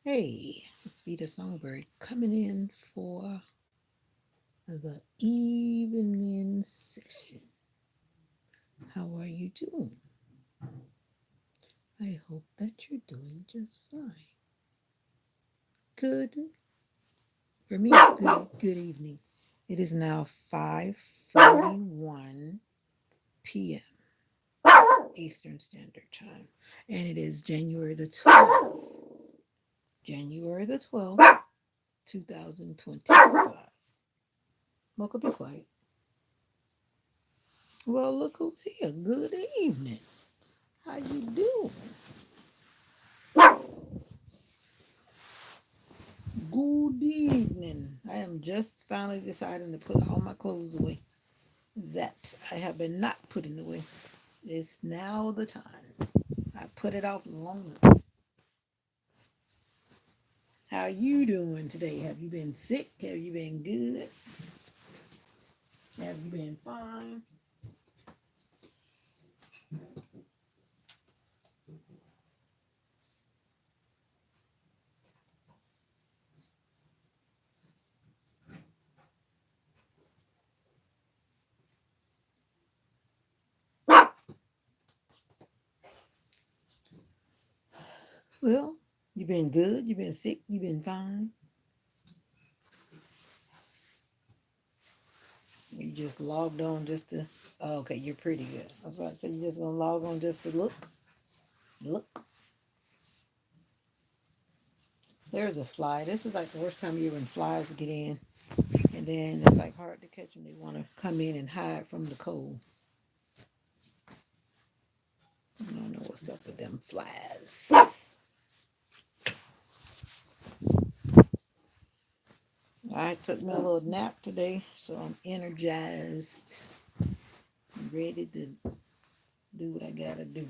Hey, it's Veda-Song Bird coming in for the evening session. How are you doing? I hope that you're doing just fine. Good. For me, it's good evening. It is now 5:41 p.m. Eastern Standard Time, and it is January the 12th. January the 12th, 2025. Mocha, be quiet. Well, look who's here. Good evening. How you doing? Good evening. I am just finally deciding to put all my clothes away that I have been not putting away. It's now the time. I put it off long enough. How you doing today? Have you been sick? Have you been good? Have you been fine? Well, you been good? You been sick? You been fine? You just logged on just to. Oh, okay, you're pretty good. I was about to say you just gonna log on just to look. Look. There's a fly. This is like the worst time of year when flies get in, and then it's like hard to catch them. They want to come in and hide from the cold. I don't know what's up with them flies. I took me a little nap today, so I'm energized, ready to do what I gotta do.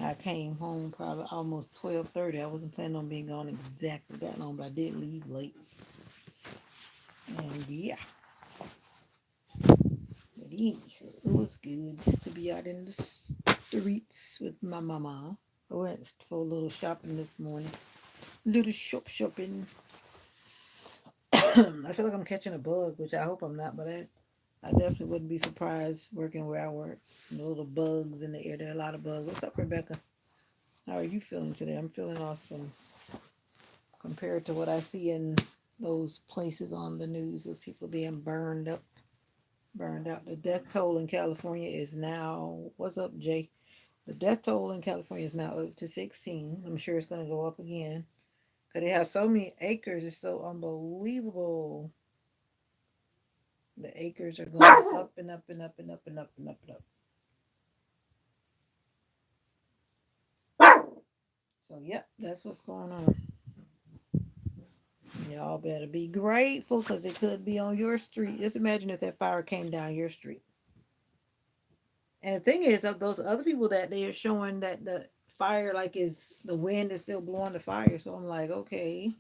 I came home probably almost 12:30. I wasn't planning on being gone exactly that long, but I did leave late. And yeah, but it was good to be out in the streets with my mama. I went for a little shopping this morning. Little shopping. I feel like I'm catching a bug, which I hope I'm not, but I definitely wouldn't be surprised working where I work. The little bugs in the air. There are a lot of bugs. What's up, Rebecca? How are you feeling today? I'm feeling awesome compared to what I see in those places on the news. Those people being burned up, burned out. The death toll in California is now, what's up, Jay? The death toll in California is now up to 16. I'm sure it's going to go up again because they have so many acres. It's so unbelievable. The acres are going up and up and up and up and up and up and up. So, yep, that's what's going on. Y'all better be grateful because it could be on your street. Just imagine if that fire came down your street. And the thing is, of those other people that they are showing that the fire, like, is the wind is still blowing the fire. So I'm like, okay,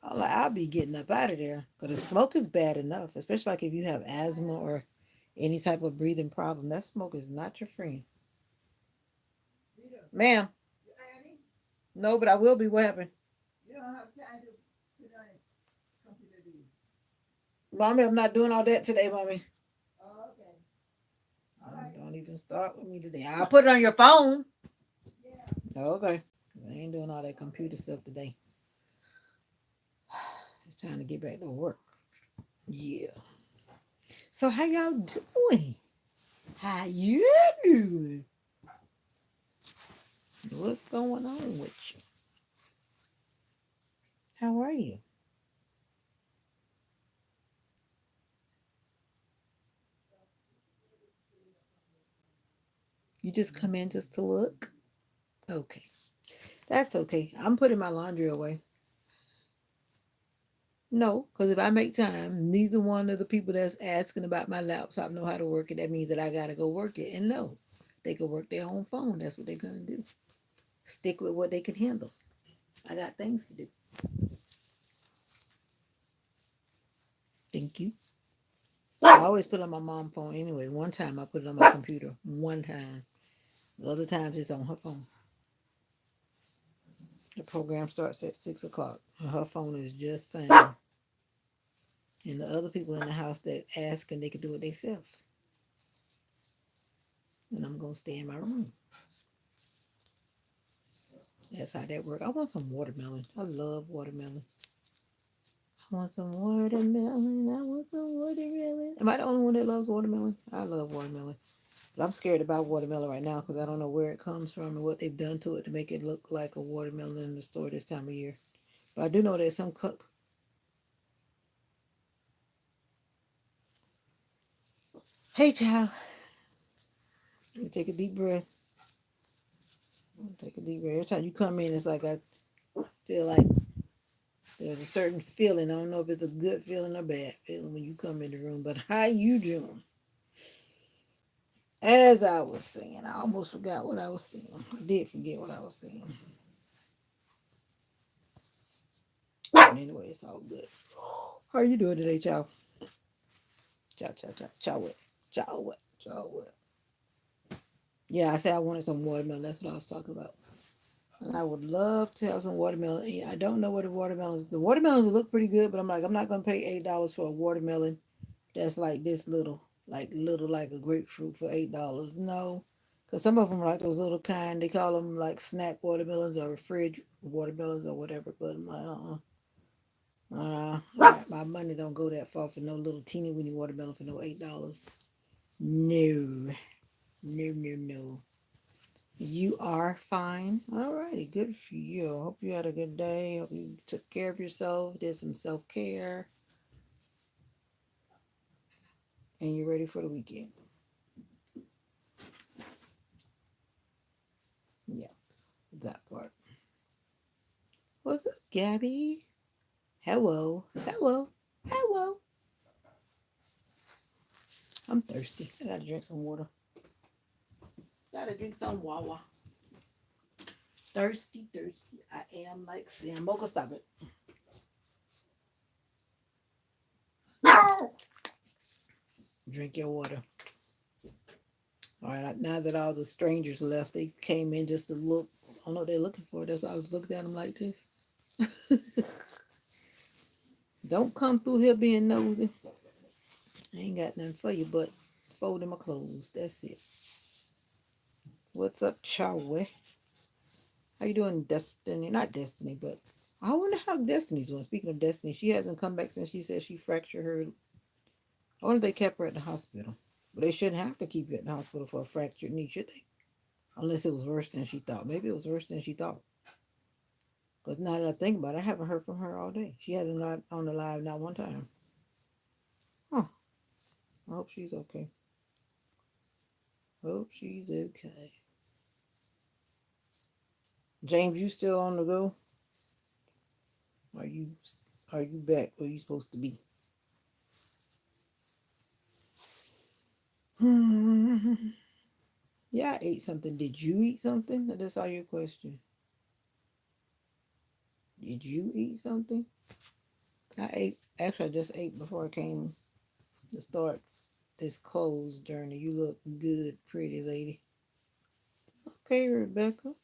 I'll be getting up out of there because the smoke is bad enough, especially like if you have asthma or any type of breathing problem. That smoke is not your friend, ma'am. No, but I will be. What happened? Mommy, I'm not doing all that today, mommy. Don't even start with me today. I'll put it on your phone. Okay. I ain't doing all that computer stuff today. It's time to get back to work. Yeah. So how y'all doing? How you doing? What's going on with you? How are you? You just come in just to look? Okay. That's okay. I'm putting my laundry away. No, because if I make time, neither one of the people that's asking about my laptop know how to work it. That means that I gotta go work it. And no, they can work their own phone. That's what they're gonna do. Stick with what they can handle. I got things to do. Thank you. I always put it on my mom's phone anyway. One time I put it on my computer. One time. The other times it's on her phone. The program starts at 6 o'clock. Her phone is just fine. And the other people in the house that ask and they can do it themselves. And I'm gonna stay in my room. That's how that works. I want some watermelon. I love watermelon. I want some watermelon. I want some watermelon. Am I the only one that loves watermelon? I love watermelon. But I'm scared about watermelon right now because I don't know where it comes from and what they've done to it to make it look like a watermelon in the store this time of year. But I do know there's some cook. Hey, child. Let me take a deep breath. Take a deep breath. Every time you come in, it's like I feel like there's a certain feeling. I don't know if it's a good feeling or bad feeling when you come in the room. But how you doing? As I was saying, I almost forgot what I was saying. I did forget what I was saying. But anyway, it's all good. How are you doing today, child? Chow, chow, chow, chow what? Chow what? Chow what? Yeah, I said I wanted some watermelon. That's what I was talking about. And I would love to have some watermelon. Yeah, I don't know what the watermelons. The watermelons look pretty good, but I'm like, I'm not gonna pay $8 for a watermelon that's like this little, like a grapefruit for $8. No, because some of them are like those little kind. They call them like snack watermelons or fridge watermelons or whatever. But I'm like, my money don't go that far for no little teeny weeny watermelon for no $8. No, no, no, no. You are fine. All righty, good for you. Hope you had a good day. Hope you took care of yourself, did some self care, and you're ready for the weekend. Yeah, that part. What's up, Gabby? Hello, hello, hello. I'm thirsty. I gotta drink some water. Gotta drink some wawa. Thirsty, thirsty. I am like Sam. Mocha, stop it. Drink your water. All right, now that all the strangers left, they came in just to look. I don't know what they're looking for. That's why I was looking at them like this. Don't come through here being nosy. I ain't got nothing for you but folding my clothes. That's it. What's up, Chowie? How you doing, Destiny? Not Destiny, but I wonder how Destiny's doing. Speaking of Destiny, she hasn't come back since she said she fractured her. I wonder if they kept her at the hospital. But they shouldn't have to keep you at the hospital for a fractured knee, should they? Unless it was worse than she thought. Maybe it was worse than she thought. Because now that I think about it, I haven't heard from her all day. She hasn't got on the live not one time. Huh. I hope she's okay. Hope she's okay. James, you still on the go? Are you are you back where you supposed to be? Yeah, I ate something. Did you eat something? That's all your question. Did you eat something? I ate. Actually, I just ate before I came to start this clothes journey. You look good, pretty lady. Okay, Rebecca.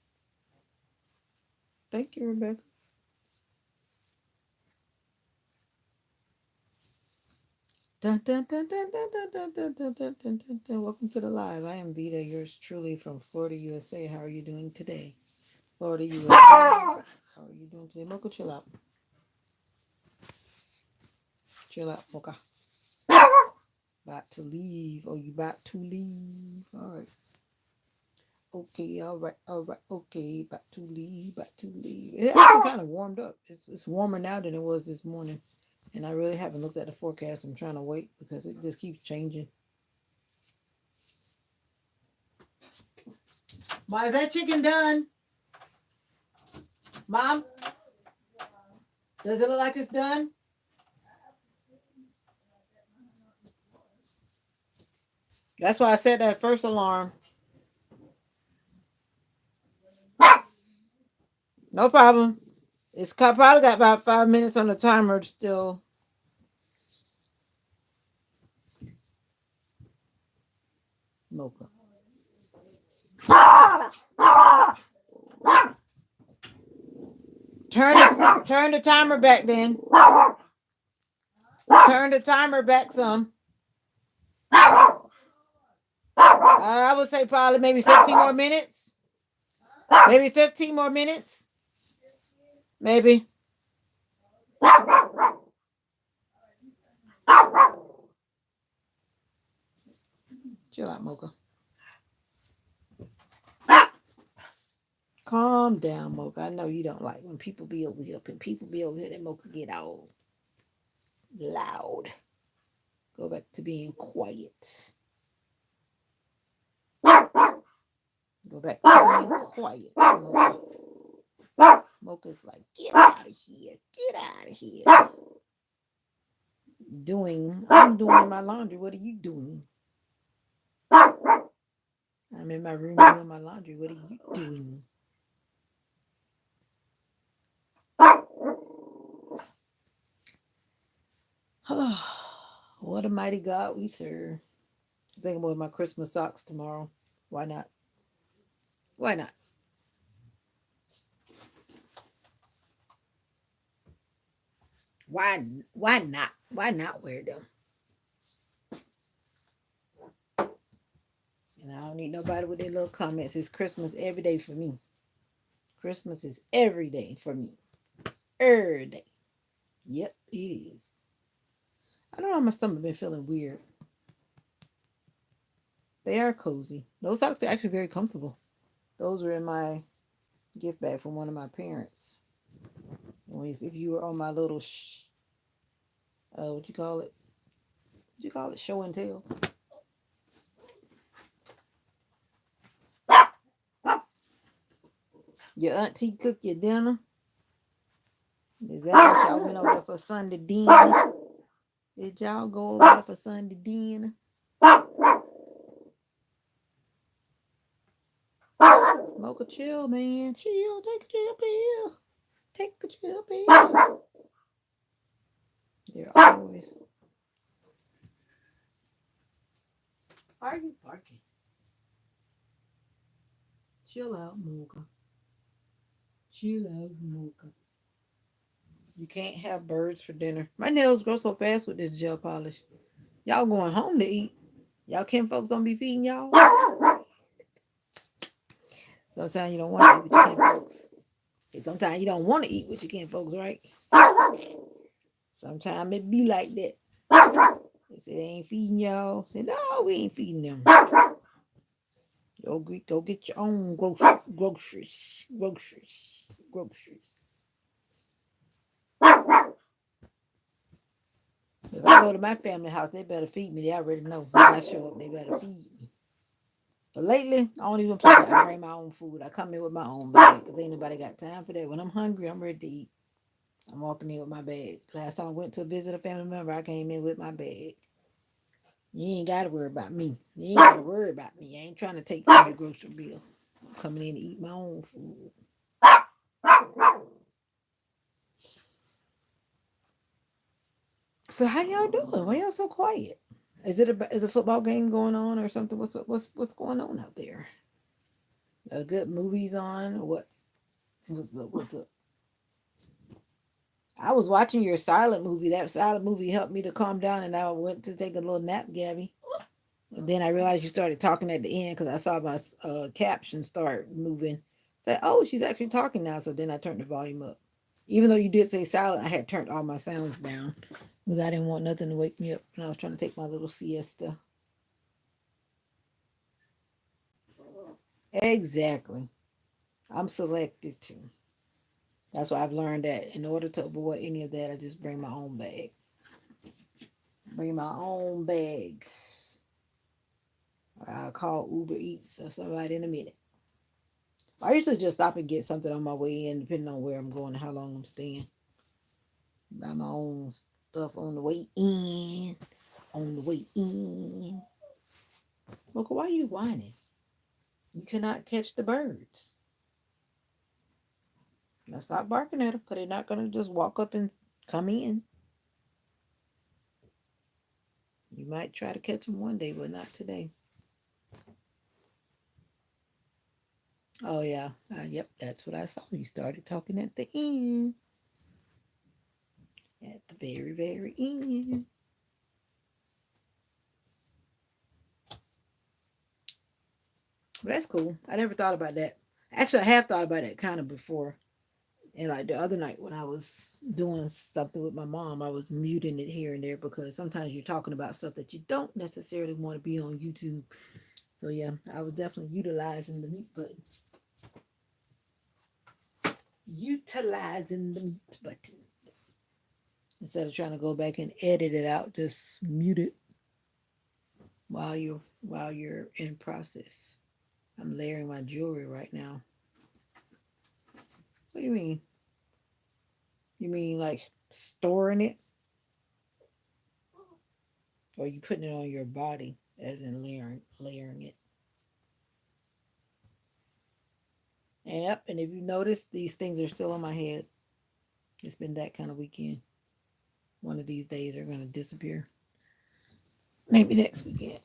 Thank you, Rebecca. Dun, dun, dun, dun, dun, dun, dun, dun, dun, dun, dun, dun, dun. Welcome to the live. I am Vita, yours truly from Florida, USA. How are you doing today? Florida, USA. How are you doing today? Mocha, chill out. Chill out, Mocha. About to leave. Oh, you about to leave. All right. Okay, all right, all right, okay. About to leave, about to leave. It actually kind of warmed up. It's warmer now than it was this morning. And I really haven't looked at the forecast. I'm trying to wait because it just keeps changing. Why is that chicken done? Mom? Does it look like it's done? That's why I set that first alarm. No problem. It's probably got about 5 minutes on the timer still. Mocha. Turn the timer back then. Turn the timer back some. I would say probably maybe 15 more minutes. Maybe 15 more minutes. Maybe. Chill out, Mocha. Calm down, Mocha. I know you don't like when people be over here. When people be over here, that Mocha get all loud. Go back to being quiet. Go back to being quiet, Mocha. Mocha's like, get out of here. Get out of here. I'm doing my laundry. What are you doing? I'm in my room doing my laundry. What are you doing? What a mighty God we serve. I'm thinking about my Christmas socks tomorrow. Why not? Why not? Why not? Why not wear them? And I don't need nobody with their little comments. It's Christmas every day for me. Christmas is every day for me. Every day. Yep, it is. I don't know, my stomach been feeling weird. They are cozy. Those socks are actually very comfortable. Those were in my gift bag from one of my parents. If you were on my little what you call it? What you call it? Show and tell. Your auntie cooked your dinner. Is that what y'all went over there for Sunday dinner? Did y'all go over there for Sunday dinner? Mocha, chill, man. Chill. Take a chill pill. Take a chill pill. They're always. Why are you barking? Chill out, Mocha. Chill out, Mocha. You can't have birds for dinner. My nails grow so fast with this gel polish. Y'all going home to eat. Y'all Ken folks don't be feeding y'all. Sometimes you don't want to eat with your Ken folks. Sometimes you don't want to eat with your Ken folks, right? Sometimes it be like that. They say they ain't feeding y'all. Say, no, we ain't feeding them. Go get your own groceries. If I go to my family house, they better feed me. They already know. When I show up, they better feed me. But lately, I don't even play that. I bring my own food. I come in with my own bag because ain't nobody got time for that. When I'm hungry, I'm ready to eat. I'm walking in with my bag. Last time I went to visit a family member, I came in with my bag. You ain't got to worry about me. You ain't got to worry about me. I ain't trying to take from your grocery bill. I'm coming in to eat my own food. So how y'all doing? Why y'all so quiet? Is a football game going on or something? What's going on out there? A good movies on? What's up? What's up? I was watching your silent movie. That silent movie helped me to calm down, and I went to take a little nap, Gabby. And then I realized you started talking at the end because I saw my caption start moving. Said, "Oh, she's actually talking now." So then I turned the volume up. Even though you did say silent, I had turned all my sounds down because I didn't want nothing to wake me up. And I was trying to take my little siesta. Exactly. I'm selective too. That's why I've learned that in order to avoid any of that, I just bring my own bag. Bring my own bag. I'll call Uber Eats or somebody in a minute. I usually just stop and get something on my way in, depending on where I'm going and how long I'm staying. Buy my own stuff on the way in. On the way in. Look, why are you whining? You cannot catch the birds. Now stop barking at them because they're not going to just walk up and come in. You might try to catch them one day, but not today. Oh yeah. Yep, that's what I saw. You started talking at the end. At the very, very end. But that's cool. I never thought about that. Actually, I have thought about it kind of before. And like the other night when I was doing something with my mom, I was muting it here and there because sometimes you're talking about stuff that you don't necessarily want to be on YouTube. So yeah, I was definitely utilizing the mute button. Utilizing the mute button. Instead of trying to go back and edit it out, just mute it while you're in process. I'm layering my jewelry right now. What do you mean? You mean like storing it? Or you putting it on your body as in layering it? Yep, and if you notice these things are still on my head. It's been that kind of weekend. One of these days they're gonna disappear. Maybe next weekend.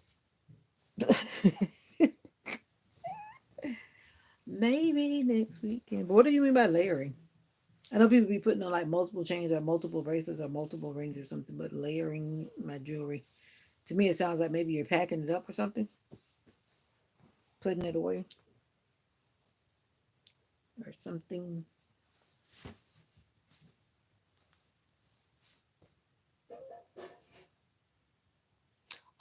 Maybe next weekend. But what do you mean by layering? I know people be putting on like multiple chains or multiple bracelets or multiple rings or something, but layering my jewelry. To me, it sounds like maybe you're packing it up or something, putting it away or something.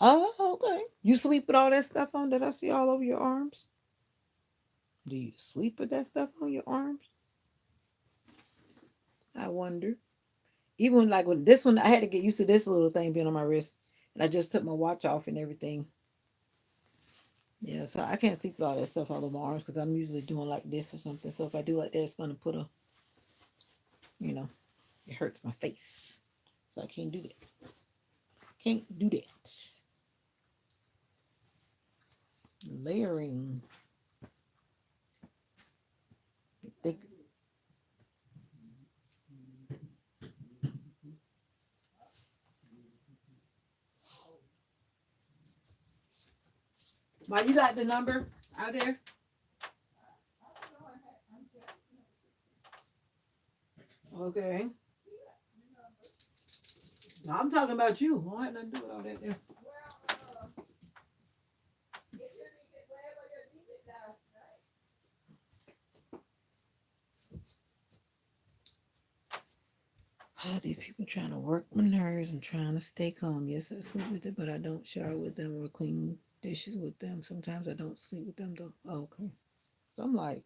Oh, okay. You sleep with all that stuff on that I see all over your arms? Do you sleep with that stuff on your arms? I wonder. Even like with this one, I had to get used to this little thing being on my wrist, and I just took my watch off and everything. Yeah, so I can't sleep with all that stuff all over my arms because I'm usually doing like this or something. So if I do like that, it's gonna put a, you know, it hurts my face. So I can't do that. Can't do that. Layering. Think. Why you got the number out there? Okay. No, I'm talking about you. I don't have nothing to do with all that there. Oh, these people trying to work my nerves. I'm trying to stay calm. Yes, I sleep with it, but I don't shower with them or clean dishes with them. Sometimes I don't sleep with them though. Oh, okay. So I'm like,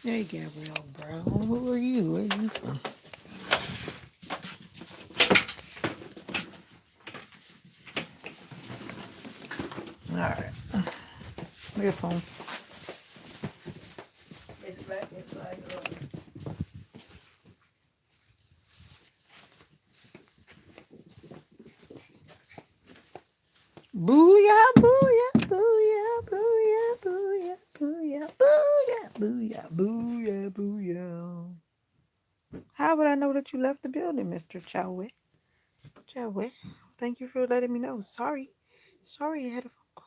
hey, Gabrielle Brown, who are you? Where are you from? All right. Where's your phone? It's back. It's like, booyah, booyah, booyah, booyah, booyah, booyah, booyah, booyah, booyah, booyah. How would I know that you left the building, Mr. Chowé? Chowé, thank you for letting me know. Sorry. Sorry I had a phone call.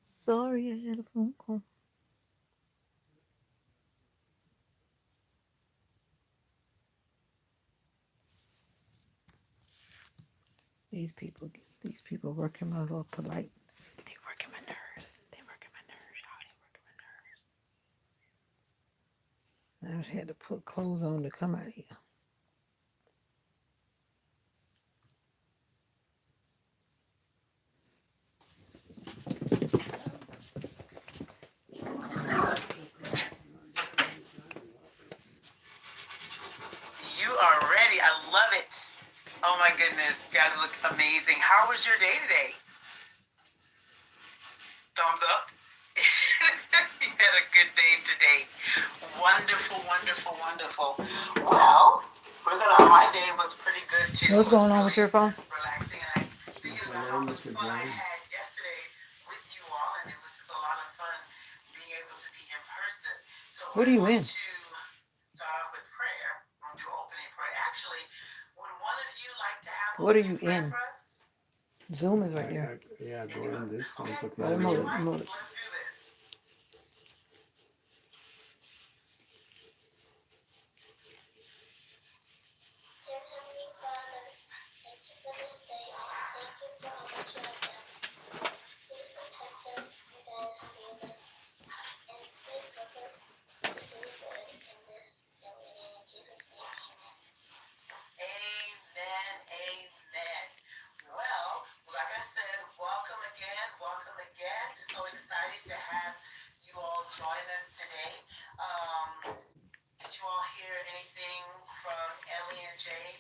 Sorry I had a phone call. These people working my little polite. They working my nerves. They working my nerves, y'all. They working my nerves. I had to put clothes on to come out here. You are ready. I love it. Oh my goodness. You guys look amazing. How was your day today? Thumbs up. Wonderful, wonderful, wonderful. Well, we're gonna. My day was pretty good too. What's It was going on with really your phone? relaxing, and I thinking about how much fun I had yesterday with you all, and it was just a lot of fun being able to be in person. So What we're are you going in? to start off with prayer. We're gonna do opening prayer. Actually, would one of you like to have What are opening you prayer in? for us? Zoom is right there. Yeah, go in this and Okay, put the Right, other open your one. mic. remote. Let's do this. Dear Heavenly Father, thank you for this day. Thank you for all that you have done. Please protect us, guide us, and be with us. And please help us to do good in this that we need in Jesus' name. Amen. Amen. Amen. Well, like I said, welcome again. Welcome again. So excited to have you all join us today. Did you all hear anything from Ellie and Jay?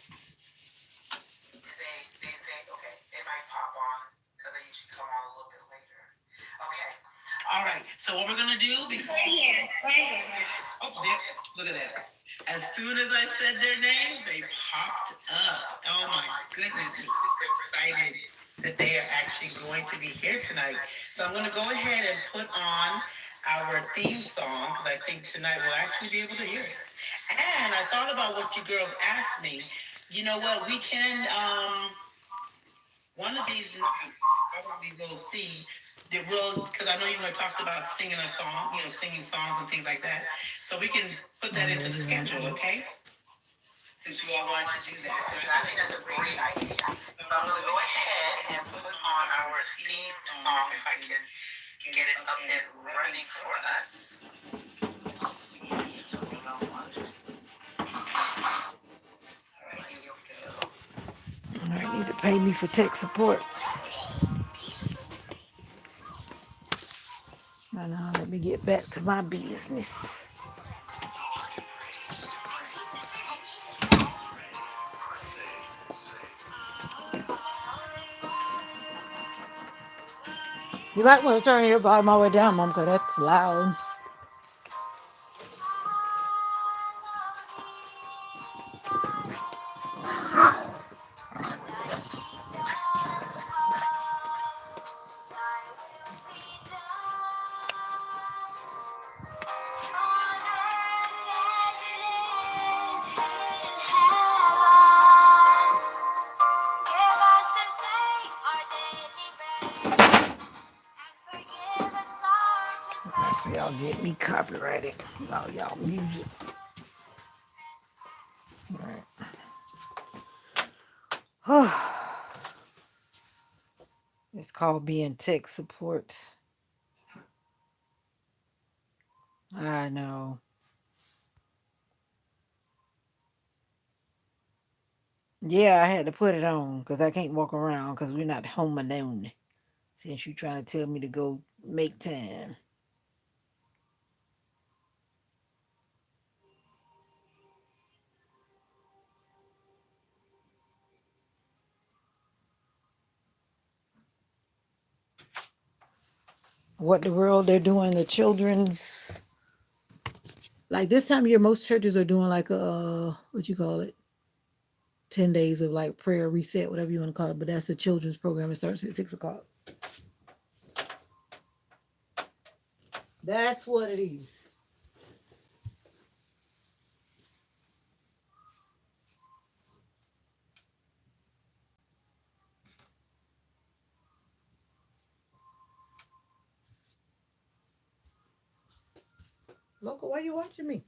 Okay, they might pop on because they usually come on a little bit later. Okay. All right. So what we're gonna do before? Oh, there, look at that. As soon as I said their name, they popped up. Oh my goodness, we're super excited that they are actually going to be here tonight. So I'm gonna go ahead and put on our theme song because I think tonight we'll actually be able to hear it. And I thought about what you girls asked me. You know what? We can one of these is probably we'll see that will because I know you had talked about singing a song, singing songs and things like that. So we can put that into the schedule, okay? Since you all want to do that. So I think that's a great idea. So I'm gonna go ahead and put on our theme song if I can get it up and running for us. Let's see. All right, here we go. I need to pay me for tech support. Now let me get back to my business. You might want to turn your volume all the way down, Mom, because that's loud. Y'all get me copyrighted. Y'all music. All right. It's called being tech support. I know. Yeah, I had to put it on because I can't walk around because we're not home alone. Since you trying to tell me to go make time. What the world they're doing, the children's like this time of year, most churches are doing like what you call it? 10 days of like prayer reset, whatever you want to call it, but that's a children's program. It starts at 6 o'clock. That's what it is. Local, why you watching me?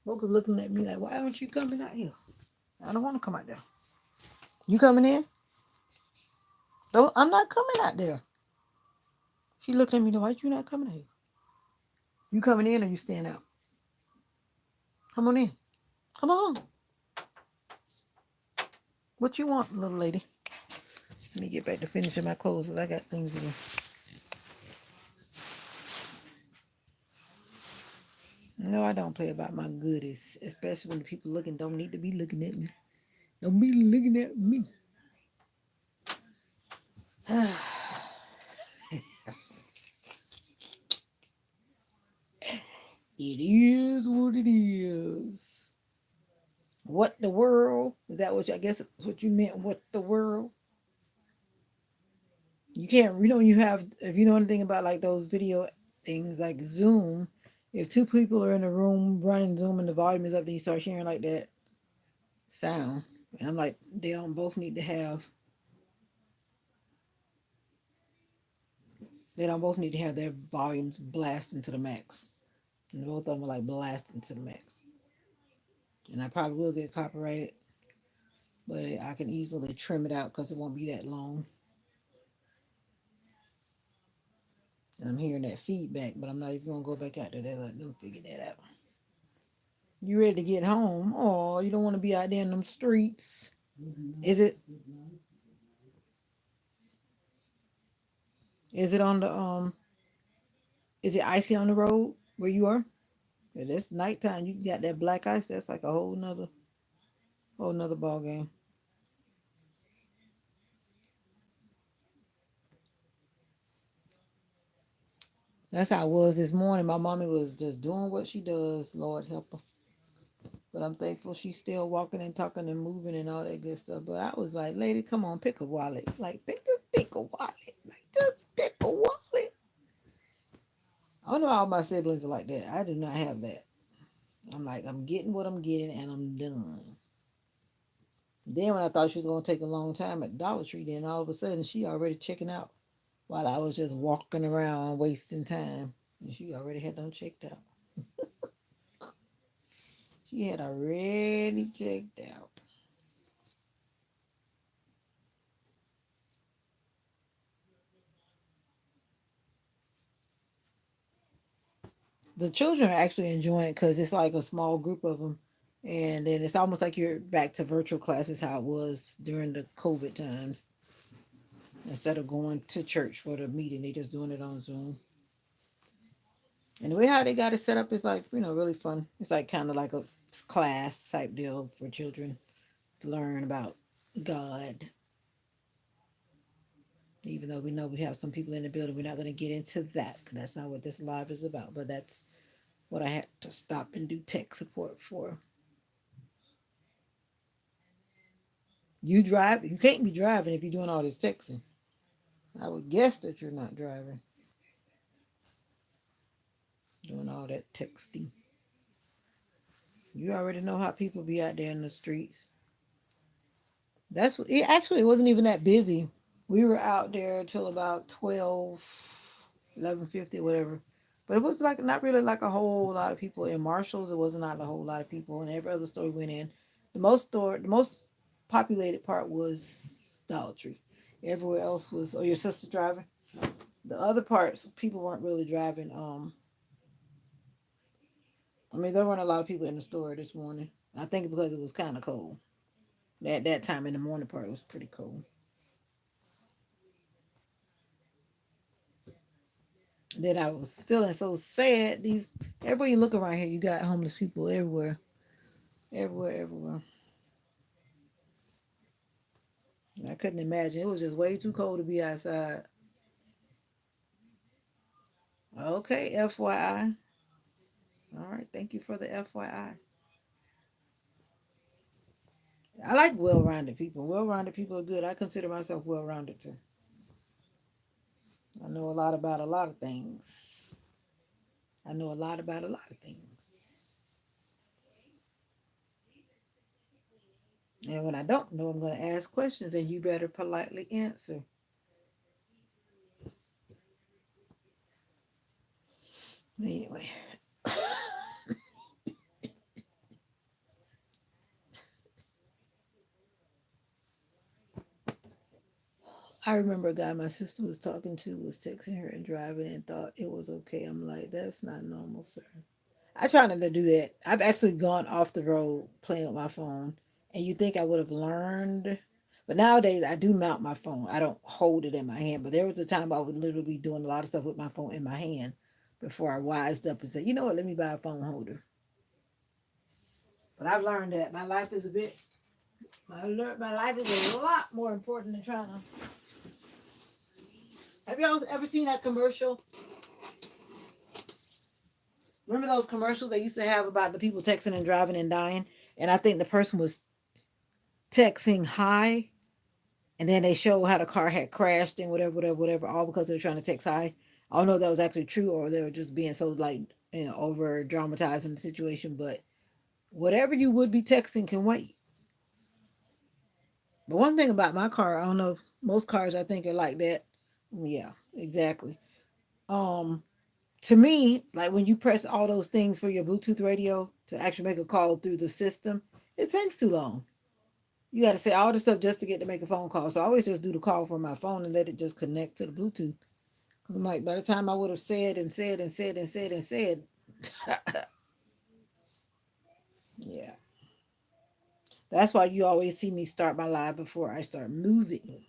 Local's looking at me like, why aren't you coming out here? I don't want to come out there. You coming in? No, I'm not coming out there. She looking at me, why you not coming out here? You coming in or you staying out? Come on in. Come on. What you want, little lady? Let me get back to finishing my clothes because I got things to do. No, I don't play about my goodies, especially when the people looking don't need to be looking at me. Don't be looking at me. It is what it is. What the world? Is that what I guess what you meant? What the world? You can't, you have, if you know anything about like those video things like Zoom, if two people are in a room running Zoom and the volume is up, then you start hearing like that sound. And I'm like, they don't both need to have, they don't both need to have their volumes blasting to the max. And both of them are like blasting to the max. And I probably will get copyrighted, but I can easily trim it out because it won't be that long. And I'm hearing that feedback, but I'm not even gonna go back out there. They let them figure that out. You ready to get home? Oh, you don't want to be out there in them streets. Is it? Is it on the Is it icy on the road where you are? Yeah, it's nighttime. You got that black ice. That's like a whole nother ball game. That's how it was this morning. My mommy was just doing what she does. Lord help her. But I'm thankful she's still walking and talking and moving and all that good stuff. But I was like, lady, come on, pick a wallet. Like, just pick a wallet. Like, just pick a wallet. I don't know all my siblings are like that. I do not have that. I'm like, I'm getting what I'm getting and I'm done. Then when I thought she was gonna take a long time at Dollar Tree, then all of a sudden she already checking out while I was just walking around wasting time. And she already had them checked out. She had already checked out. The children are actually enjoying it because it's like a small group of them. And then it's almost like you're back to virtual classes how it was during the COVID times. Instead of going to church for the meeting, they just doing it on Zoom. And the way how they got it set up is like, really fun. It's like kind of like a class type deal for children to learn about God. Even though we know we have some people in the building, we're not going to get into that because that's not what this live is about. But that's what I had to stop and do tech support for. You drive, you can't be driving if you're doing all this texting. I would guess that you're not driving, doing all that texting. You already know how people be out there in the streets. That's what it actually it wasn't even that busy. We were out there till about 12, 11:50, whatever. But it was like not really like a whole lot of people in Marshalls. It wasn't not a whole lot of people, and every other store we went in. The most populated part was Dollar Tree. Everywhere else was. Oh, your sister driving. The other parts, people weren't really driving. I mean, there weren't a lot of people in the store this morning. I think because it was kind of cold. At that time in the morning part, it was pretty cold. Then I was feeling so sad. Everywhere you look around here, you got homeless people everywhere, everywhere, everywhere. And I couldn't imagine. It was just way too cold to be outside. Okay, FYI. All right, thank you for the FYI. I like well-rounded people. Well-rounded people are good. I consider myself well-rounded too. I know a lot about a lot of things. I know a lot about a lot of things. And when I don't know, I'm going to ask questions and you better politely answer. Anyway, I remember a guy my sister was talking to was texting her and driving and thought it was okay. I'm like, that's not normal, sir. I try not to do that. I've actually gone off the road playing with my phone, and you think I would have learned. But nowadays, I do mount my phone. I don't hold it in my hand. But there was a time I would literally be doing a lot of stuff with my phone in my hand before I wised up and said, you know what, let me buy a phone holder. But I've learned that my life is a lot more important than trying to. Have y'all ever seen that commercial Remember those commercials they used to have about the people texting and driving and dying? And I think the person was texting high, and then they show how the car had crashed and whatever, whatever, whatever, all because they were trying to text high. I don't know if that was actually true or they were just being so like over dramatizing the situation. But whatever you would be texting can wait. But one thing about my car, I don't know if most cars I think are like that. Yeah, exactly. Um, to me, like when you press all those things for your Bluetooth radio to actually make a call through the system, it takes too long. You got to say all this stuff just to get to make a phone call. So I always just do the call from my phone and let it just connect to the Bluetooth. Because I'm like, by the time I would have said and said and said and said and said, yeah. That's why you always see me start my live before I start moving.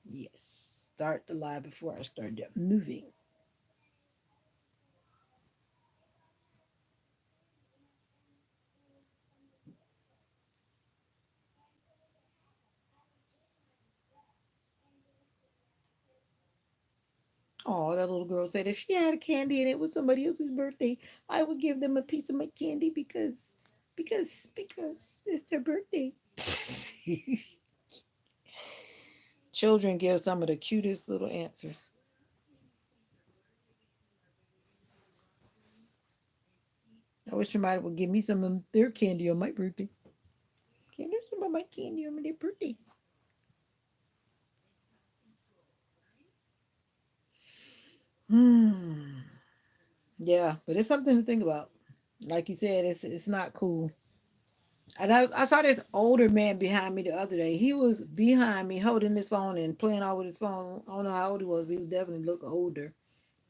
Yes. Start the live before I start moving. Oh, that little girl said if she had a candy and it was somebody else's birthday, I would give them a piece of my candy because it's their birthday. Children give some of the cutest little answers. I wish somebody would give me some of their candy on my birthday. Can there's some of my candy on their birthday? Hmm. Yeah, but it's something to think about. Like you said, it's not cool. And I saw this older man behind me the other day. He was behind me holding his phone and playing all with his phone. I don't know how old he was, but he would definitely look older.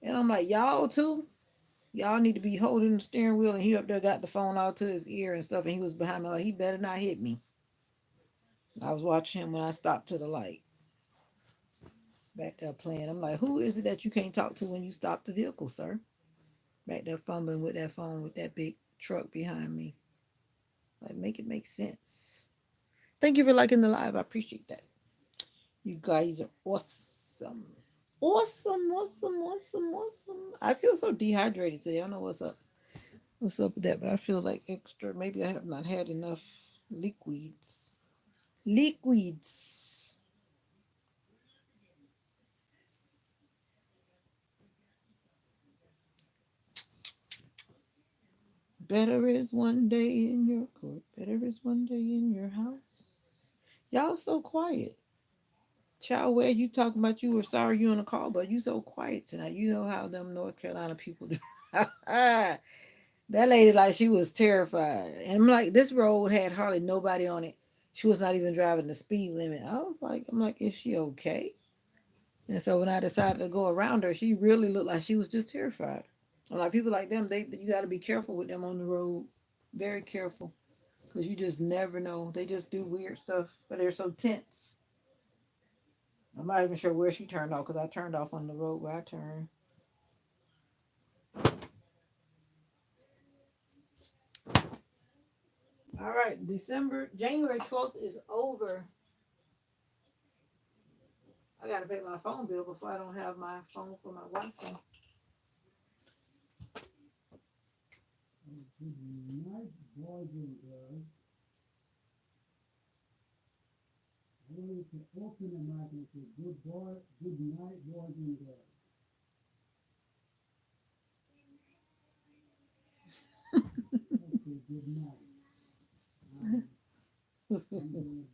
And I'm like, y'all too? Y'all need to be holding the steering wheel and he up there got the phone out to his ear and stuff and he was behind me like he better not hit me. I was watching him when I stopped to the light. Back there playing. I'm like, who is it that you can't talk to when you stop the vehicle, sir? Back there fumbling with that phone with that big truck behind me. Like, make it make sense. Thank you for liking the live. I appreciate that. You guys are awesome. Awesome, awesome, awesome, awesome. I feel so dehydrated today. I don't know what's up. What's up with that? But I feel like extra. Maybe I have not had enough liquids. Liquids. Better is one day in your court. Better is one day in your house. Y'all so quiet. Child, where you talking about you were sorry you on the call, but you so quiet tonight. You know how them North Carolina people do. That lady like she was terrified. And I'm like, this road had hardly nobody on it. She was not even driving the speed limit. I'm like, is she okay? And so when I decided to go around her, she really looked like she was just terrified. I'm like, people like them, they you got to be careful with them on the road. Very careful. Because you just never know. They just do weird stuff, but they're so tense. I'm not even sure where she turned off because I turned off on the road where I turned. All right, January 12th is over. I got to pay my phone bill before I don't have my phone for my Wi-Fi. Good night, boys and girls. I wanted to open the mic and say, good night, boys and girls. Okay, good night. I'm going to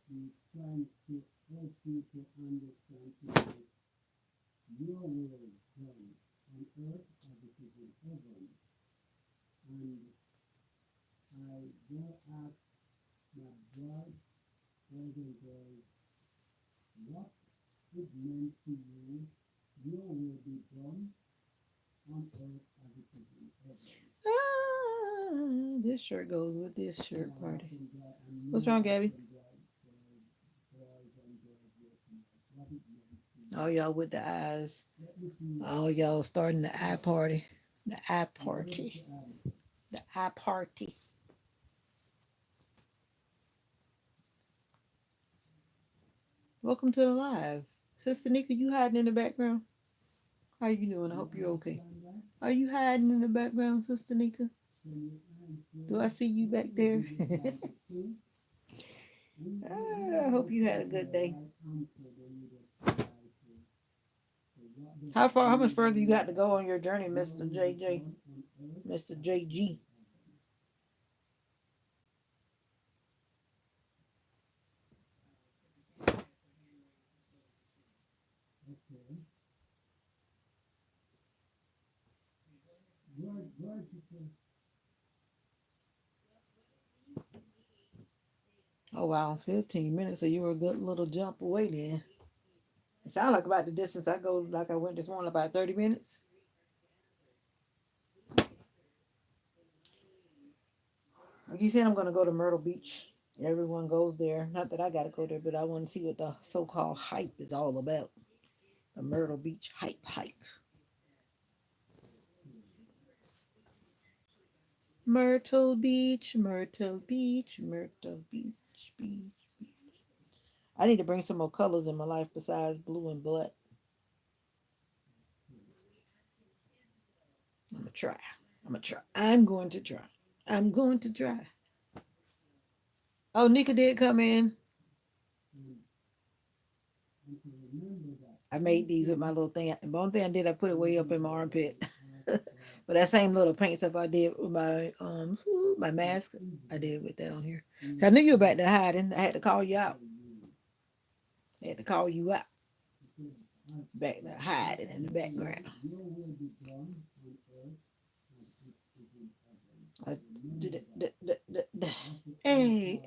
be trying to help you to understand tonight your will done on earth as it is in heaven. And I will ask my brothers and girls what it meant to you. Your will be done on earth as it is in heaven. Ah, this shirt goes with this shirt party. What's wrong, Gabby? Oh, y'all with the eyes. Oh, y'all starting the eye party. The eye party. The eye party. Welcome to the live. Sister Nika, you hiding in the background? How you doing? I hope you're okay. Are you hiding in the background, Sister Nika? Do I see you back there? I hope you had a good day. How much further you got to go on your journey, Mr. JJ? Mr. JG? Oh wow, 15 minutes. So you were a good little jump away then. It sounds like about the distance I go, like I went this morning, about 30 minutes. Like you said, I'm going to go to Myrtle Beach. Everyone goes there. Not that I got to go there, but I want to see what the so-called hype is all about. The Myrtle Beach hype. Myrtle Beach, Myrtle Beach, Myrtle Beach, beach. I need to bring some more colors in my life besides blue and black. I'm going to try. I'm going to try. I'm going to try. Oh, Nika did come in. I made these with my little thing. The only thing I did, I put it way up in my armpit. But that same little paint stuff I did with my mask, I did with that on here. So I knew you were back there hiding. I had to call you out. Back there hiding in the background. Hey.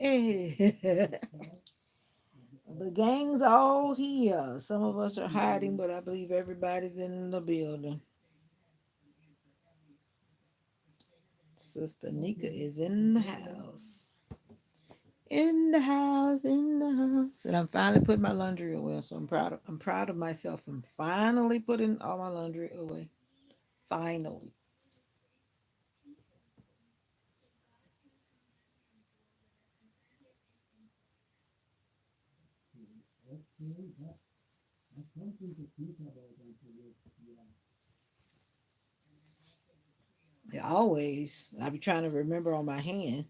The gang's all here. Some of us are hiding, but I believe everybody's in the building. Sister Nika is in the house. In the house. And I'm finally putting my laundry away. So I'm proud of myself. I'm finally putting all my laundry away. Finally. Yeah, always. I be trying to remember on my hand,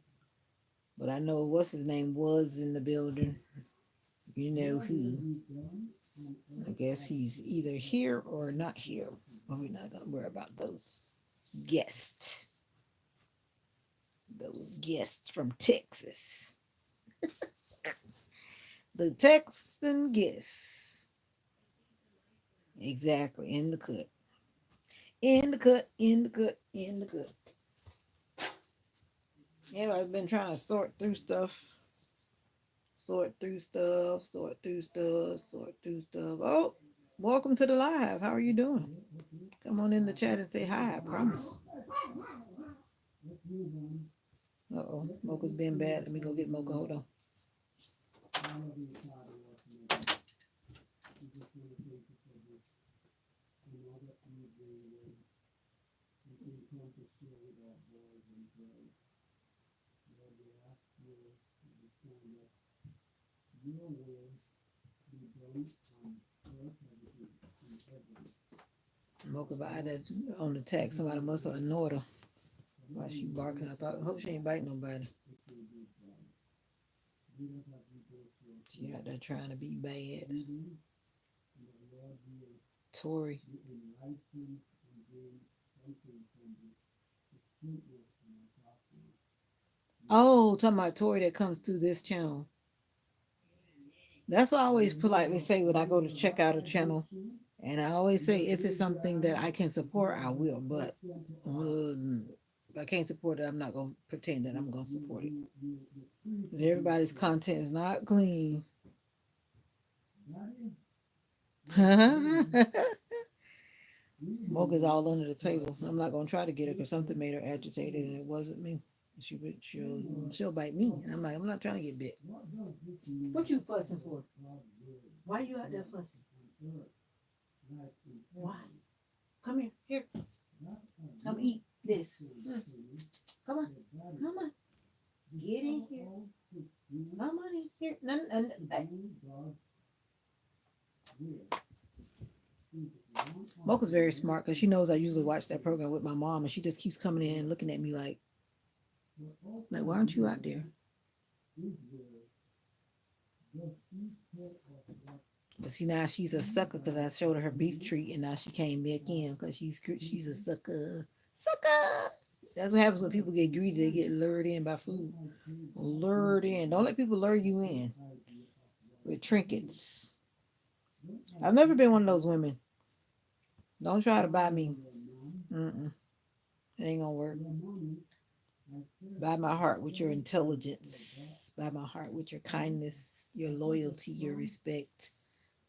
but I know what's his name was in the building. You know who. I guess he's either here or not here. But we're not gonna worry about those guests. Those guests from Texas. The Texan guests. Exactly. In the cut. In the cut. In the cut. In the cut. Yeah, I've been trying to sort through stuff. Sort through stuff. Oh, welcome to the live. How are you doing? Come on in the chat and say hi, I promise. Uh-oh, Mocha's been bad. Let me go get Mocha. Hold on. Mocha by that on the text. Somebody must have annoyed her while she barking. I hope she ain't biting nobody. She out there trying to be bad. Tori. Oh, talking about Tori that comes through this channel. That's what I always politely say when I go to check out a channel. And I always say if it's something that I can support, I will. But if I can't support it, I'm not going to pretend that I'm going to support it. Because everybody's content is not clean. Mocha's all under the table. I'm not going to try to get her because something made her agitated and it wasn't me. She'll bite me. And I'm not trying to get bit. What you fussing for? Why you out there fussing? Why? Come here. Here. Come eat this. Come on. Get in here. Come on in here. Mocha's very smart because she knows I usually watch that program with my mom, and she just keeps coming in looking at me like, why aren't you out there? But see, now she's a sucker because I showed her her beef treat, and now she came back in because she's a sucker. Sucker. That's what happens when people get greedy. They get lured in by food. Lured in. Don't let people lure you in with trinkets. I've never been one of those women. Don't try to buy me. Mm-mm. It ain't gonna work. Buy my heart with your intelligence. Buy my heart with your kindness, your loyalty, your respect.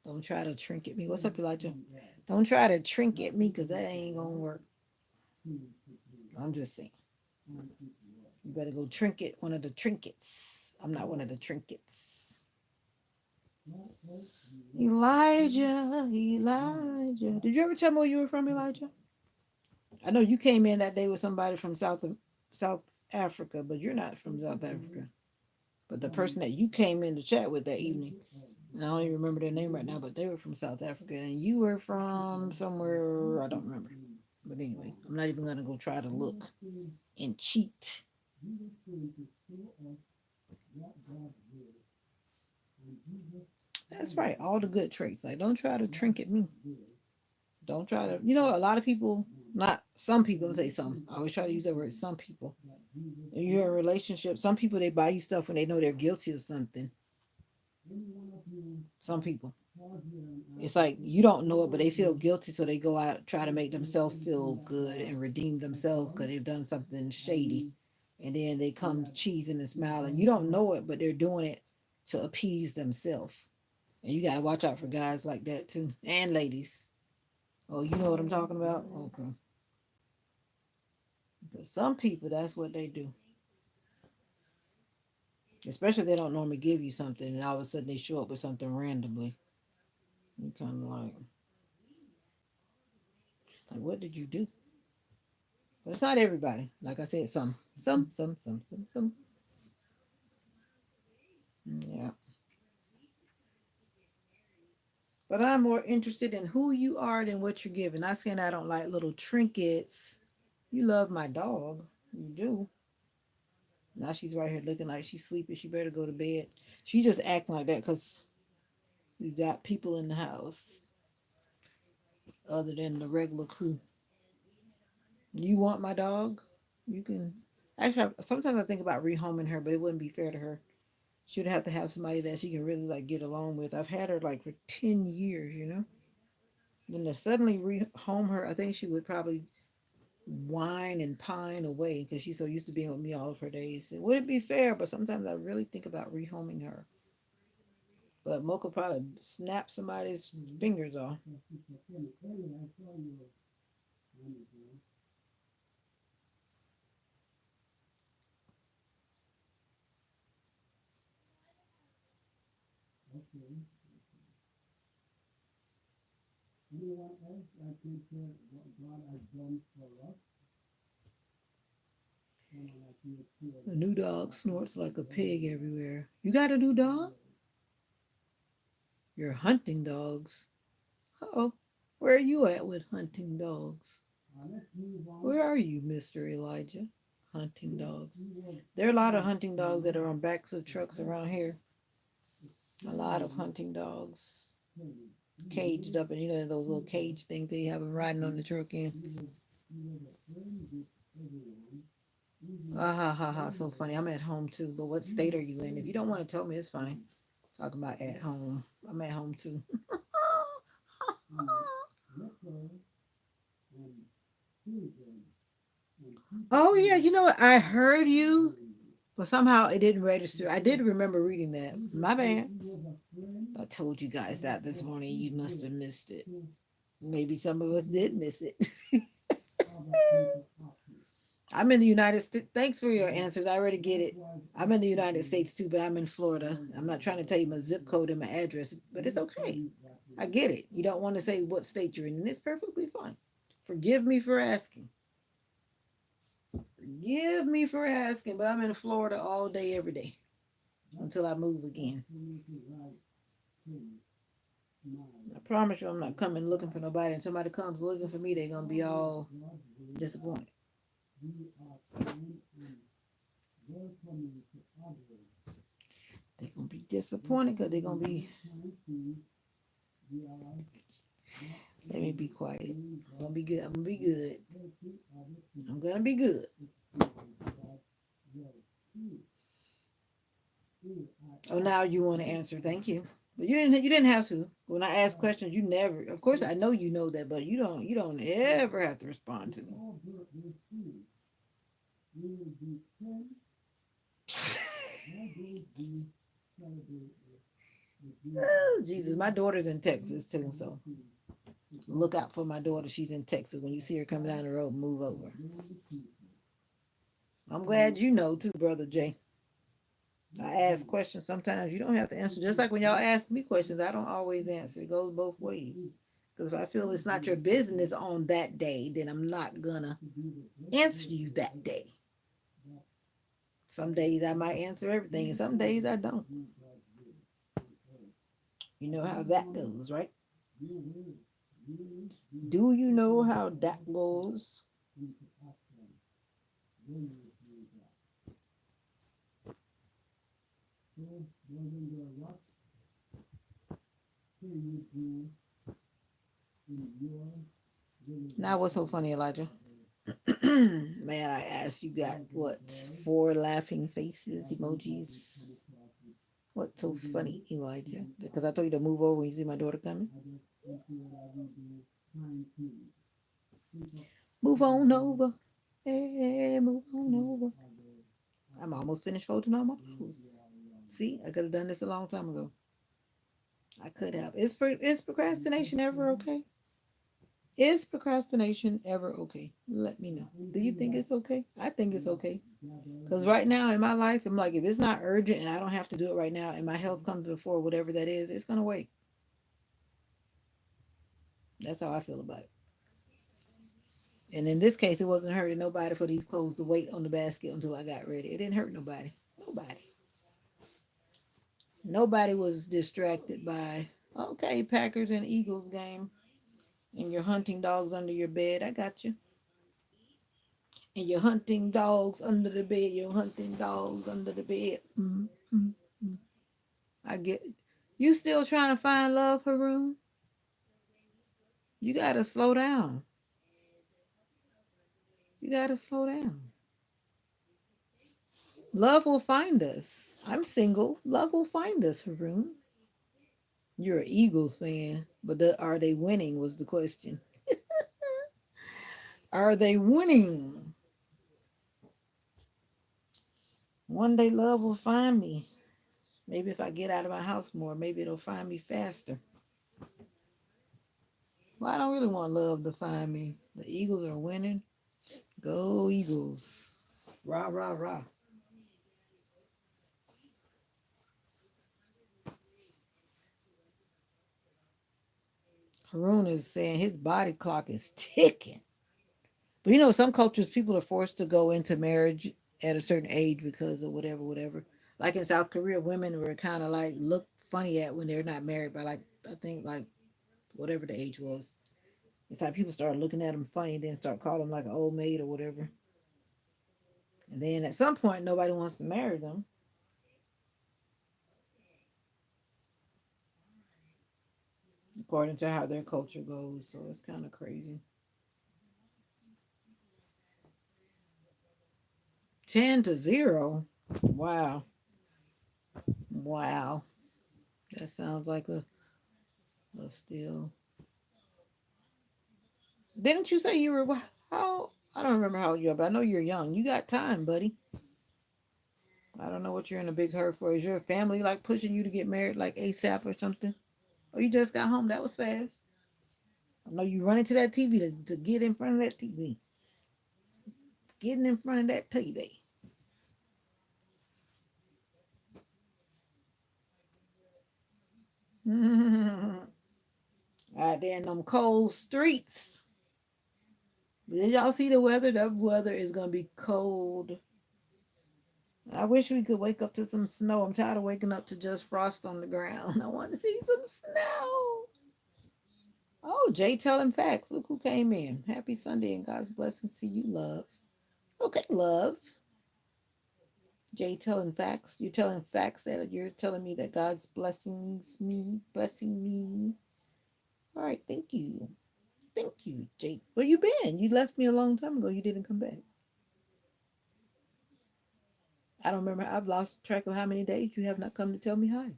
Don't try to trinket me. What's up, Elijah? Don't try to trinket me because that ain't gonna work. I'm just saying. You better go trinket one of the trinkets. I'm not one of the trinkets. Elijah, Elijah. Did you ever tell me where you were from, Elijah? I know you came in that day with somebody from South Africa, but you're not from South Africa. But the person that you came in to chat with that evening, and I don't even remember their name right now, but they were from South Africa, and you were from somewhere I don't remember. But anyway, I'm not even gonna go try to look and cheat. That's right, all the good traits. Like, don't try to trinket me. Don't try to. A lot of people, not some people, I'm say some. I always try to use that word. Some people. If you're in a relationship, some people they buy you stuff when they know they're guilty of something. Some people. It's like you don't know it, but they feel guilty, so they go out try to make themselves feel good and redeem themselves because they've done something shady, and then they come cheesing and smiling. You don't know it, but they're doing it to appease themselves. And you got to watch out for guys like that too, and ladies. Oh, you know what I'm talking about? Okay. Because some people, that's what they do. Especially if they don't normally give you something, and all of a sudden they show up with something randomly. You kind of like, what did you do? But it's not everybody. Like I said, some. Yeah. But I'm more interested in who you are than what you're giving. Not saying I don't like little trinkets. You love my dog. You do. Now she's right here looking like she's sleeping. She better go to bed. She just acting like that because we got people in the house other than the regular crew. You want my dog? You can. Actually, sometimes I think about rehoming her, but it wouldn't be fair to her. She'd have to have somebody that she can really like get along with. I've had her like for 10 years. Then to suddenly rehome her, I think she would probably whine and pine away because she's so used to being with me all of her days. It wouldn't be fair, but sometimes I really think about rehoming her. But Mocha probably snap somebody's fingers off. The new dog snorts like a pig everywhere. You got a new dog? You're hunting dogs. Uh-oh. Where are you at with hunting dogs? Where are you, Mr. Elijah? Hunting dogs. There are a lot of hunting dogs that are on backs of trucks around here. A lot of hunting dogs. Caged up, and those little cage things they have them riding on the truck in. Ah ha ha ha, so funny. I'm at home too, but what state are you in? If you don't want to tell me, it's fine. Talking about at home. I'm at home too. Oh yeah, you know what? I heard you, but somehow it didn't register. I did remember reading that. My bad. I told you guys that this morning. You must have missed it. Maybe some of us did miss it. I'm in the United States. Thanks for your answers. I already get it. I'm in the United States too, but I'm in Florida. I'm not trying to tell you my zip code and my address, but it's okay. I get it. You don't want to say what state you're in, and it's perfectly fine. Forgive me for asking. Forgive me for asking, but I'm in Florida all day, every day until I move again. I promise you, I'm not coming looking for nobody. And somebody comes looking for me, they're gonna be all disappointed. They're gonna be disappointed because they're gonna be. Let me be quiet. I'm gonna be good. I'm gonna be good. I'm gonna be good. Oh, now you want to answer? Thank you. But you didn't. You didn't have to. When I ask questions, you never. Of course, I know you know that, but you don't. You don't ever have to respond to me. Oh, Jesus, my daughter's in Texas too, so look out for my daughter. She's in Texas. When you see her coming down the road, move over. I'm glad you know too, brother Jay. I ask questions sometimes you don't have to answer. Just like when y'all ask me questions, I don't always answer. It goes both ways. Because if I feel it's not your business on that day, then I'm not gonna answer you that day. Some days I might answer everything, and some days I don't. You know how that goes, right? Do you know how that goes? Now, what's so funny, Elijah? Man, I asked you got what? Four laughing faces emojis. What's so funny, Elijah? Because I told you to move over when you see my daughter coming. Move on over. Hey, move on over. I'm almost finished folding all my clothes. See, I could have done this a long time ago. I could have. Is procrastination ever okay? Is procrastination ever okay? Let me know. Do you think it's okay? I think it's okay. Because right now in my life, I'm like, if it's not urgent and I don't have to do it right now and my health comes before whatever that is, it's going to wait. That's how I feel about it. And in this case, it wasn't hurting nobody for these clothes to wait on the basket until I got ready. It didn't hurt nobody. Nobody. Nobody was distracted by, okay, Packers and Eagles game and you're hunting dogs under your bed. I got you. And you're hunting dogs under the bed. You're hunting dogs under the bed. Mm. I get it. You still trying to find love, Haroon? You got to slow down. You got to slow down. Love will find us. I'm single. Love will find us, Haroon. You're an Eagles fan, but are they winning was the question. Are they winning? One day love will find me. Maybe if I get out of my house more, maybe it'll find me faster. Well, I don't really want love to find me. The Eagles are winning. Go Eagles. Rah, rah, rah. Haroon is saying his body clock is ticking. But you know, some cultures, people are forced to go into marriage at a certain age because of whatever, whatever. Like in South Korea, women were kind of like looked funny at when they're not married by like, I think like whatever the age was. It's like people start looking at them funny and then start calling them like an old maid or whatever. And then at some point, nobody wants to marry them according to how their culture goes. So it's kind of crazy. 10-0. Wow. Wow. That sounds like a still. Didn't you say you were how? I don't remember how old you are, but I know you're young. You got time, buddy. I don't know what you're in a big hurry for. Is your family like pushing you to get married like ASAP or something? Or you just got home? That was fast. I know you running to that TV to get in front of that TV. Getting in front of that TV. Out there in them cold streets. Did y'all see the weather? The weather is gonna be cold. I wish we could wake up to some snow. I'm tired of waking up to just frost on the ground. I want to see some snow. Oh, Jay telling facts. Look who came in. Happy Sunday and God's blessings to you, love. Okay, love. Jay telling facts. You're telling facts that you're telling me that God's blessing me. All right, thank you. Thank you, Jay. Where you been? You left me a long time ago. You didn't come back. I don't remember. I've lost track of how many days you have not come to tell me hi.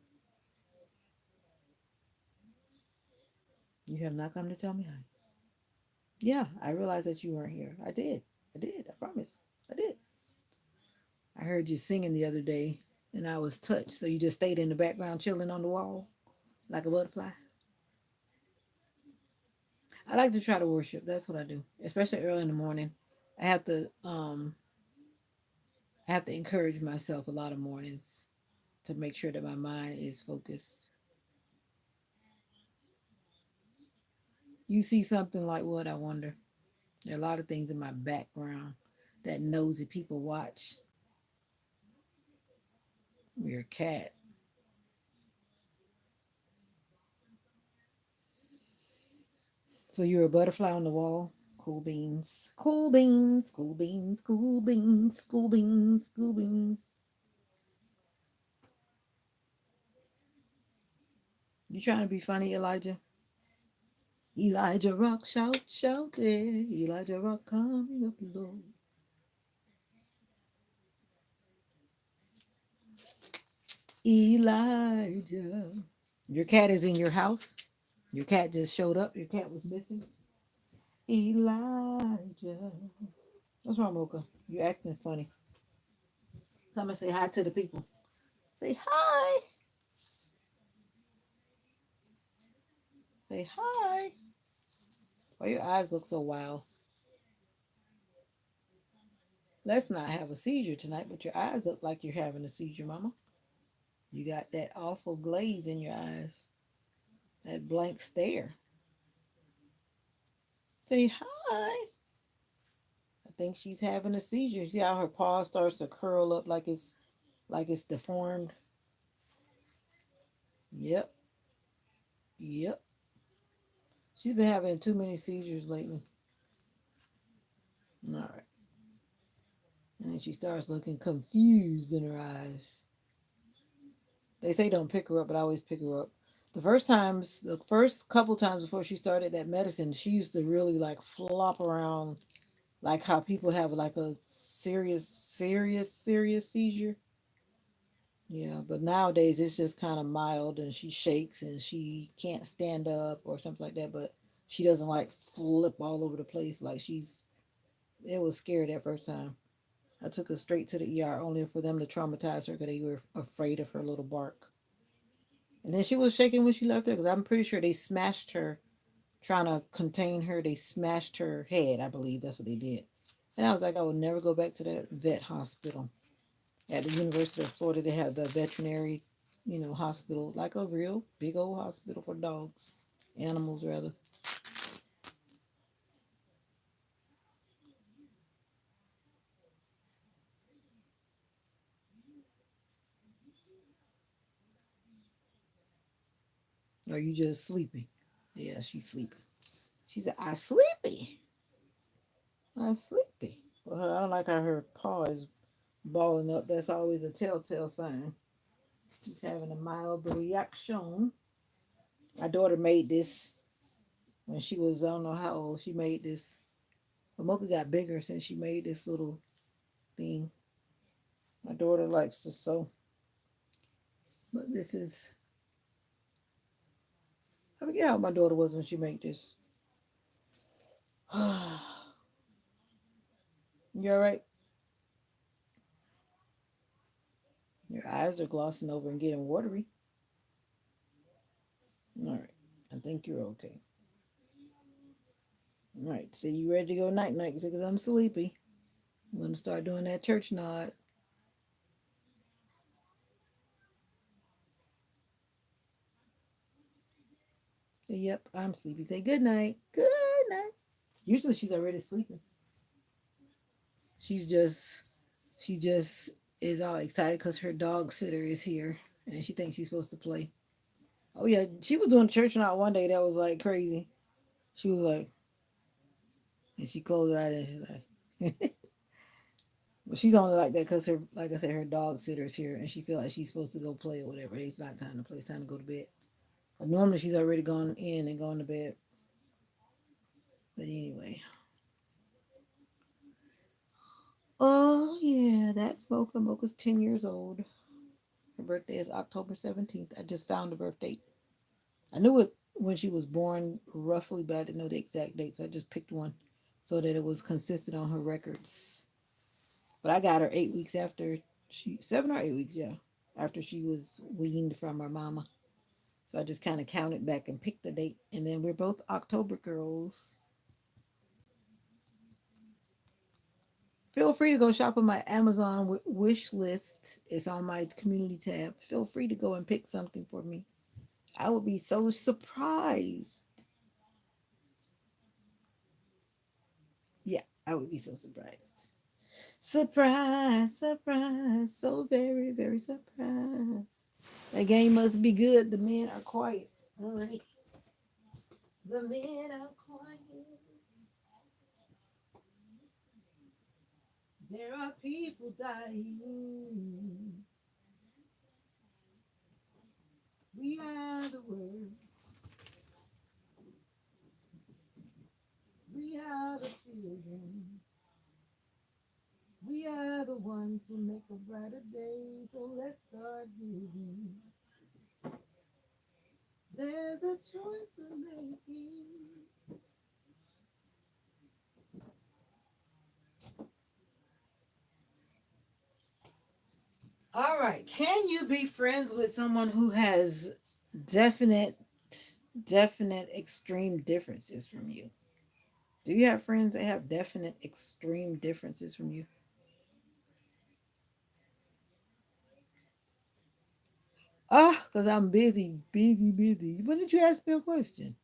You have not come to tell me hi. Yeah, I realized that you weren't here. I did. I did. I promise. I did. I heard you singing the other day and I was touched. So you just stayed in the background chilling on the wall like a butterfly. I like to try to worship. That's what I do, especially early in the morning. I have to um I have to encourage myself a lot of mornings to make sure that my mind is focused. You see something like what, I wonder? There are a lot of things in my background that nosy people watch. Your cat. So you're a butterfly on the wall. Cool beans. Cool beans. Cool beans. Cool beans. Cool beans. Cool beans. You trying to be funny, Elijah? Elijah Rock, shout, shout there. Elijah Rock coming up low. Elijah. Your cat is in your house. Your cat just showed up. Your cat was missing. Elijah. What's wrong, Mocha? You acting funny. Come and say hi to the people. Say hi. Say hi. Why your eyes look so wild? Let's not have a seizure tonight, but your eyes look like you're having a seizure, Mama. You got that awful glaze in your eyes. That blank stare. Say hi. I think she's having a seizure. See how her paw starts to curl up like it's deformed? Yep. Yep. She's been having too many seizures lately. All right. And then she starts looking confused in her eyes. They say don't pick her up, but I always pick her up. The first couple times before she started that medicine, she used to really like flop around, like how people have like a serious seizure. Yeah, but nowadays it's just kind of mild and she shakes and she can't stand up or something like that, but she doesn't like flip all over the place like it was scared that first time. I took her straight to the ER only for them to traumatize her because they were afraid of her little bark. And then she was shaking when she left there because I'm pretty sure they smashed her, trying to contain her. They smashed her head, I believe that's what they did. And I was like, I will never go back to that vet hospital. At the University of Florida, they have the veterinary, hospital, like a real big old hospital for dogs, animals rather. Are you just sleepy? Yeah, she's sleeping. She said, I sleepy. I sleepy. Well, I don't like how her paw is balling up. That's always a telltale sign. She's having a mild reaction. My daughter made this when she was, I don't know how old. She made this. But Mocha got bigger since she made this little thing. My daughter likes to sew. But this is, I forget how my daughter was when she made this. You all right? Your eyes are glossing over and getting watery. All right. I think you're okay. All right. So you ready to go night night because I'm sleepy. I'm going to start doing that church nod. Say, yep, I'm sleepy. Say good night. Good night. Usually she's already sleeping. She's just, she just is all excited because her dog sitter is here and she thinks she's supposed to play. Oh, yeah. She was doing church nod one day that was like crazy. She was like, and she closed her eyes and she's like, but she's only like that because her, like I said, her dog sitter's here and she feel like she's supposed to go play or whatever. It's not time to play. It's time to go to bed. But normally she's already gone in and gone to bed. But anyway, oh yeah, that's Mocha. Mocha's 10 years old. Her birthday is October 17th. I just found the birth date. I knew it when she was born roughly, but I didn't know the exact date, so I just picked one so that it was consistent on her records. But I got her 8 weeks after she 7 or 8 weeks, yeah, after she was weaned from her mama. So I just kind of counted back and picked the date, and then we're both October girls. Feel free to go shop on my Amazon wish list. It's on my community tab. Feel free to go and pick something for me. I would be so surprised. Yeah, I would be so surprised. Surprise, surprise, so very, very surprised. That game must be good. The men are quiet. All right. The men are quiet. There are people dying. We are the world. We are the children. We are the ones who make a brighter day. So let's start giving. There's a choice we're making. All right. Can you be friends with someone who has definite, definite extreme differences from you? Do you have friends that have definite extreme differences from you? Ah, because I'm busy, busy, busy. Why didn't you ask me a question?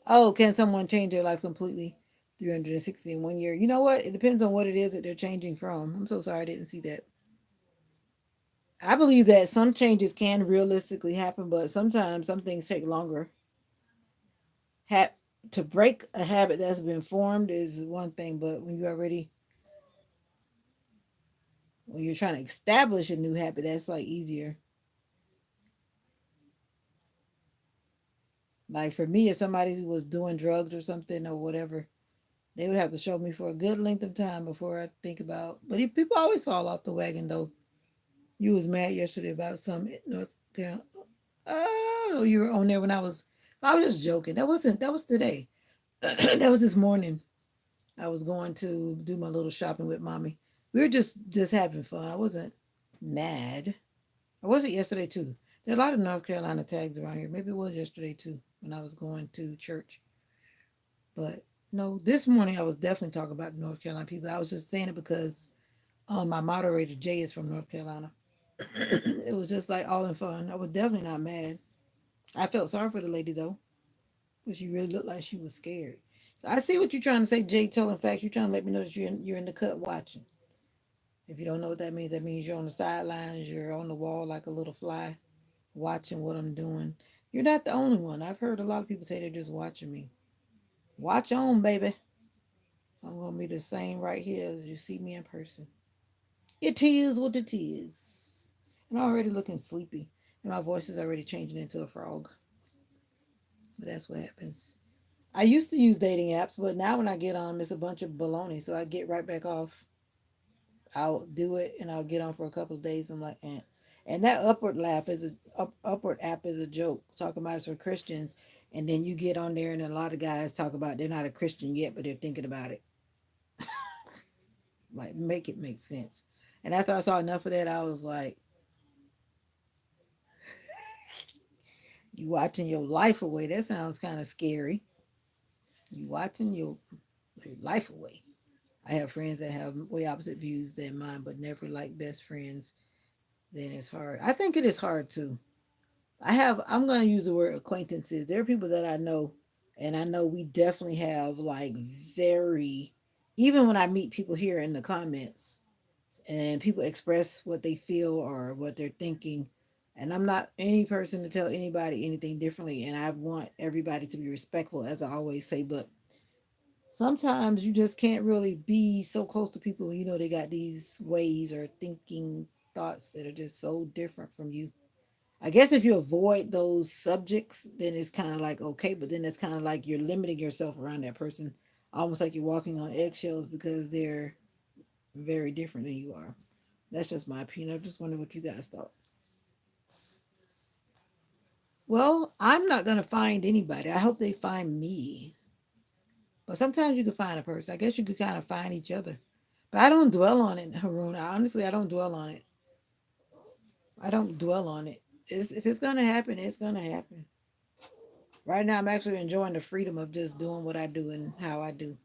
Oh, can someone change their life completely 360 in 1 year? You know what? It depends on what it is that they're changing from. I'm so sorry I didn't see that. I believe that some changes can realistically happen, but sometimes some things take longer. Ha- to break a habit that's been formed is one thing, but when you're trying to establish a new habit, that's like easier. Like for me, if somebody was doing drugs or something or whatever, they would have to show me for a good length of time before I think about. But people always fall off the wagon though. You was mad yesterday about some North Carolina. Oh, you were on there when I was. I was just joking. That wasn't. That was today. That was this morning. I was going to do my little shopping with mommy. We were just having fun. I wasn't mad. I wasn't yesterday too. There are a lot of North Carolina tags around here. Maybe it was yesterday too when I was going to church. But no, this morning I was definitely talking about the North Carolina people. I was just saying it because my moderator Jay is from North Carolina. It was just like all in fun. I was definitely not mad. I felt sorry for the lady though, but she really looked like she was scared. I see what you're trying to say, Jay. Telling facts, you're trying to let me know that you're in the cut watching. If you don't know what that means you're on the sidelines. You're on the wall like a little fly, watching what I'm doing. You're not the only one. I've heard a lot of people say they're just watching me. Watch on, baby. I'm gonna be the same right here as you see me in person. It is what it is. And I'm already looking sleepy. And my voice is already changing into a frog. But that's what happens. I used to use dating apps, but now when I get on them, it's a bunch of baloney. So I get right back off. I'll do it and I'll get on for a couple of days. I'm like, eh. And that upward app is a joke. Talking about it's for Christians, and then you get on there and a lot of guys talk about they're not a Christian yet, but they're thinking about it. Like, make it make sense. And after I saw enough of that, I was like, you watching your life away. That sounds kind of scary. You watching your life away. I have friends that have way opposite views than mine, but never like best friends. Then it's hard. I think it is hard too. I'm going to use the word acquaintances. There are people that I know, and I know we definitely have like very, even when I meet people here in the comments and people express what they feel or what they're thinking, And I'm not any person to tell anybody anything differently. And I want everybody to be respectful, as I always say. But sometimes you just can't really be so close to people when you know they got these ways or thinking thoughts that are just so different from you. I guess if you avoid those subjects, then it's kind of like okay, but then it's kind of like you're limiting yourself around that person, almost like you're walking on eggshells because they're very different than you are. That's just my opinion. I just wonder what you guys thought. Well, I'm not gonna find anybody. I hope they find me. But sometimes you can find a person. I guess you could kind of find each other. But I don't dwell on it, Haroon. Honestly, I don't dwell on it. I don't dwell on it. If it's gonna happen, it's gonna happen. Right now, I'm actually enjoying the freedom of just doing what I do and how I do,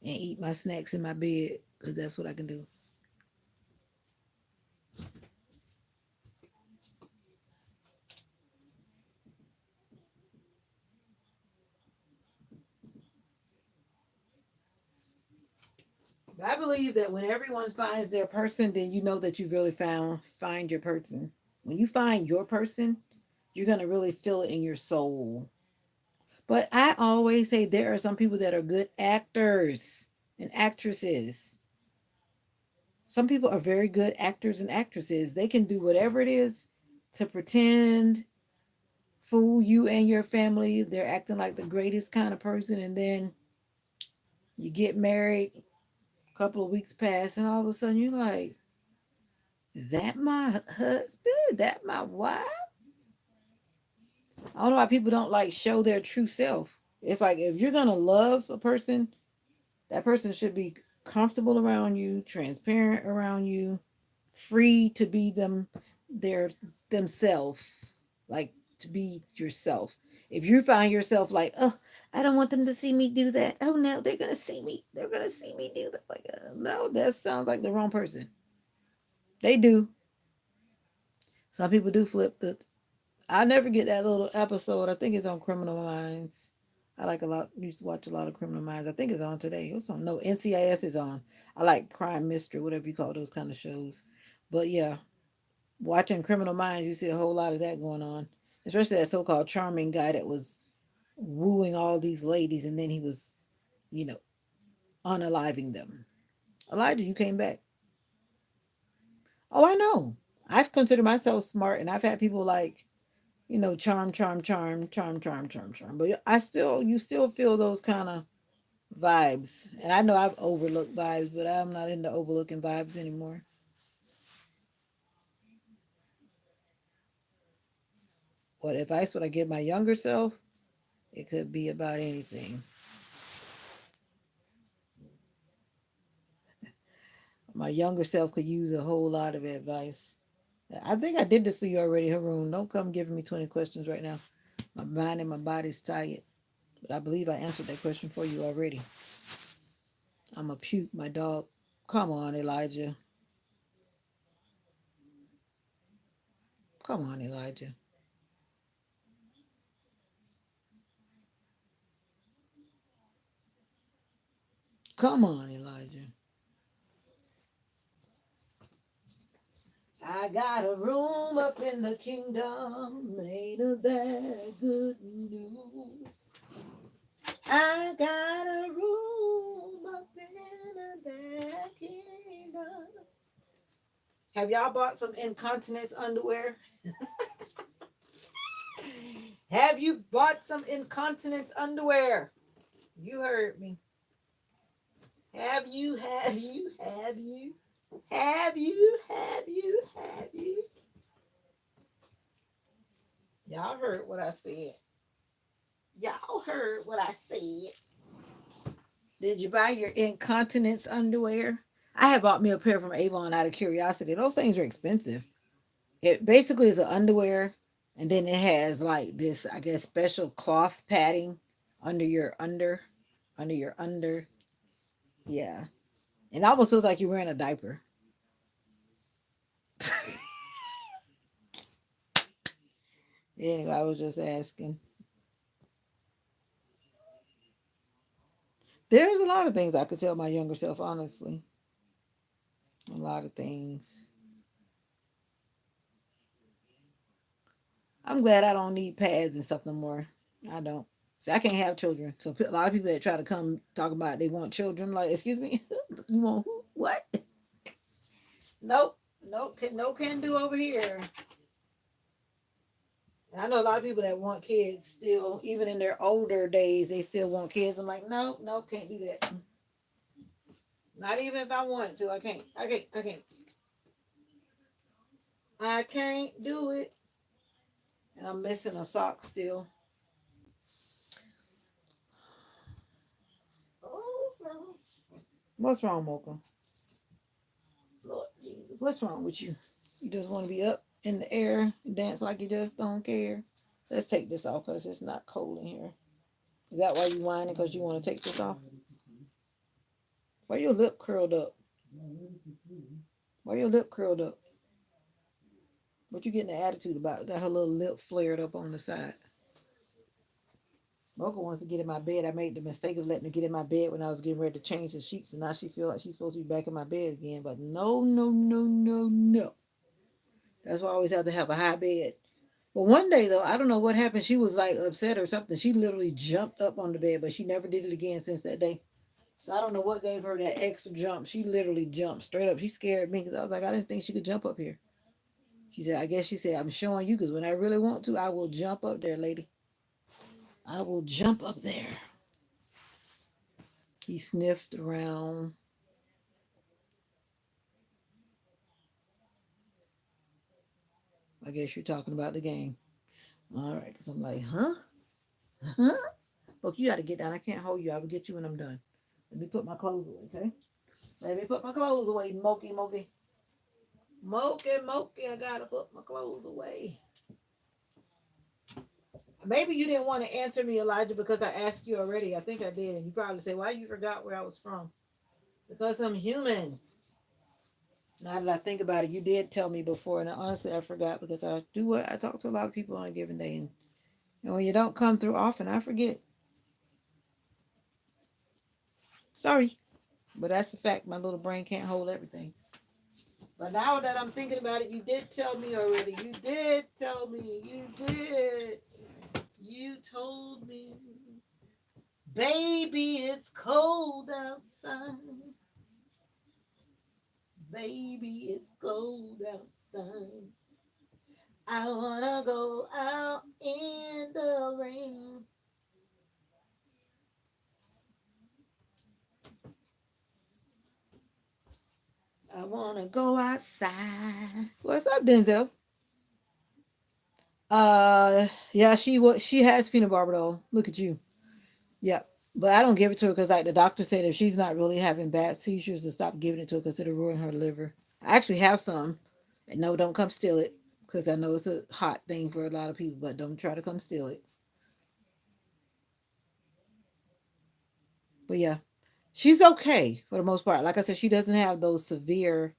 and eat my snacks in my bed because that's what I can do. But I believe that when everyone finds their person, then you know that you really find your person. When you find your person, you're gonna really feel it in your soul. But I always say there are some people that are good actors and actresses. Some people are very good actors and actresses. They can do whatever it is to pretend, fool you and your family. They're acting like the greatest kind of person, and then you get married, a couple of weeks pass, and all of a sudden you're like, is that my husband? Is that my wife? I don't know why people don't like show their true self. It's like if you're gonna love a person, that person should be comfortable around you, transparent around you, free to be their themselves, like to be yourself. If you find yourself like, oh, I don't want them to see me do that. Oh no, they're gonna see me. They're gonna see me do that. Like, no, that sounds like the wrong person. They do. Some people do flip the. I never get that little episode. I think it's on Criminal Minds. I like a lot. Used to watch a lot of Criminal Minds. I think it's on today. It was on. No, NCIS is on. I like crime mystery, whatever you call those kind of shows. But yeah, watching Criminal Minds, you see a whole lot of that going on. Especially that so-called charming guy that was wooing all these ladies, and then he was, you know, unaliving them. Elijah, you came back. Oh, I know. I've considered myself smart, and I've had people like, charm, charm, charm, charm, charm, charm, charm. But you still feel those kind of vibes. And I know I've overlooked vibes, but I'm not into overlooking vibes anymore. What advice would I give my younger self? It could be about anything. My younger self could use a whole lot of advice. I think I did this for you already, Haroon. Don't come giving me 20 questions right now. My mind and my body's tired. But I believe I answered that question for you already. I'm a puke, my dog. Come on, Elijah. Come on, Elijah. Come on, Elijah. I got a room up in the kingdom, ain't of that good news. I got a room up in that kingdom. Have y'all bought some incontinence underwear? Have you bought some incontinence underwear? You heard me. Have you, have you, have you? Have you, have you, have you? Y'all heard what I said. Y'all heard what I said. Did you buy your incontinence underwear? I had bought me a pair from Avon out of curiosity. Those things are expensive. It basically is an underwear, and then it has like this, I guess, special cloth padding under your under your under. Yeah, it almost feels like you're wearing a diaper. Anyway, I was just asking. There's a lot of things I could tell my younger self, honestly. A lot of things. I'm glad I don't need pads and stuff no more. I don't. See, I can't have children. So a lot of people that try to come talk about they want children, like, excuse me, you want who? What? Nope. Nope. No can do over here. And I know a lot of people that want kids still, even in their older days, they still want kids. I'm like, no, no, can't do that. Not even if I wanted to. I can't. I can't. I can't. I can't do it. And I'm missing a sock still. Oh no. What's wrong, Mocha? Lord Jesus, what's wrong with you? You just want to be up in the air and dance like you just don't care. Let's take this off because it's not cold in here. Is that why you whining? Because you want to take this off? Why your lip curled up? Why your lip curled up? What you getting the attitude about? Got her little lip flared up on the side. Mocha wants to get in my bed. I made the mistake of letting her get in my bed when I was getting ready to change the sheets, and now she feel like she's supposed to be back in my bed again. But no, no, no, no, no. That's why I always have to have a high bed. But one day though, I don't know what happened. She was like upset or something. She literally jumped up on the bed, but she never did it again since that day. So I don't know what gave her that extra jump. She literally jumped straight up. She scared me because I was like, I didn't think she could jump up here. She said, I guess she said, I'm showing you because when I really want to, I will jump up there, lady. I will jump up there. He sniffed around. I guess you're talking about the game. All right, because I'm like, huh? Huh? Look, you got to get down. I can't hold you. I will get you when I'm done. Let me put my clothes away, okay? Let me put my clothes away, Moki, Moki. Moki, Moki, I got to put my clothes away. Maybe you didn't want to answer me, Elijah, because I asked you already. I think I did. And you probably say, why you forgot where I was from? Because I'm human. Now that I think about it, you did tell me before, and honestly, I forgot because I do what I talk to a lot of people on a given day, and when you don't come through often, I forget. Sorry, but that's a fact. My little brain can't hold everything. But now that I'm thinking about it, you did tell me already. You did tell me. You did. You told me, baby, it's cold outside. Baby, it's cold outside. I wanna go out in the rain. I wanna go outside. What's up, Denzel? Yeah, she has phenobarbital. Look at you. Yep. But I don't give it to her because, like the doctor said, if she's not really having bad seizures, to stop giving it to her because it'll ruin her liver. I actually have some. And no, don't come steal it because I know it's a hot thing for a lot of people, but don't try to come steal it. But yeah, she's okay for the most part. Like I said, she doesn't have those severe.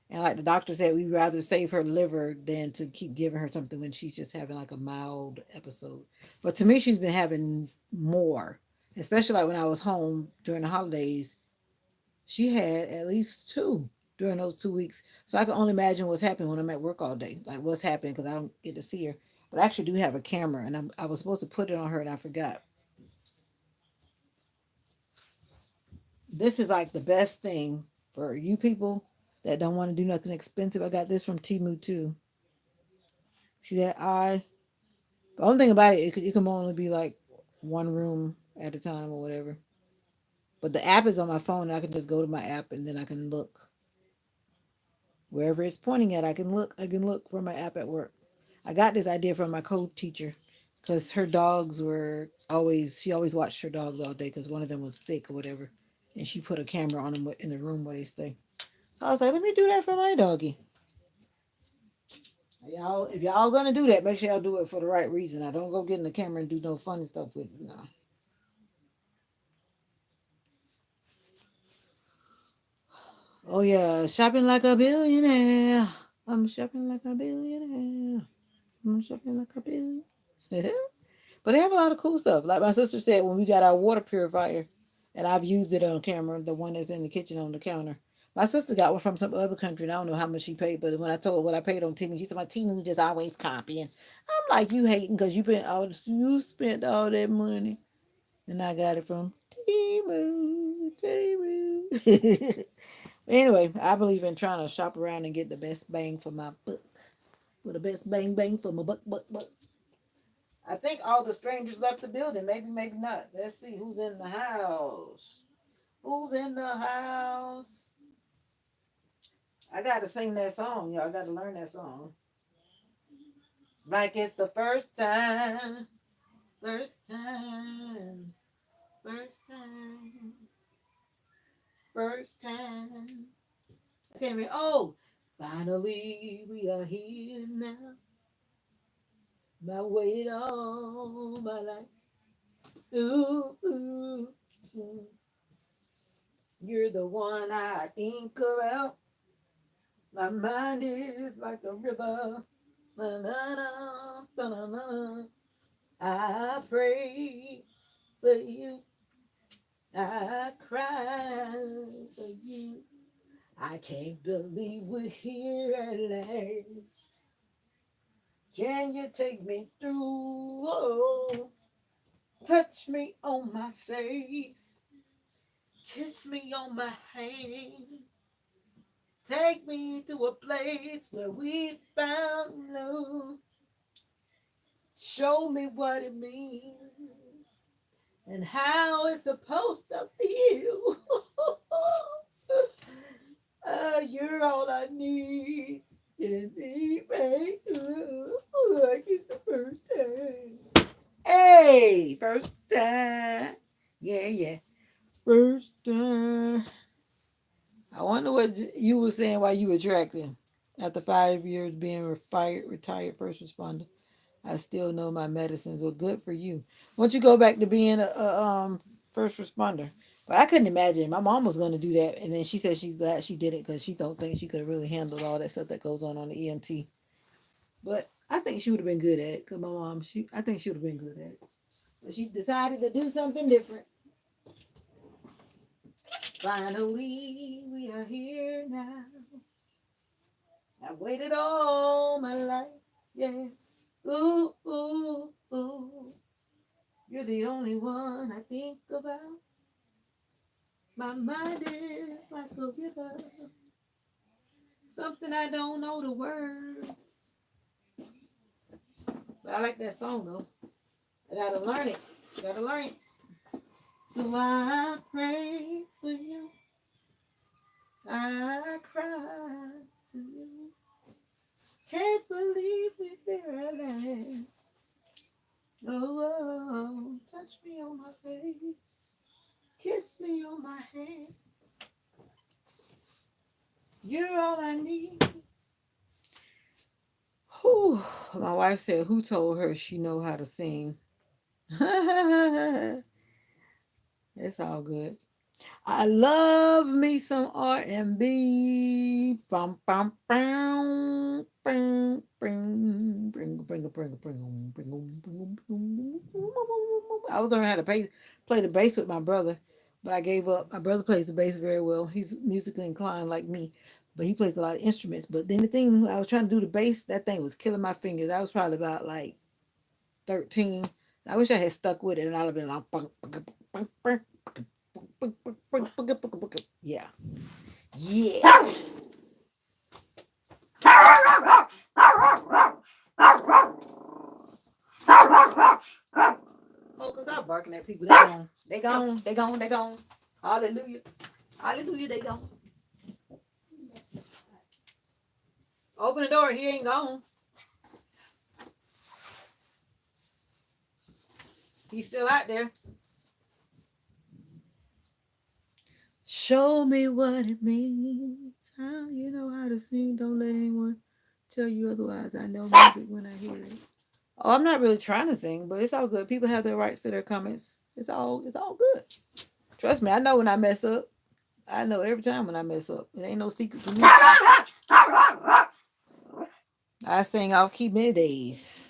And like the doctor said, we'd rather save her liver than to keep giving her something when she's just having like a mild episode. But to me, she's been having more, especially like when I was home during the holidays. She had at least two during those 2 weeks. So I can only imagine what's happening when I'm at work all day, like what's happening because I don't get to see her. But I actually do have a camera, and I was supposed to put it on her, and I forgot. This is like the best thing for you people that don't want to do nothing expensive. I got this from Timu too. See that eye? The only thing about it, it can only be like one room at a time or whatever. But the app is on my phone, and I can just go to my app, and then I can look wherever it's pointing at. I can look. I can look from my app at work. I got this idea from my co-teacher because her dogs were always. She always watched her dogs all day because one of them was sick or whatever, and she put a camera on them in the room where they stay. So I was like, let me do that for my doggy. Y'all, if y'all gonna do that, make sure y'all do it for the right reason. I don't go get in the camera and do no funny stuff with it. No. Oh yeah, shopping like a billionaire. I'm shopping like a billionaire. I'm shopping like a billionaire. But they have a lot of cool stuff. Like my sister said, when we got our water purifier, and I've used it on camera, the one that's in the kitchen on the counter. My sister got one from some other country, and I don't know how much she paid. But when I told her what I paid on Timmy, she said, "My Timmy just always copying." I'm like, "You hating because you spent all that money, and I got it from Timu, Timu." Anyway, I believe in trying to shop around and get the best bang for my buck, for the best bang for my buck, buck, buck. I think all the strangers left the building. Maybe, maybe not. Let's see who's in the house. Who's in the house? I gotta sing that song, y'all. I gotta learn that song. Like it's the first time, first time, first time. I can't remember. Oh, finally we are here now. I waited all my life. Ooh, ooh, ooh. You're the one I think about. My mind is like a river. Na, na, na, na, na, na. I pray for you. I cry for you. I can't believe we're here at last. Can you take me through? Oh, touch me on my face. Kiss me on my hand. Take me to a place where we found love. Show me what it means and how it's supposed to feel. You're all I need. Give me back like it's the first time. Hey, first time. Yeah, yeah. First time. I wonder what you were saying while you were tracking. After 5 years being retired first responder, I still know my medicines. Well, good for you. Once you go back to being a first responder, but I couldn't imagine. My mom was going to do that, and then she said she's glad she did it because she don't think she could have really handled all that stuff that goes on the EMT. But I think she would have been good at it because my mom, I think she would have been good at it. But she decided to do something different. Finally, we are here now. I waited all my life. Yeah. Ooh, ooh, ooh. You're the only one I think about. My mind is like a river. Something I don't know the words. But I like that song though. I gotta learn it. Gotta learn it. So I pray for you. I cry for you. Can't believe we're here at last. Oh, oh, touch me on my face. Kiss me on my hand. You're all I need. Whew. My wife said, "Who told her she know how to sing?" It's all good. I love me some R&B. Bum, bum, bum, bum, bum, I was learning how to play the bass with my brother, but I gave up. My brother plays the bass very well. He's musically inclined like me, but he plays a lot of instruments. But then the thing, I was trying to do the bass, that thing was killing my fingers. I was probably about like 13. I wish I had stuck with it and I'd have been like, yeah. Yeah. Oh, because I'm barking at people. They gone. They gone. They gone. They gone. Hallelujah. Hallelujah. They gone. Open the door. He ain't gone. He's still out there. Show me what it means. How you know how to sing. Don't let anyone tell you otherwise. I know music when I hear it. Oh, I'm not really trying to sing, but it's all good. People have their rights to their comments. It's all good. Trust me, I know when I mess up. I know every time when I mess up. It ain't no secret to me. I sing off key many days.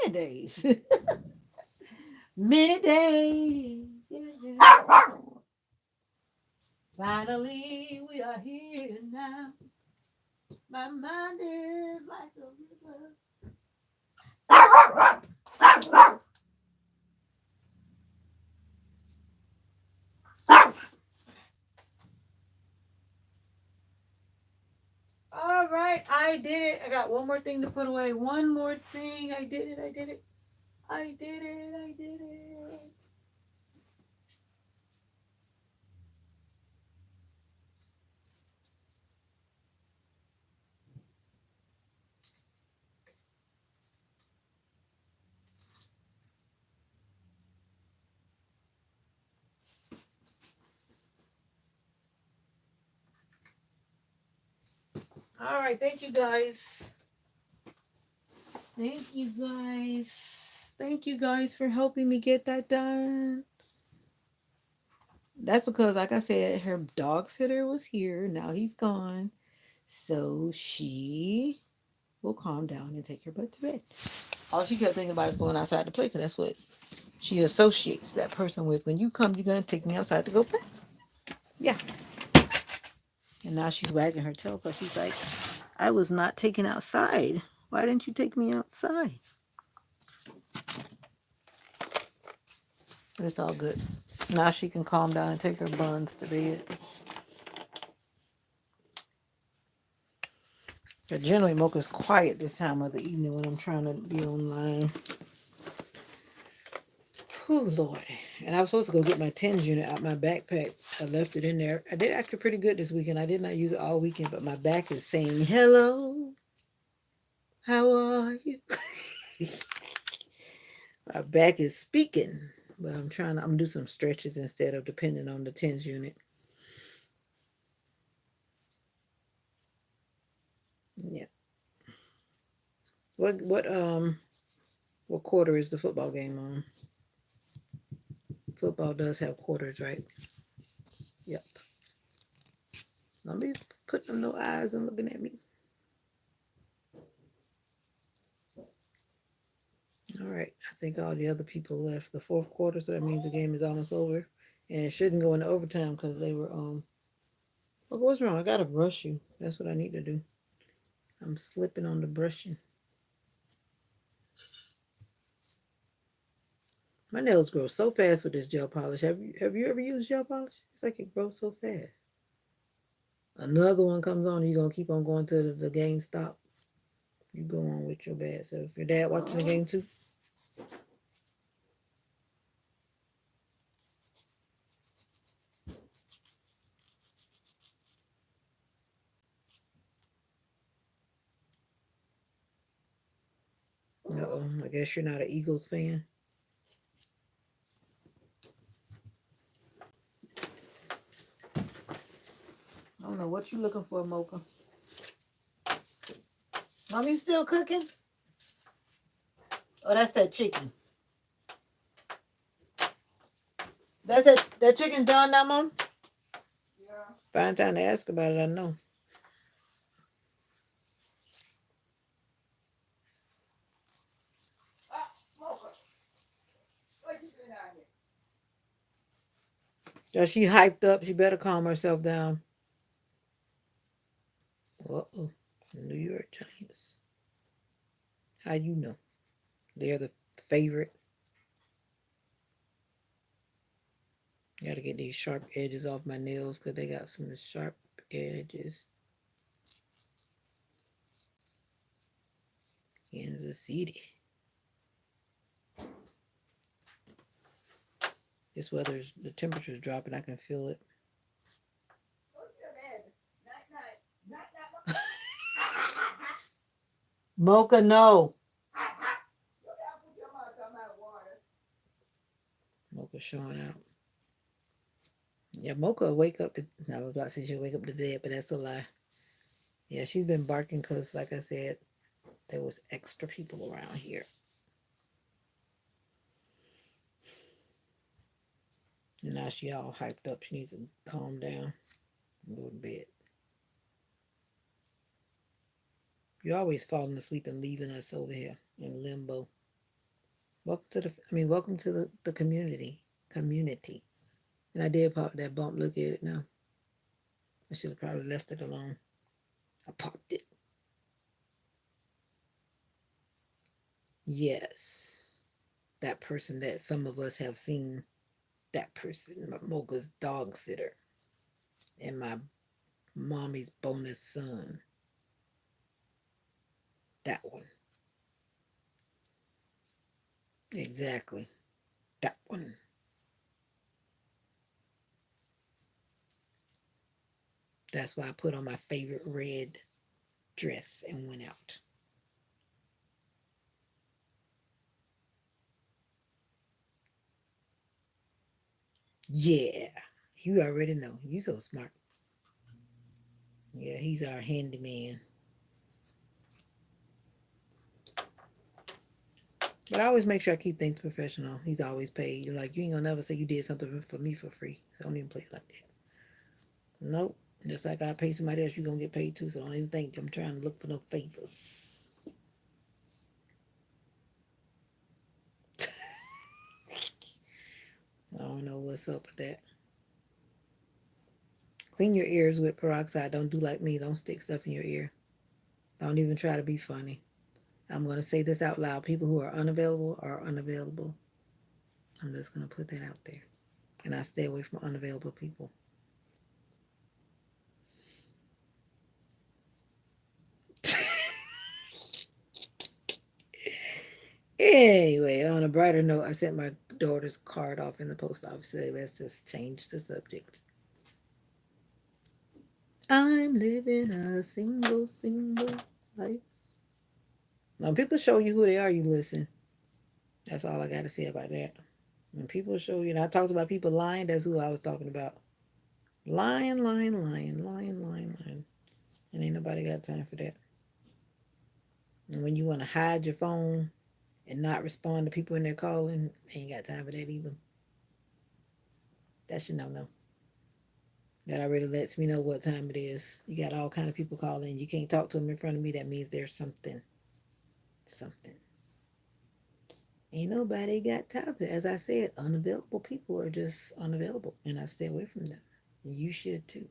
Many days. Many days. Yeah, yeah. Finally, we are here now. My mind is like a river. All right, I did it. I got one more thing to put away. One more thing. I did it. I did it. I did it. I did it. All right. Thank you guys. Thank you guys. Thank you guys for helping me get that done. That's because, like I said, her dog sitter was here. Now he's gone. So she will calm down and take her butt to bed. All she kept thinking about is going outside to play because that's what she associates that person with. When you come, you're going to take me outside to go play. Yeah. And now she's wagging her tail because she's like, I was not taken outside. Why didn't you take me outside? But it's all good. Now she can calm down and take her buns to bed. But generally, Mocha's quiet this time of the evening when I'm trying to be online. Oh, Lord. And I was supposed to go get my TENS unit out my backpack. I left it in there. I did actually pretty good this weekend. I did not use it all weekend, but my back is saying, hello, how are you? My back is speaking, but I'm gonna do some stretches instead of depending on the TENS unit. Yeah. What quarter is the football game on? Football does have quarters, right? Yep. Don't be putting them no eyes and looking at me. All right. I think all the other people left the fourth quarter, so that means the game is almost over. And it shouldn't go into overtime because they were what's wrong? I gotta brush you. That's what I need to do. I'm slipping on the brushing. My nails grow so fast with this gel polish. Have you ever used gel polish? It's like it grows so fast. Another one comes on, you're gonna keep on going to the game stop. You go on with your bad self. Your dad watching the game too? Uh-oh. I guess you're not an Eagles fan. I don't know what you looking for, Mocha. Mommy still cooking? Oh, that's that chicken. That's it. That chicken done now, Mom? Yeah. Find time to ask about it, I know. Yeah, she hyped up. She better calm herself down. Uh-oh. New York Giants. How you know? They're the favorite. Gotta get these sharp edges off my nails because they got some sharp edges. Kansas City. This weather's, the temperature's dropping. I can feel it. Mocha, no. Mocha showing out. Yeah, Mocha will wake up to. I was about to say she'll wake up to dead, but that's a lie. Yeah, she's been barking because, like I said, there was extra people around here. And now she all hyped up. She needs to calm down and go to bed. You're always falling asleep and leaving us over here in limbo. Welcome to the community. Community. And I did pop that bump. Look at it now. I should have probably left it alone. I popped it. Yes. That person that some of us have seen. That person, Mocha's dog sitter, and my mommy's bonus son. That one. Exactly. That one. That's why I put on my favorite red dress and went out. Yeah. You already know. You so smart. Yeah, he's our handyman. But I always make sure I keep things professional. He's always paid. You're like, you ain't gonna never say you did something for me for free. So don't even play it like that. Nope. Just like I pay somebody else, you're gonna get paid too. So don't even think I'm trying to look for no favors. I don't know what's up with that. Clean your ears with peroxide. Don't do like me. Don't stick stuff in your ear. Don't even try to be funny. I'm going to say this out loud. People who are unavailable are unavailable. I'm just going to put that out there. And I stay away from unavailable people. Anyway, on a brighter note, I sent my daughter's card off in the post office today. Let's just change the subject. I'm living a single life. When people show you who they are, you listen. That's all I got to say about that. When people show you, and I talked about people lying, that's who I was talking about. Lying. And ain't nobody got time for that. And when you want to hide your phone and not respond to people when they're calling, ain't got time for that either. That's your no. That already lets me know what time it is. You got all kind of people calling. You can't talk to them in front of me. That means there's something. Something. Ain't nobody got time for it. As I said, unavailable people are just unavailable. And I stay away from them. You should too.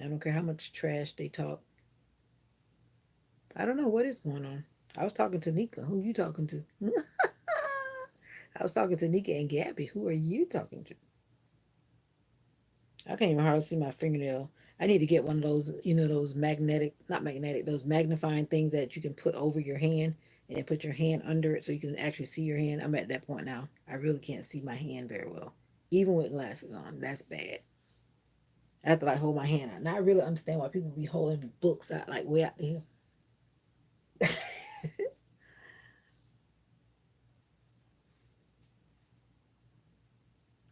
I don't care how much trash they talk. I don't know what is going on. I was talking to Nika. Who are you talking to? I was talking to Nika and Gabby. Who are you talking to? I can't even hardly see my fingernail. I need to get one of those, those magnetic, not magnetic, those magnifying things that you can put over your hand and then put your hand under it so you can actually see your hand. I'm at that point now. I really can't see my hand very well. Even with glasses on. That's bad. I have to like hold my hand out. Now I really understand why people be holding books out like way out there.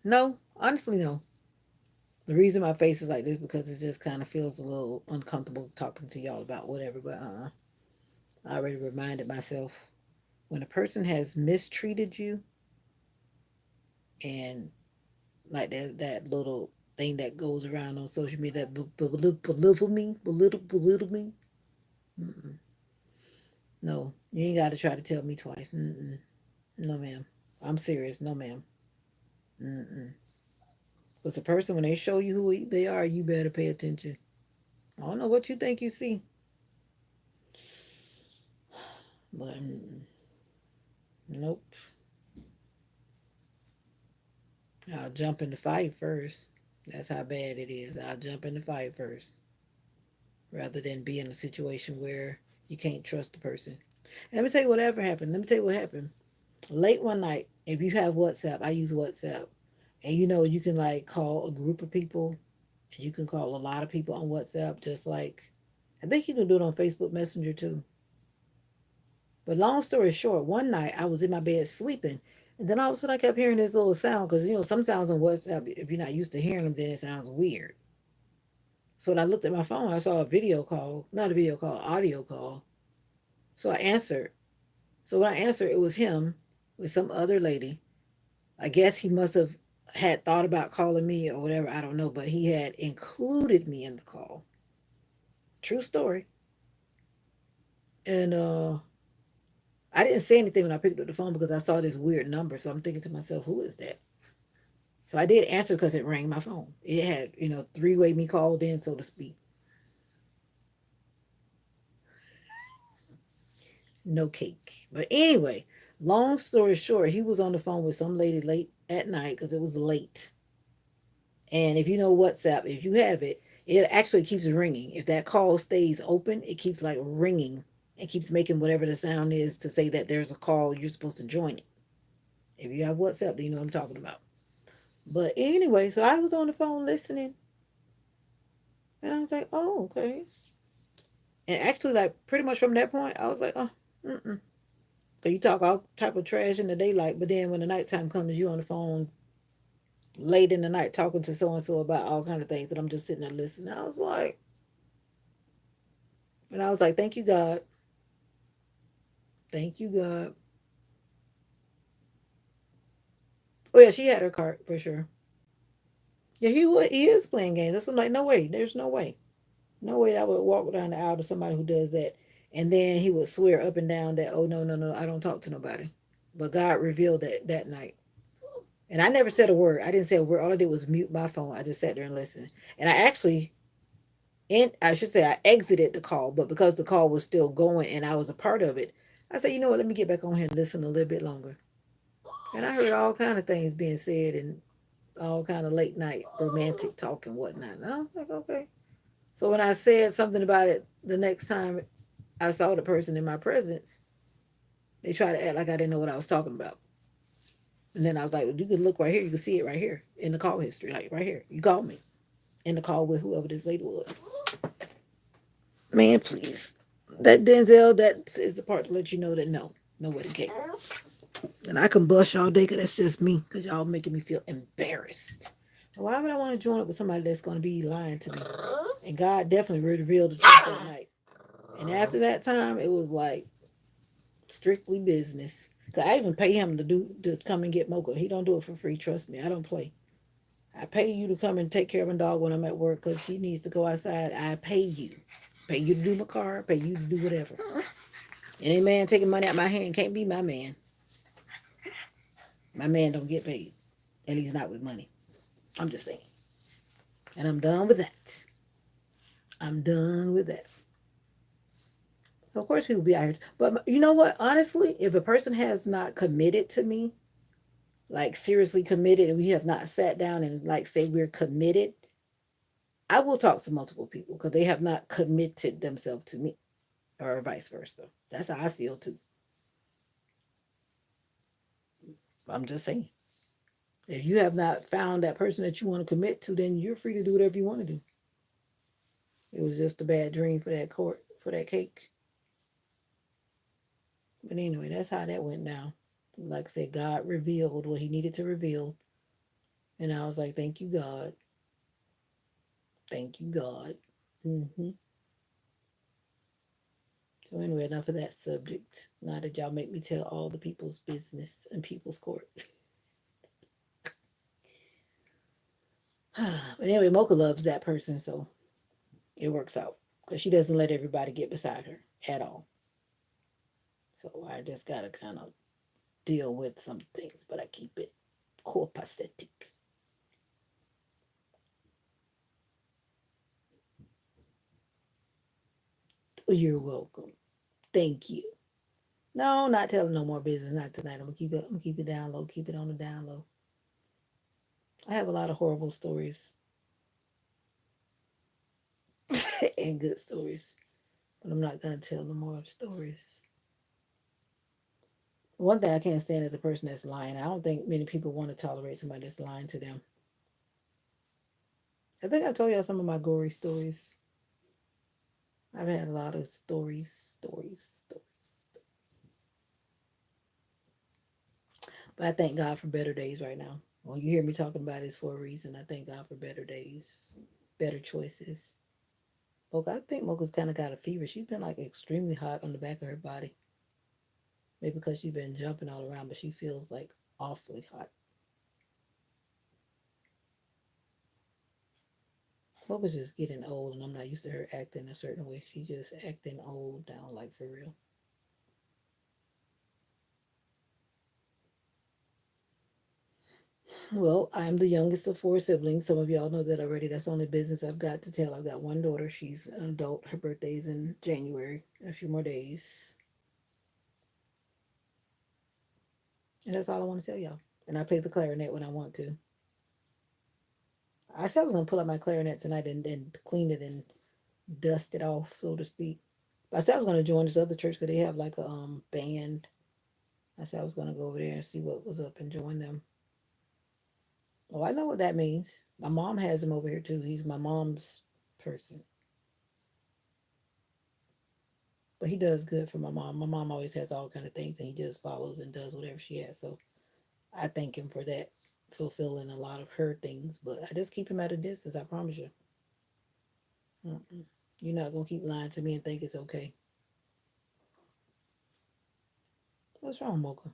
No, honestly, no. The reason my face is like this because it just kind of feels a little uncomfortable talking to y'all about whatever. But I already reminded myself when a person has mistreated you and like that little thing that goes around on social media that belittle me. Mm-mm. No, you ain't got to try to tell me twice. Mm-mm. No, ma'am. I'm serious. No, ma'am. Mm-mm. Because the person when they show you who they are, you better pay attention. I don't know what you think you see, but nope. I'll jump in the fight first. That's how bad it is. I'll jump in the fight first rather than be in a situation where you can't trust the person. And let me tell you whatever happened. Let me tell you what happened. Late one night, if you have WhatsApp, I use WhatsApp. And you can like call a group of people and you can call a lot of people on WhatsApp, just like I think you can do it on Facebook Messenger too. But long story short, one night I was in my bed sleeping, and then all of a sudden I kept hearing this little sound because some sounds on WhatsApp, if you're not used to hearing them, then it sounds weird. So when I looked at my phone, I saw a video call, not a video call, audio call. So I answered. So when I answered, it was him with some other lady. I guess he must have had thought about calling me or whatever. I don't know, but he had included me in the call. True story. And I didn't say anything when I picked up the phone because I saw this weird number. So I'm thinking to myself, who is that? So I did answer because it rang my phone. It had, three-way me called in, so to speak. No cake. But anyway, long story short, he was on the phone with some lady late at night because it was late. And if you know WhatsApp, if you have it, it actually keeps ringing. If that call stays open, it keeps like ringing. It keeps making whatever the sound is to say that there's a call, you're supposed to join it. If you have WhatsApp, then you know what I'm talking about. But anyway, so I was on the phone listening, and I was like, oh, okay. And actually, like pretty much from that point, I was like, oh, mm-mm. Cause you talk all type of trash in the daylight, but then when the nighttime comes, you on the phone late in the night talking to so and so about all kind of things, and I'm just sitting there listening. I was like, thank you God, thank you God. Oh yeah, she had her card for sure. Yeah, he is playing games. That's I'm like, no way, there's no way, no way that I would walk down the aisle to somebody who does that, and then he would swear up and down that, oh no no no, I don't talk to nobody. But God revealed that night. And I never said a word. I didn't say a word. All I did was mute my phone. I just sat there and listened. And I actually, I should say, I exited the call, but because the call was still going and I was a part of it, I said, you know what? Let me get back on here and listen a little bit longer. And I heard all kind of things being said and all kind of late night romantic talk and whatnot. And I was like, okay. So when I said something about it the next time I saw the person in my presence, they tried to act like I didn't know what I was talking about. And then I was like, well, you can look right here. You can see it right here in the call history, like right here. You called me in the call with whoever this lady was. Man, please. That Denzel, that is the part to let you know that no, nobody cares. And I can blush all day because that's just me, because y'all making me feel embarrassed. Why would I want to join up with somebody that's going to be lying to me? And God definitely revealed the truth that night. And after that time, it was like strictly business. Cause I even pay him to come and get Mocha. He don't do it for free. Trust me, I don't play. I pay you to come and take care of my dog when I'm at work because she needs to go outside. I pay you. Pay you to do my car. Pay you to do whatever. Any man taking money out my hand can't be my man. My man don't get paid. And he's not with money. I'm just saying. And I'm done with that. I'm done with that. Of course, people be out here. But you know what? Honestly, if a person has not committed to me, like seriously committed, and we have not sat down and like say we're committed, I will talk to multiple people because they have not committed themselves to me, or vice versa. That's how I feel too. I'm just saying. If you have not found that person that you want to commit to, then you're free to do whatever you want to do. It was just a bad dream for that court, for that cake. But anyway, that's how that went down. Like I said, God revealed what he needed to reveal. And I was like, thank you, God. Thank you, God. hmm So anyway, enough of that subject. Now that y'all make me tell all the people's business in people's court. But anyway, Mocha loves that person, so it works out. Because she doesn't let everybody get beside her at all. So I just gotta kind of deal with some things, but I keep it copacetic. You're welcome. Thank you. No, not telling no more business. Not tonight. I'm gonna keep it down low. Keep it on the down low. I have a lot of horrible stories and good stories, but I'm not gonna tell no more stories. One thing I can't stand is a person that's lying. I don't think many people want to tolerate somebody that's lying to them. I think I've told y'all some of my gory stories. I've had a lot of stories. But I thank God for better days right now. When you hear me talking about it, it's for a reason. I thank God for better days, better choices. Mocha, I think Mocha's kind of got a fever. She's been like extremely hot on the back of her body. Maybe because she's been jumping all around, but she feels like awfully hot. Mocha's just getting old, and I'm not used to her acting a certain way. She's just acting old now, like for real. Well, I'm the youngest of four siblings. Some of y'all know that already. That's the only business I've got to tell. I've got one daughter. She's an adult. Her birthday's in January, in a few more days. And that's all I want to tell y'all. And I play the clarinet when I want to. I said I was going to pull out my clarinet tonight and clean it and dust it off, so to speak. But I said I was going to join this other church because they have like a band. I said I was going to go over there and see what was up and join them. Oh, I know what that means. My mom has him over here too. He's my mom's person. But he does good for my mom. My mom always has all kind of things, and he just follows and does whatever she has. So I thank him for that, fulfilling a lot of her things. But I just keep him at a distance. I promise you. Mm-mm. You're not gonna keep lying to me and think it's okay. What's wrong, Mocha?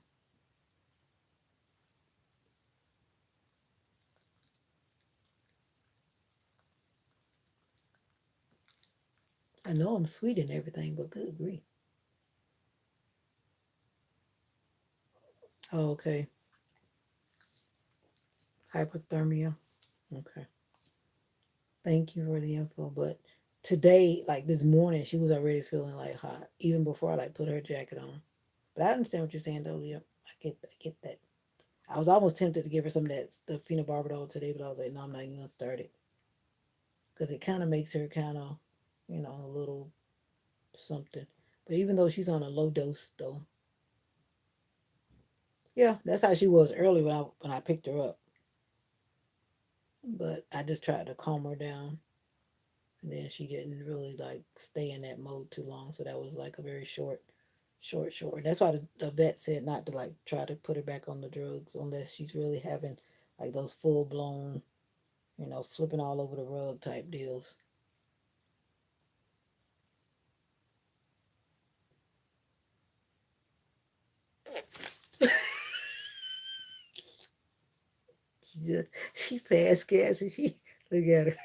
I know I'm sweet and everything, but good grief. Oh, okay. Hypothermia. Okay. Thank you for the info. But today, like this morning, she was already feeling like hot, even before I like put her jacket on. But I understand what you're saying, though, Leah. I get that. I was almost tempted to give her some of that the phenobarbital today, but I was like, no, I'm not even gonna start it because it kind of makes her kind of, a little something. But even though she's on a low dose, though, yeah, that's how she was early when I picked her up. But I just tried to calm her down, and then she didn't really like stay in that mode too long. So that was like a very short. And that's why the vet said not to like try to put her back on the drugs unless she's really having like those full blown, flipping all over the rug type deals. She passed gas and she look at her.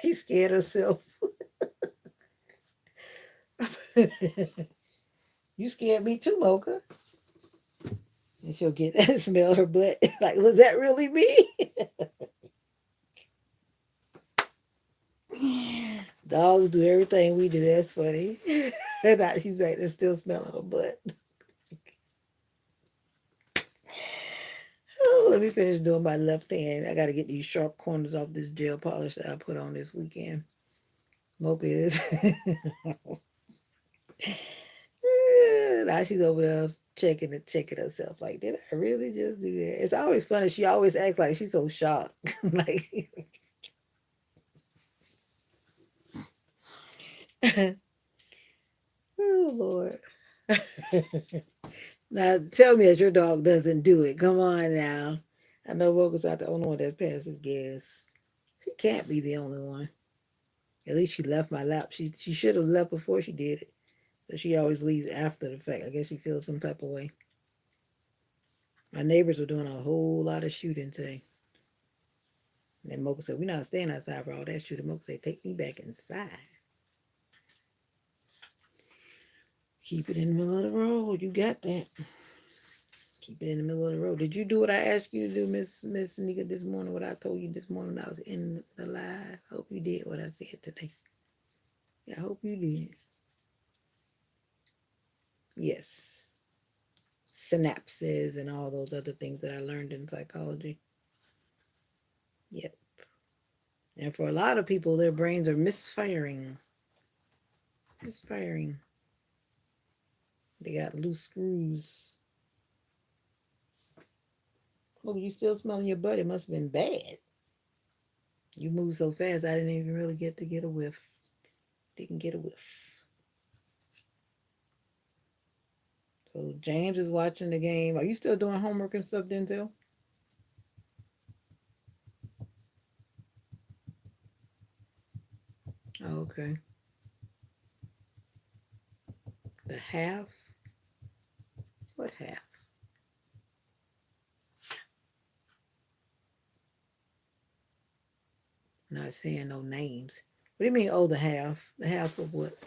She scared herself. You scared me too, Mocha. And she'll get that and smell her butt. Like, was that really me? Dogs do everything we do. That's funny. And now she's right there still smelling her butt. Oh, let me finish doing my left hand. I got to get these sharp corners off this gel polish that I put on this weekend. Mocha is. Now she's over there checking herself. Like, did I really just do that? It's always funny. She always acts like she's so shocked. Like, oh Lord. Now tell me that your dog doesn't do it. Come on now. I know Mocha's not the only one that passes gas. She can't be the only one. At least she left my lap. She should have left before she did it. But she always leaves after the fact. I guess she feels some type of way. My neighbors were doing a whole lot of shooting today. And then Mocha said, we're not staying outside for all that shooting. Mocha said, take me back inside. Keep it in the middle of the road. You got that. Keep it in the middle of the road. Did you do what I asked you to do, Miss Nika, this morning? What I told you this morning when I was in the live? Hope you did what I said today. Yeah, I hope you did. Yes. Synapses and all those other things that I learned in psychology. Yep. And for a lot of people, their brains are misfiring. Misfiring. They got loose screws. Oh, you still smelling your butt? It must have been bad. You moved so fast, I didn't even really get a whiff. Didn't get a whiff. So James is watching the game. Are you still doing homework and stuff, Denzel? Oh, okay. The half? What half? Not saying no names. What do you mean? Oh, the half. The half of what?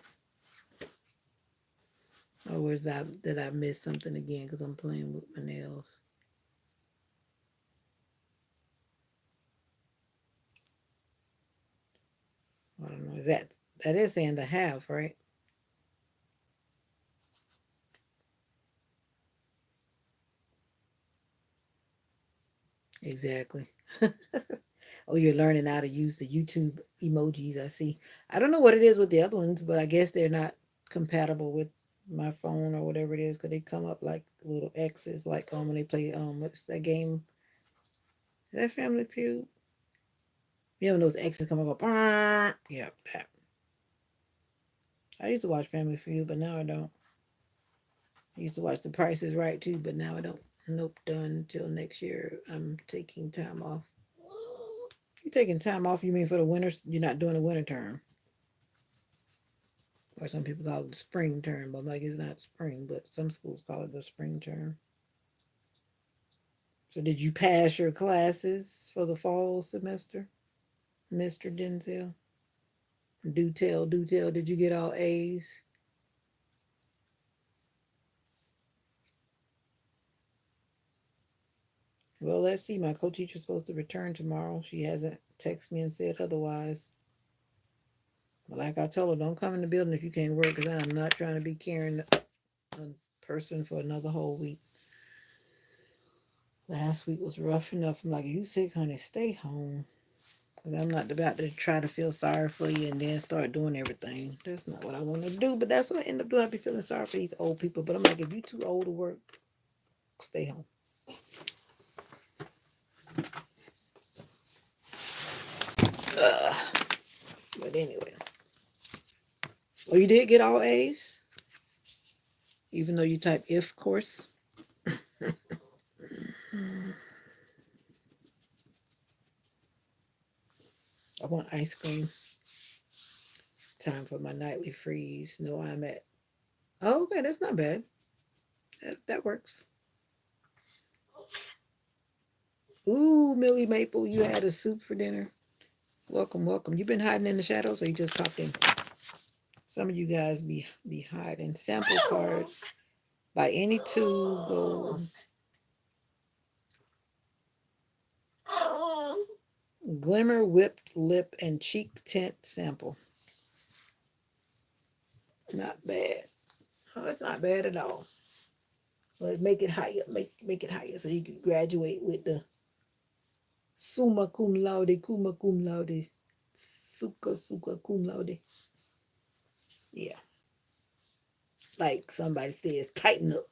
Or was I did I miss something again? Because I'm playing with my nails. I don't know. Is that is saying the half, right? Exactly. Oh, you're learning how to use the YouTube emojis. I see. I don't know what it is with the other ones, but I guess they're not compatible with my phone or whatever it is because they come up like little X's, like when they play what's that game? Is that Family Feud? You know when those X's come up, go, "Bah!" Yeah, that. I used to watch Family Feud, but now I don't. I used to watch The Price is Right too, but now I don't. Nope, done till next year. I'm taking time off. You taking time off? You mean for the winter? You're not doing the winter term, or some people call it the spring term. But I'm like, it's not spring, but some schools call it the spring term. So did you pass your classes for the fall semester, Mr. Denzel? Do tell, do tell. Did you get all A's? Well, let's see. My co-teacher's supposed to return tomorrow. She hasn't texted me and said otherwise. But like I told her, don't come in the building if you can't work, because I'm not trying to be carrying a person for another whole week. Last week was rough enough. I'm like, you sick, honey, stay home. Because I'm not about to try to feel sorry for you and then start doing everything. That's not what I want to do, but that's what I end up doing. I be feeling sorry for these old people. But I'm like, if you too old to work, stay home. Ugh. But anyway. Oh, you did get all A's? Even though you type if course? I want ice cream. Time for my nightly freeze. No, I'm at. Oh, okay, that's not bad. That works. Ooh, Millie Maple, you had a soup for dinner. Welcome, welcome. You been hiding in the shadows, or you just popped in? Some of you guys be hiding. Sample cards by any two go. Glimmer whipped lip and cheek tint sample. Not bad. Oh, it's not bad at all. Let's make it higher. Make it higher so you can graduate with the summa cum laude, cum laude, suka cum laude. Yeah, like somebody says, tighten up.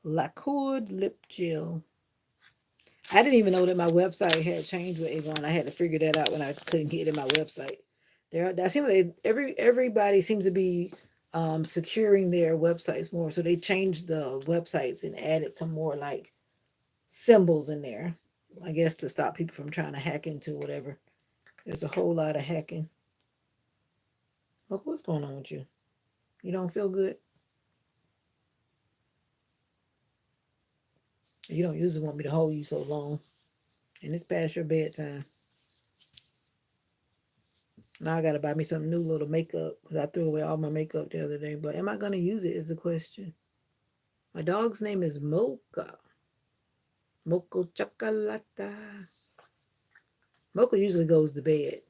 Lacour lip gel. I didn't even know that my website had changed with Avon. I had to figure that out when I couldn't get in my website. That seems like everybody seems to be securing their websites more. So they changed the websites and added some more like symbols in there. I guess to stop people from trying to hack into whatever. There's a whole lot of hacking. Look, what's going on with you? You don't feel good? You don't usually want me to hold you so long. And it's past your bedtime. Now I gotta buy me some new little makeup because I threw away all my makeup the other day. But am I gonna use it is the question. My dog's name is Mocha. Mocha Chocolata. Mocha usually goes to bed.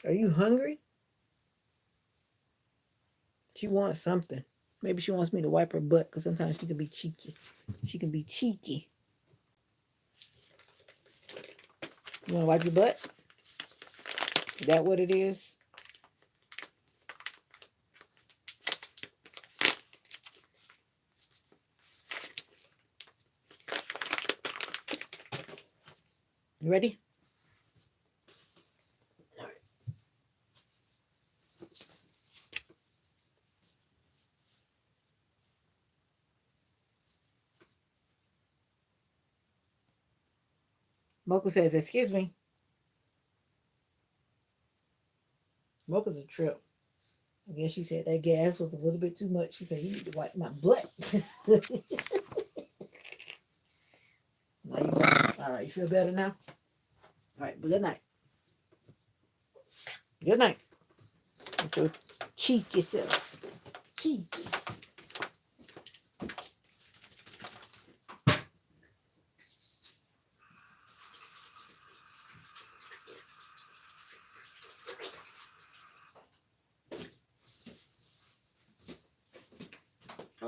Are you hungry? She wants something. Maybe she wants me to wipe her butt because sometimes she can be cheeky. She can be cheeky. You want to wipe your butt? Is that what it is? You ready? All right. Mocha says, "Excuse me." Mocha's a trip. I guess she said that gas was a little bit too much. She said, "You need to wipe my butt." Now you all right? You feel better now? All right. But good night. Good night. With your cheeky self. Cheeky.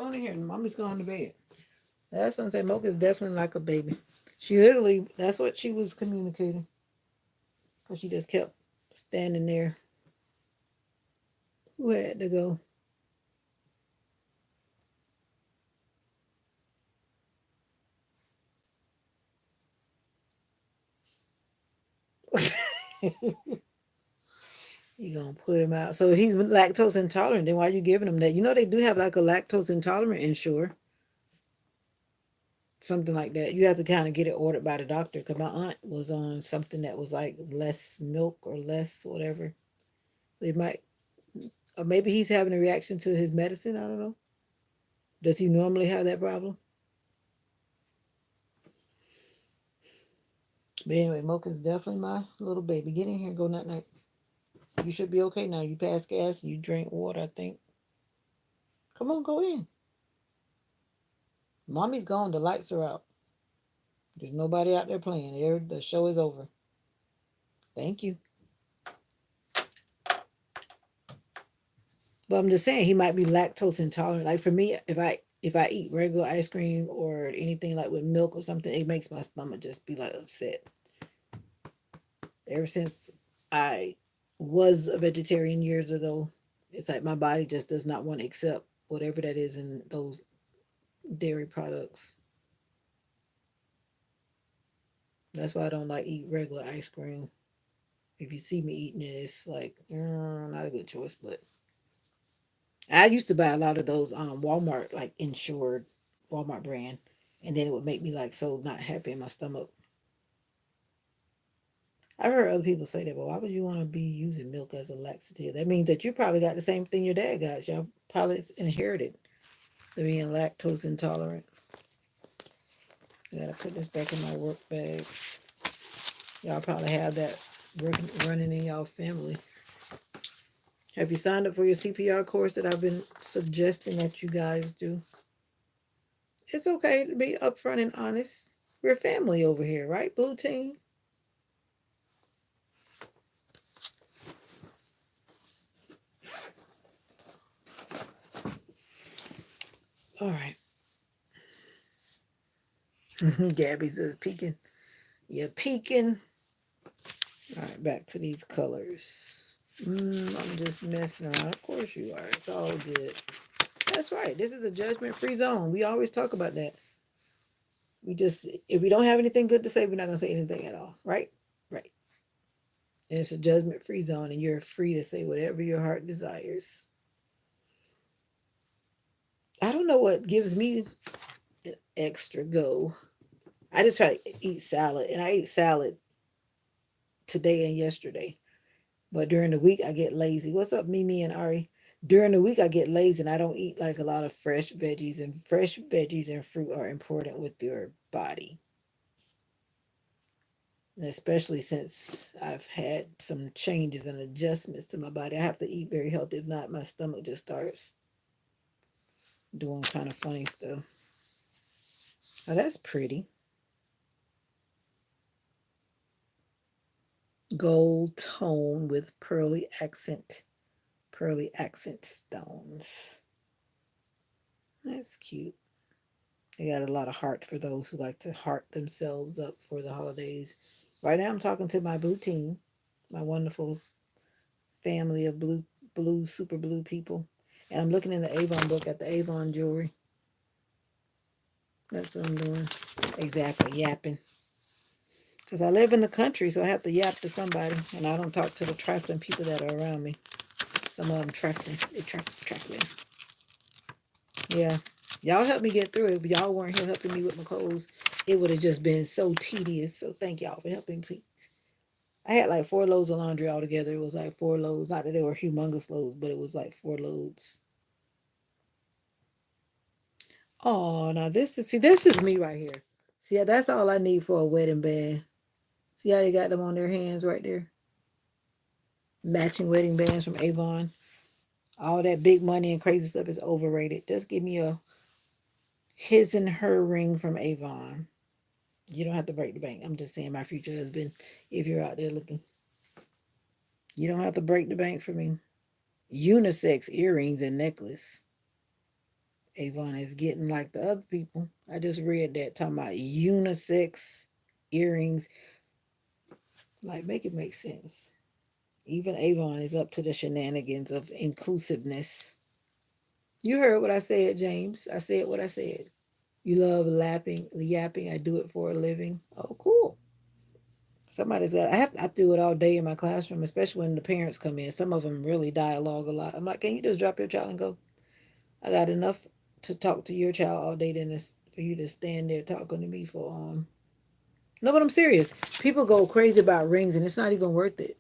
on in here. And mommy's going to bed. That's what I'm saying. Mocha's definitely like a baby. She literally, that's what she was communicating. Because she just kept standing there. Who had to go? You gonna put him out. So he's lactose intolerant. Then why are you giving him that? You know they do have like a lactose intolerant insure, something like that. You have to kind of get it ordered by the doctor. Cause my aunt was on something that was like less milk or less whatever. So he might, or maybe he's having a reaction to his medicine. I don't know. Does he normally have that problem? But anyway, Mocha's definitely my little baby. Get in here and go night night. You should be okay now. You pass gas. You drink water. I think. Come on, go in. Mommy's gone. The lights are out. There's nobody out there playing. The show is over. Thank you. But I'm just saying he might be lactose intolerant. Like for me, if I eat regular ice cream or anything like with milk or something, it makes my stomach just be like upset. Ever since I was a vegetarian years ago, it's like my body just does not want to accept whatever that is in those dairy products. That's why I don't like eat regular ice cream. If you see me eating it, it's like not a good choice. But I used to buy a lot of those Walmart like insured Walmart brand, and then it would make me like so not happy in my stomach. I've heard other people say that, but why would you want to be using milk as a laxative? That means that you probably got the same thing your dad got. Y'all probably inherited the being lactose intolerant. I gotta put this back in my work bag. Y'all probably have that running in y'all family. Have you signed up for your CPR course that I've been suggesting that you guys do? It's okay to be upfront and honest. We're family over here, right, Blue Team? All right. Gabby says peeking. You're peeking. All right, back to these colors. I'm just messing around. Of course you are. It's all good. That's right. This is a judgment-free zone. We always talk about that. We just, if we don't have anything good to say, we're not gonna say anything at all. Right? Right. And it's a judgment-free zone, and you're free to say whatever your heart desires. I don't know what gives me an extra go. I just try to eat salad, and I ate salad today and yesterday. But during the week, I get lazy. What's up, Mimi and Ari? During the week, I get lazy and I don't eat like a lot of fresh veggies. And fresh veggies and fruit are important with your body. And especially since I've had some changes and adjustments to my body, I have to eat very healthy. If not, my stomach just starts doing kind of funny stuff. Oh, that's pretty. Gold tone with pearly accent stones. That's cute. They got a lot of heart for those who like to heart themselves up for the holidays. Right now, I'm talking to my blue team, my wonderful family of super blue people. And I'm looking in the Avon book at the Avon jewelry. That's what I'm doing. Exactly, yapping. Because I live in the country, so I have to yap to somebody. And I don't talk to the trifling people that are around me. Some of them trifling. They trifling. Yeah. Y'all helped me get through it. If y'all weren't here helping me with my clothes, it would have just been so tedious. So thank y'all for helping me. I had like 4 loads of laundry altogether. It was like 4 loads. Not that they were humongous loads, but it was like 4 loads. Oh, now this is me right here. See, that's all I need for a wedding band. See how they got them on their hands right there? Matching wedding bands from Avon. All that big money and crazy stuff is overrated. Just give me a his and her ring from Avon. You don't have to break the bank. I'm just saying, my future husband, if you're out there looking, you don't have to break the bank for me. Unisex earrings and necklace. Avon is getting like the other people. I just read that talking about unisex earrings. Like, make it make sense. Even Avon is up to the shenanigans of inclusiveness. You heard what I said, James. I said what I said. You love lapping, yapping. I do it for a living. Oh, cool. Somebody's got. I do it all day in my classroom, especially when the parents come in. Some of them really dialogue a lot. I'm like, can you just drop your child and go? I got enough to talk to your child all day than this for you to stand there talking to me for No, but I'm serious. People go crazy about rings, and it's not even worth it.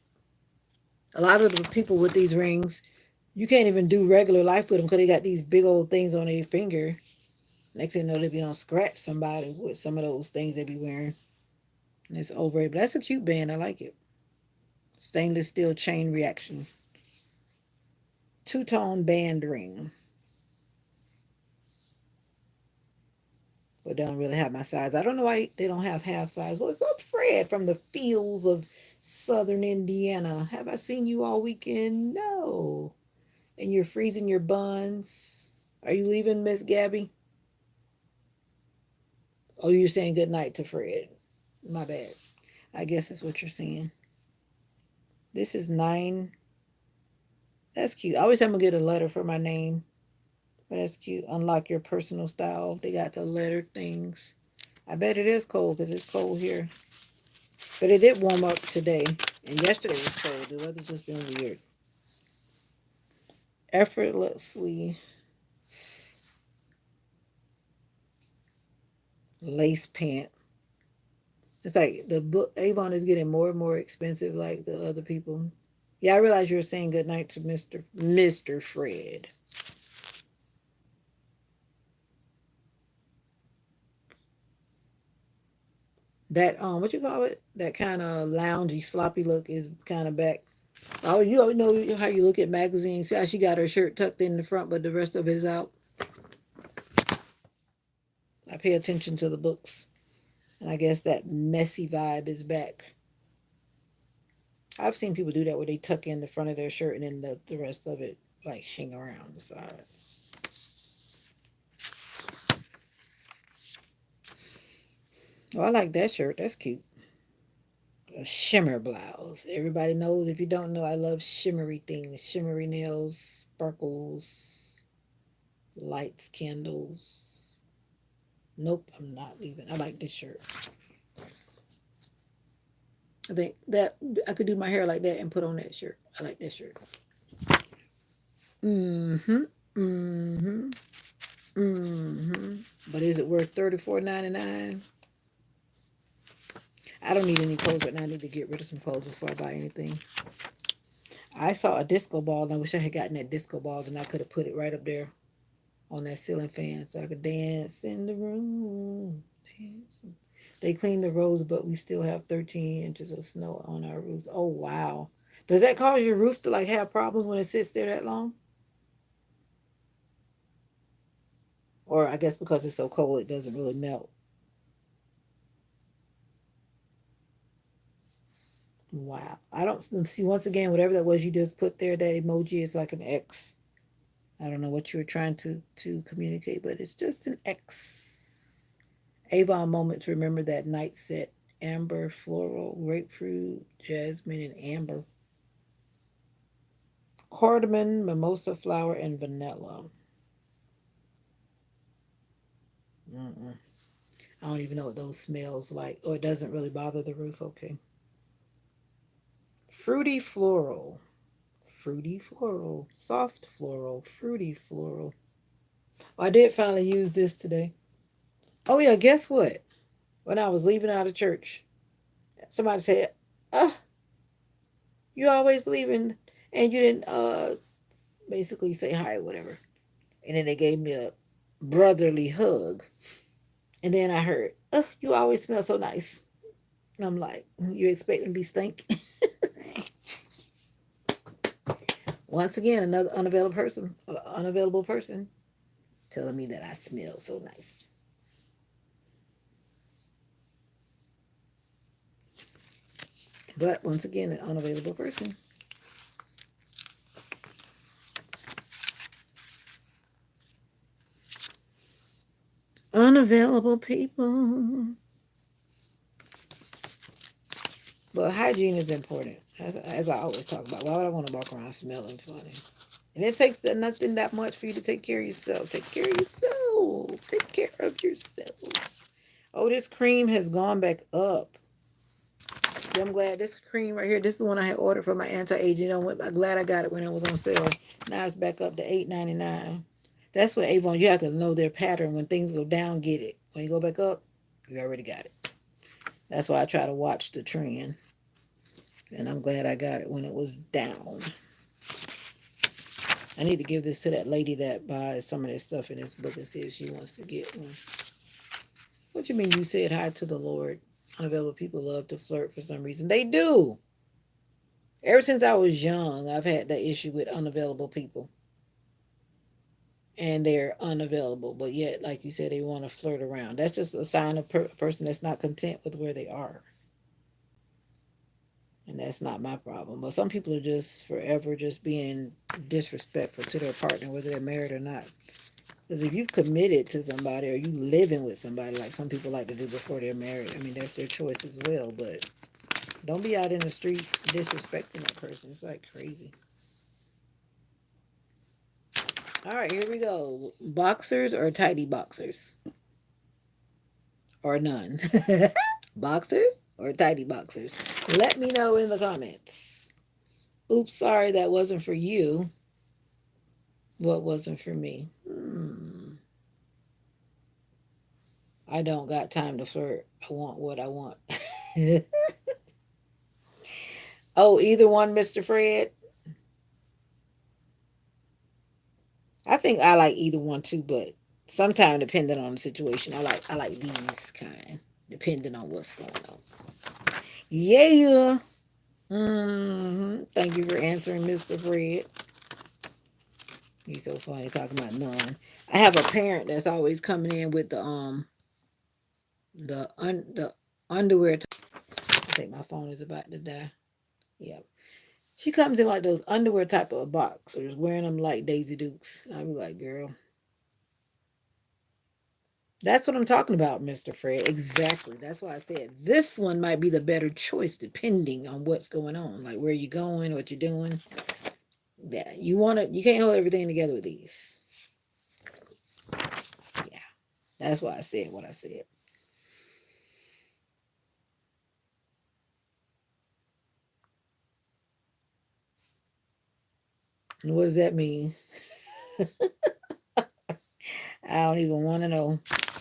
A lot of the people with these rings, you can't even do regular life with them because they got these big old things on their finger. Next thing you know, they be on scratch somebody with some of those things they be wearing. And it's over it. But that's a cute band. I like it. Stainless steel chain reaction. Two-tone band ring. But they don't really have my size. I don't know why they don't have half size. What's up, Fred, from the fields of southern Indiana? Have I seen you all weekend? No. And you're freezing your buns. Are you leaving, Miss Gabby? Oh, you're saying good night to Fred. My bad. I guess that's what you're saying. This is 9. That's cute. I always have to get a letter for my name. But that's cute. Unlock your personal style. They got the letter things. I bet it is cold because it's cold here. But it did warm up today. And yesterday was cold. The weather's just been weird. Effortlessly lace pant. It's like the book Avon is getting more and more expensive like the other people. Yeah, I realize you were saying good night to Mr. Fred. That what you call it? That kind of loungy, sloppy look is kind of back. Oh, you always know how you look at magazines. See how she got her shirt tucked in the front, but the rest of it is out. I pay attention to the books, and I guess that messy vibe is back. I've seen people do that where they tuck in the front of their shirt and then the rest of it like hang around the side. Oh, I like that shirt. That's cute. A shimmer blouse. Everybody knows. If you don't know, I love shimmery things. Shimmery nails, sparkles, lights, candles. Nope, I'm not leaving. I like this shirt. I think that I could do my hair like that and put on that shirt. I like that shirt. Mm-hmm. Mm-hmm. Mm-hmm. But is it worth $34.99? I don't need any clothes right now. I need to get rid of some clothes before I buy anything. I saw a disco ball and I wish I had gotten that disco ball and I could have put it right up there on that ceiling fan so I could dance in the room. Dance. They cleaned the roads, but we still have 13 inches of snow on our roofs. Oh, wow. Does that cause your roof to like have problems when it sits there that long? Or I guess because it's so cold, it doesn't really melt. Wow. I don't see, once again, whatever that was you just put there, that emoji is like an X. I don't know what you were trying to communicate, but it's just an X. Avon moment to remember that night set. Amber, floral, grapefruit, jasmine, and amber. Cardamom, mimosa flower, and vanilla. Mm-mm. I don't even know what those smells like. Or it doesn't really bother the roof. Okay. Fruity floral. Fruity floral. Soft floral. Fruity floral. I did finally use this today. Oh, yeah. Guess what? When I was leaving out of church, somebody said, "Ah, you always leaving and you didn't basically say hi or whatever." And then they gave me a brotherly hug. And then I heard, "Oh, you always smell so nice." And I'm like, "You expect me to be stink?" Once again, another unavailable person telling me that I smell so nice. But once again, an unavailable person. Unavailable people. But hygiene is important, as I always talk about. Why would I want to walk around smelling funny? And it takes nothing that much for you to take care of yourself. Take care of yourself. Take care of yourself. Oh, this cream has gone back up. Yeah, I'm glad this cream right here. This is the one I had ordered for my anti-aging. I'm glad I got it when it was on sale. Now it's back up to $8.99. That's what Avon. You have to know their pattern. When things go down, get it. When you go back up, you already got it. That's why I try to watch the trend. And I'm glad I got it when it was down. I need to give this to that lady that buys some of that stuff in this book and see if she wants to get one. What you mean you said hi to the Lord? Unavailable people love to flirt for some reason. They do. Ever since I was young, I've had that issue with unavailable people. And they're unavailable, but yet, like you said, they want to flirt around. That's just a sign of a person that's not content with where they are. And that's not my problem. But some people are just forever just being disrespectful to their partner, whether they're married or not. Because if you've committed to somebody or you living with somebody, like some people like to do before they're married, I mean, that's their choice as well. But don't be out in the streets disrespecting that person. It's like crazy. All right, here we go. Boxers or tidy boxers? Or none? Boxers or tidy boxers? Let me know in the comments. Oops, sorry, that wasn't for you. What wasn't for me? I don't got time to flirt. I want what I want. Oh, either one, Mr. Fred. I think I like either one too, but sometimes depending on the situation, I like these kind, depending on what's going on. Yeah. Thank you for answering, Mr. Fred. You so funny talking about none. I have a parent that's always coming in with the underwear. I think my phone is about to die. Yep. She comes in like those underwear type of boxers, wearing them like Daisy Dukes. I be like, girl, that's what I'm talking about, Mr. Fred. Exactly. That's why I said this one might be the better choice depending on what's going on, like where you're going, what you're doing. Yeah, you can't hold everything together with these. Yeah, that's why I said what I said. And what does that mean? I don't even want to know.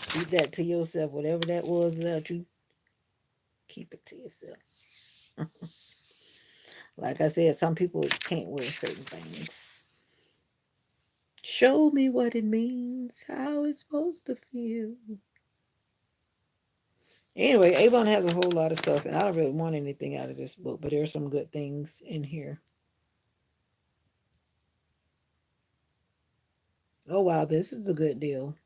Keep that to yourself. Whatever that was about you, keep it to yourself. Like I said, some people can't wear certain things. Show me what it means, how it's supposed to feel. Anyway, Avon has a whole lot of stuff, and I don't really want anything out of this book, but there are some good things in here. Oh, wow, this is a good deal.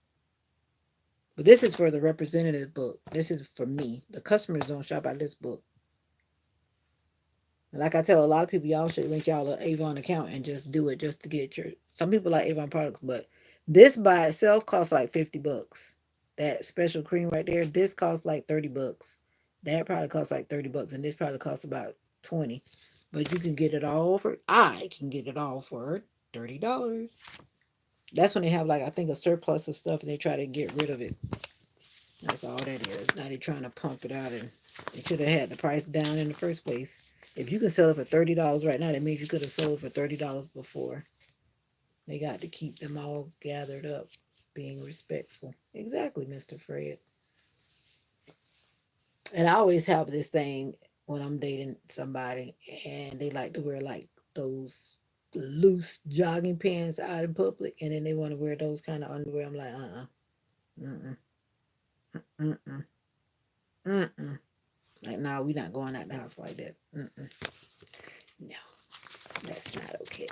But this is for the representative book. This is for me. The customers don't shop out this book. And like I tell a lot of people, y'all should link y'all an Avon account and just do it just to get your. Some people like Avon products, but this by itself costs like $50. That special cream right there, this costs like $30. That probably costs like $30, and this probably costs about 20. But you can get it all for. I can get it all for $30. That's when they have like I think a surplus of stuff and they try to get rid of it. That's all that is. Now they're trying to pump it out, and they should have had the price down in the first place. If you can sell it for $30 right now, that means you could have sold it for $30 before. They got to keep them all gathered up, being respectful. Exactly, Mr. Fred. And I always have this thing when I'm dating somebody, and they like to wear like those loose jogging pants out in public, and then they want to wear those kind of underwear. I'm like, mm-mm, mm-mm, mm-mm. Like, no, we're not going out the house like that. Mm-mm. No, that's not okay.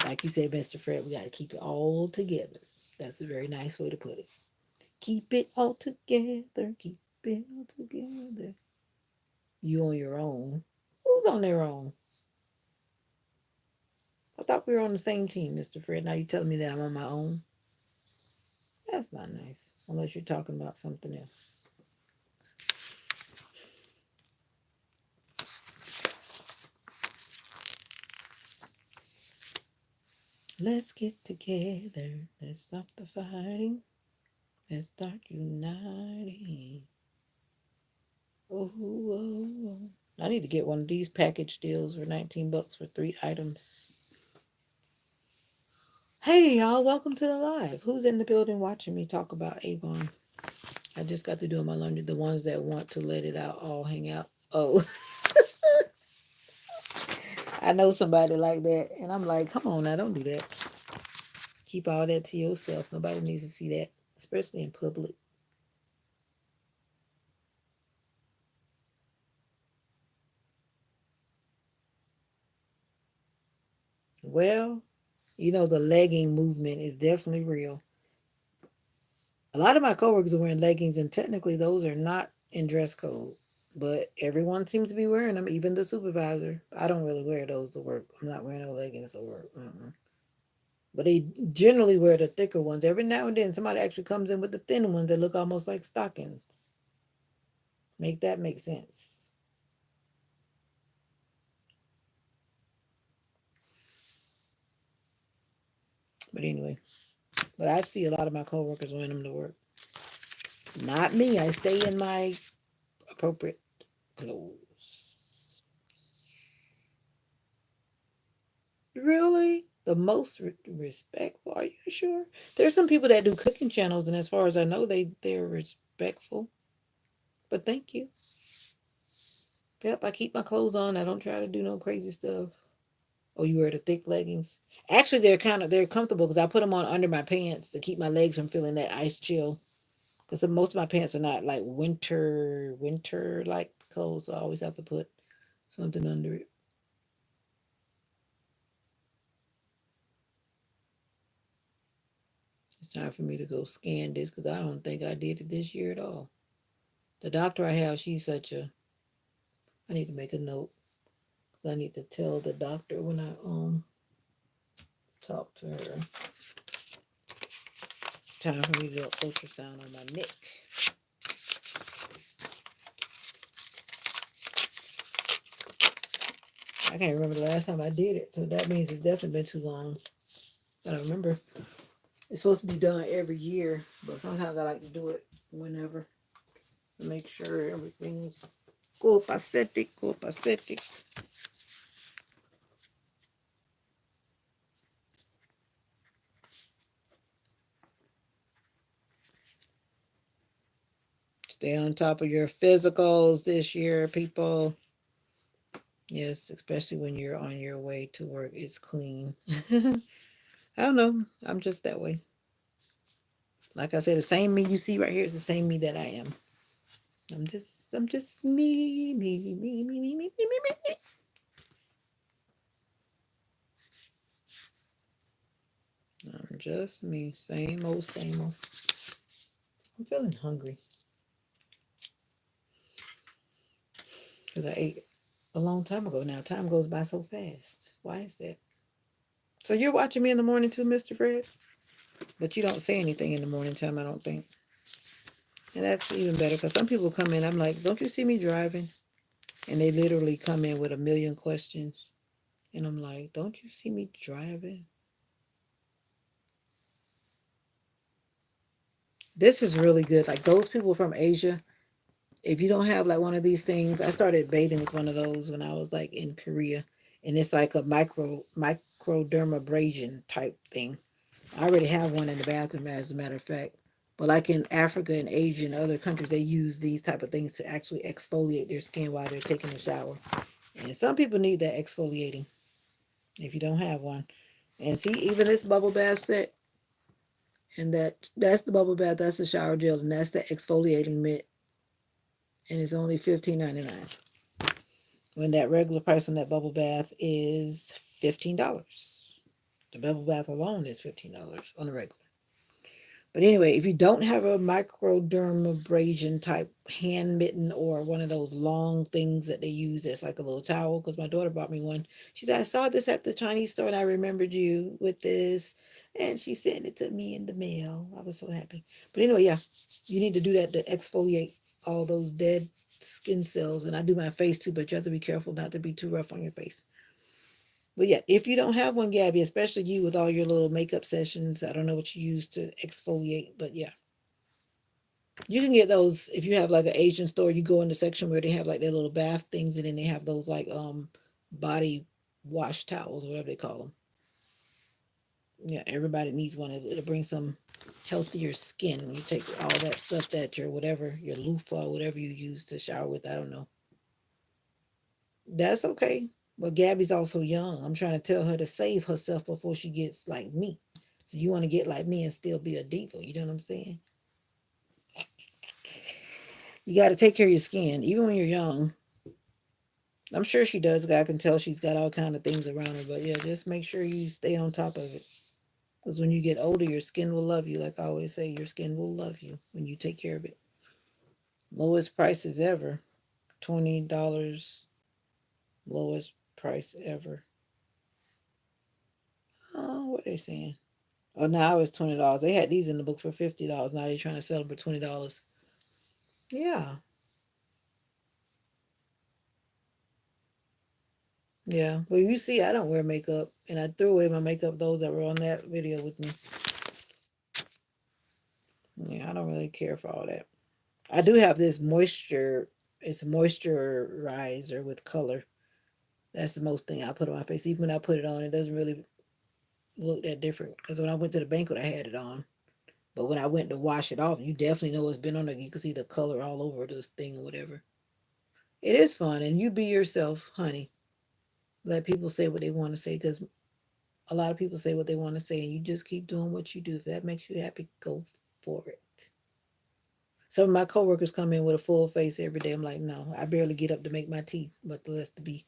Like you said, Mr. Fred, we got to keep it all together. That's a very nice way to put it. Keep it all together. Keep it all together. You on your own. Who's on their own? I thought we were on the same team, Mr. Fred. Now you telling me that I'm on my own? That's not nice. Unless you're talking about something else. Let's get together. Let's stop the fighting. Let's start uniting. Oh, oh, oh. I need to get one of these package deals for 19 bucks for 3 items. Hey, y'all, welcome to the live. Who's in the building watching me talk about Avon? I just got to doing my laundry. The ones that want to let it out all hang out. Oh, I know somebody like that. And I'm like, come on now, don't do that. Keep all that to yourself. Nobody needs to see that, especially in public. Well, the legging movement is definitely real. A lot of my coworkers are wearing leggings, and technically, those are not in dress code. But everyone seems to be wearing them, even the supervisor. I don't really wear those to work. I'm not wearing no leggings to work. But they generally wear the thicker ones. Every now and then, somebody actually comes in with the thin ones that look almost like stockings. Make that make sense. But anyway, but I see a lot of my coworkers wearing them to work. Not me. I stay in my appropriate clothes. Really? The most respectful? Are you sure? There's some people that do cooking channels, and as far as I know, they're respectful. But thank you. Yep, I keep my clothes on. I don't try to do no crazy stuff. Oh, you wear the thick leggings? Actually, they're comfortable because I put them on under my pants to keep my legs from feeling that ice chill. Because most of my pants are not like winter like clothes, so I always have to put something under it. It's time for me to go scan this because I don't think I did it this year at all. The doctor I have, she's such a. I need to make a note because I need to tell the doctor when I talk to her. Time for me to do an ultrasound on my neck. I can't remember the last time I did it, so that means it's definitely been too long. I don't remember. It's supposed to be done every year, but sometimes I like to do it whenever to make sure everything's copacetic, copacetic. Stay on top of your physicals this year, people. Yes, especially when you're on your way to work. It's clean. I don't know. I'm just that way. Like I said, the same me you see right here is the same me that I am. I'm just me. I'm just me. Same old, same old. I'm feeling hungry because I ate a long time ago now. Time goes by so fast. Why is that? So you're watching me in the morning too, Mr. Fred? But you don't say anything in the morning time, I don't think. And that's even better because some people come in, I'm like, don't you see me driving? And they literally come in with a million questions. And I'm like, don't you see me driving? This is really good. Like those people from Asia, if you don't have like one of these things, I started bathing with one of those when I was like in Korea. And it's like a microdermabrasion type thing. I already have one in the bathroom, as a matter of fact. But like in Africa and Asia and other countries, they use these type of things to actually exfoliate their skin while they're taking a shower. And some people need that exfoliating if you don't have one. And see, even this bubble bath set, and that's the bubble bath, that's the shower gel, and that's the exfoliating mitt, and it's only $15.99. When that regular price on that bubble bath is $15. The bubble bath alone is $15 on the regular. But anyway, if you don't have a microdermabrasion type hand mitten or one of those long things that they use as like a little towel, because my daughter bought me one. She said, I saw this at the Chinese store and I remembered you with this. And she sent it to me in the mail. I was so happy. But anyway, yeah, you need to do that to exfoliate all those dead skin cells. And I do my face too, but you have to be careful not to be too rough on your face. But yeah, if you don't have one, Gabby, especially you with all your little makeup sessions, I don't know what you use to exfoliate, but yeah, you can get those if you have like an Asian store. You go in the section where they have like their little bath things, and then they have those like body wash towels, whatever they call them. Yeah, everybody needs one. It'll bring some healthier skin when you take all that stuff that your whatever your loofah, whatever you use to shower with. I don't know. That's okay. But Gabby's also young. I'm trying to tell her to save herself before she gets like me. So you want to get like me and still be a diva. You know what I'm saying? You got to take care of your skin, even when you're young. I'm sure she does. I can tell she's got all kind of things around her. But yeah, just make sure you stay on top of it. Because when you get older, your skin will love you. Like I always say, your skin will love you when you take care of it. Lowest prices ever. $20. Lowest price ever. Oh, what are they saying? Oh, now it's $20. They had these in the book for $50. Now they're trying to sell them for $20. Yeah, yeah. Well, you see, I don't wear makeup, and I threw away my makeup. Those that were on that video with me. Yeah, I don't really care for all that. I do have this moisture. It's a moisturizer with color. That's the most thing I put on my face. Even when I put it on, it doesn't really look that different. Because when I went to the banquet, I had it on. But when I went to wash it off, you definitely know it's been on there. You can see the color all over this thing or whatever. It is fun, and you be yourself, honey. Let people say what they want to say because a lot of people say what they want to say, and you just keep doing what you do. If that makes you happy, go for it. Some of my coworkers come in with a full face every day. I'm like, no, I barely get up to make my teeth, but the rest to be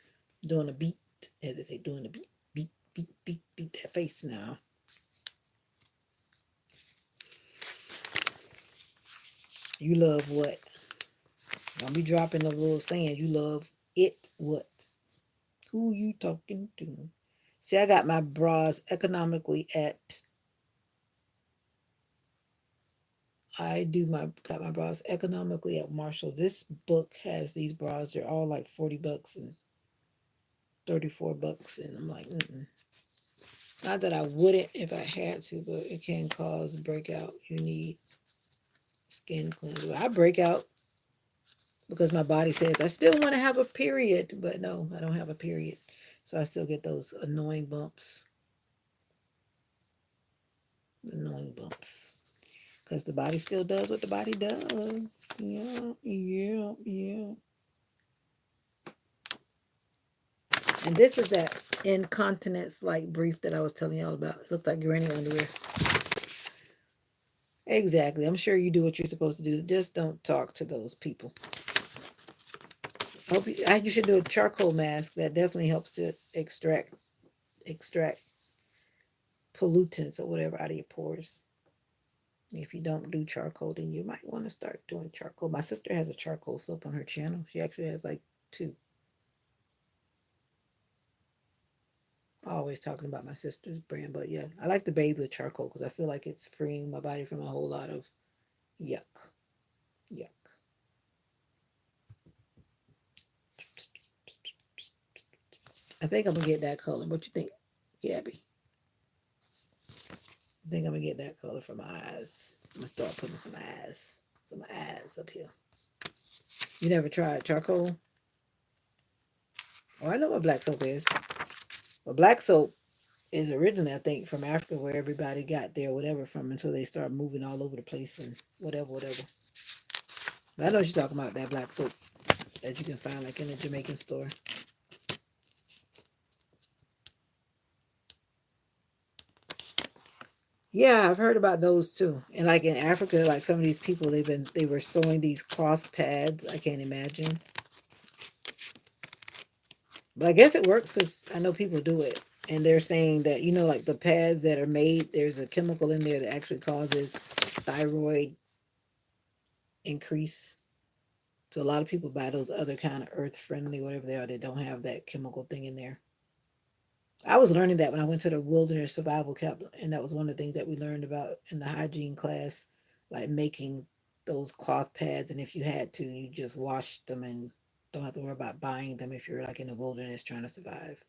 doing a beat, as they say, doing a beat, beat, beat, beat, beat that face now. You love what? Don't be dropping a little saying you love it. What? Who you talking to? See, I got my bras economically at. I do my got my bras economically at Marshall. This book has these bras. They're all like $40 and $34, and I'm like, mm-mm. Not that I wouldn't if I had to, but it can cause breakout. You need skin cleanser. I break out because my body says I still want to have a period, but no, I don't have a period. So I still get those annoying bumps. Annoying bumps. Because the body still does what the body does. Yeah, yeah, yeah. And this is that incontinence like brief that I was telling y'all about. It looks like granny underwear. Exactly. I'm sure you do what you're supposed to do. Just don't talk to those people. You should do a charcoal mask. That definitely helps to extract pollutants or whatever out of your pores. If you don't do charcoal, then you might want to start doing charcoal. My sister has a charcoal soap on her channel. She actually has like two. Always talking about my sister's brand, but yeah, I like to bathe with charcoal because I feel like it's freeing my body from a whole lot of yuck. Yuck. I think I'm gonna get that color. What you think, Gabby? I think I'm gonna get that color for my eyes. I'm gonna start putting some eyes up here. You never tried charcoal? Oh, I know what black soap is. But black soap is originally, I think, from Africa, where everybody got their whatever from until they start moving all over the place and whatever, whatever. But I know what you're talking about, that black soap that you can find like in a Jamaican store. Yeah, I've heard about those too. And like in Africa, like some of these people, they were sewing these cloth pads. I can't imagine, but I guess it works because I know people do it. And they're saying that like the pads that are made, there's a chemical in there that actually causes thyroid increase. So a lot of people buy those other kind of earth friendly, whatever they are, that don't have that chemical thing in there. I was learning that when I went to the wilderness survival camp, and that was one of the things that we learned about in the hygiene class, like making those cloth pads. And if you had to, you just wash them and don't have to worry about buying them if you're like in the wilderness trying to survive.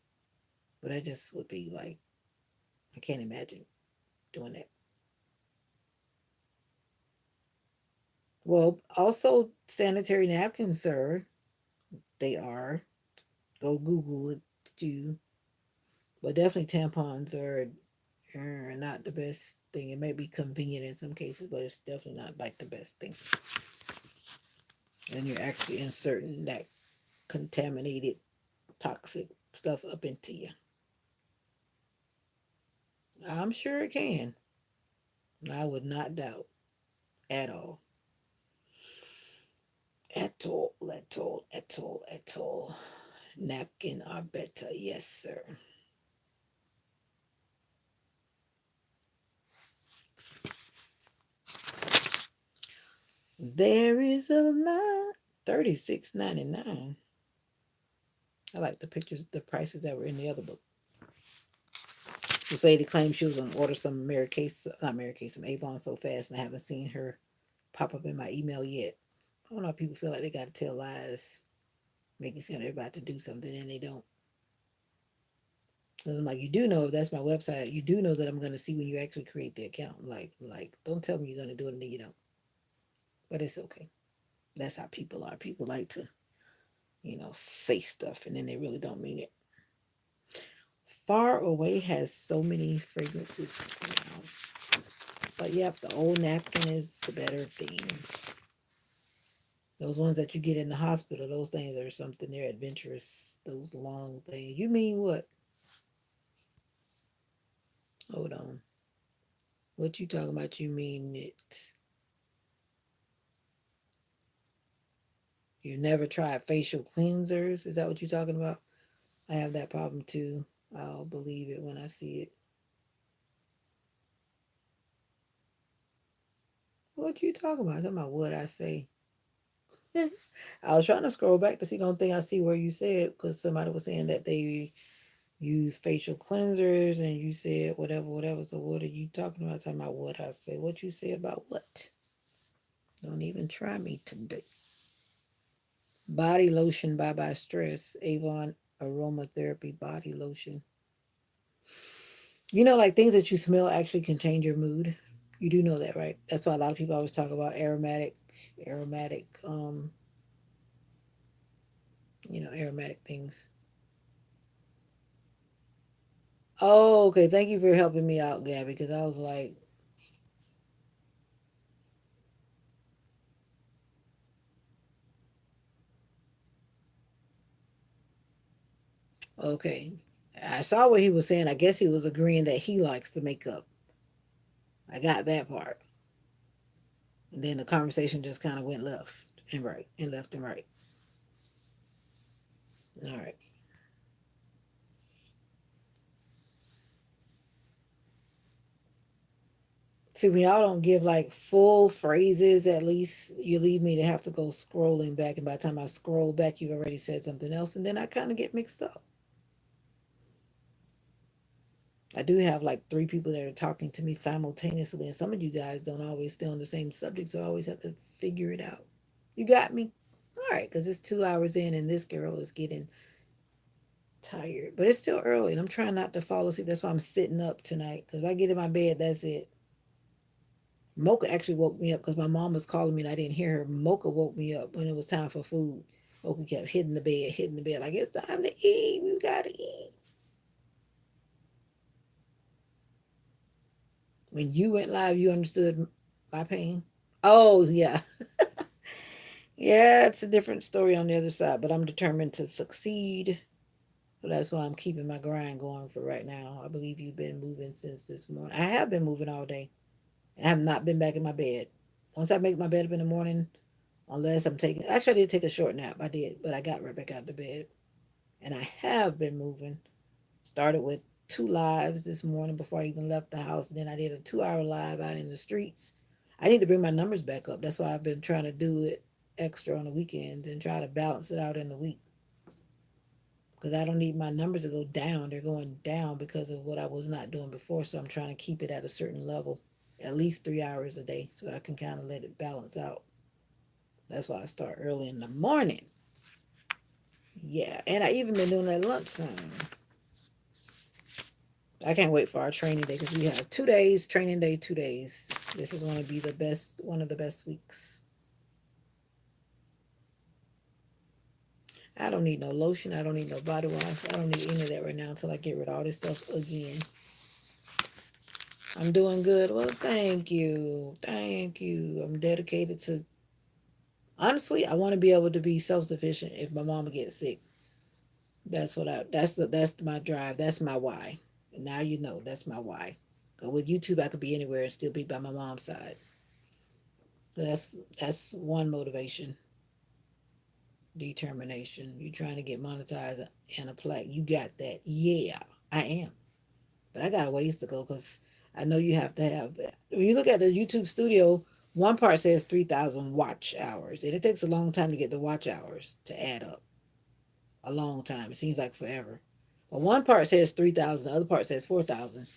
But that just would be like, I can't imagine doing that. Well, also sanitary napkins, sir. They are. Go Google it too. But definitely tampons are not the best thing. It may be convenient in some cases, but it's definitely not like the best thing. And you're actually inserting that contaminated, toxic stuff up into you. I'm sure it can. I would not doubt at all. At all, at all, at all, at all. Napkin are better. Yes, sir. There is a line. 36.99. I like the pictures, the prices that were in the other book. This lady claimed she was gonna order some Mary Kay, not Mary Kay, some Avon so fast, and I haven't seen her pop up in my email yet. I don't know if people feel like they gotta tell lies, make it seem like they're about to do something and they don't. Because I'm like, you do know if that's my website, you do know that I'm gonna see when you actually create the account. Like, don't tell me you're gonna do it and then you don't. But it's okay. That's how people are. People like to, say stuff and then they really don't mean it. Far Away has so many fragrances now. But yep, the old napkin is the better thing. Those ones that you get in the hospital, those things are something. They're adventurous. Those long things. You mean what? Hold on. What you talking about? You mean it? You never tried facial cleansers? Is that what you're talking about? I have that problem too. I'll believe it when I see it. What you talking about? I'm talking about what I say. I was trying to scroll back to see the only thing I see where you said because somebody was saying that they use facial cleansers and you said whatever, whatever. So what are you talking about? Talking about what I say. What you say about what? Don't even try me today. Body lotion bye bye stress. Avon aromatherapy body lotion. Like things that you smell actually can change your mood. You do know that, right? That's why a lot of people always talk about aromatic, aromatic things. Oh, okay. Thank you for helping me out, Gabby, because I was like, okay. I saw what he was saying. I guess he was agreeing that he likes the makeup. I got that part. And then the conversation just kind of went left and right and left and right. All right. See, when y'all don't give like full phrases, at least you leave me to have to go scrolling back. And by the time I scroll back, you've already said something else. And then I kind of get mixed up. I do have like three people that are talking to me simultaneously. And some of you guys don't always stay on the same subject. So I always have to figure it out. You got me? All right. Because it's 2 hours in and this girl is getting tired. But it's still early and I'm trying not to fall asleep. That's why I'm sitting up tonight. Because if I get in my bed, that's it. Mocha actually woke me up because my mom was calling me and I didn't hear her. Mocha woke me up when it was time for food. Mocha kept hitting the bed, like it's time to eat. We gotta eat. When you went live, you understood my pain. Oh yeah, yeah. It's a different story on the other side, but I'm determined to succeed. So that's why I'm keeping my grind going for right now. I believe you've been moving since this morning. I have been moving all day. I have not been back in my bed. Once I make my bed up in the morning, unless I'm taking, actually, I did take a short nap. I did, but I got right back out of bed. And I have been moving. Started with two lives this morning before I even left the house. And then I did a 2 hour live out in the streets. I need to bring my numbers back up. That's why I've been trying to do it extra on the weekends and try to balance it out in the week. because I don't need my numbers to go down. They're going down because of what I was not doing before. So I'm trying to keep it at a certain level, at least 3 hours a day, so I can kind of let it balance out. That's why I start early in the morning. Yeah, and I even been doing that lunchtime. I can't wait for our training day because we have 2 days training day, 2 days. This is going to be the best, one of the best weeks. I don't need no lotion. I don't need no body wash. I don't need any of that right now until I get rid of all this stuff again. I'm doing good. Well, thank you. Thank you. I'm dedicated to, honestly, I want to be able to be self sufficient if my mama gets sick. That's my drive. That's my why. And now you know that's my why. 'Cause with YouTube, I could be anywhere and still be by my mom's side. So that's one motivation. Determination. You trying to get monetized and a plaque. You got that. Yeah, I am. But I got a ways to go because I know you have to have. When you look at the YouTube studio, one part says 3,000 watch hours, and it takes a long time to get the watch hours to add up. A long time. It seems like forever. But one part says 3,000, the other part says 4,000.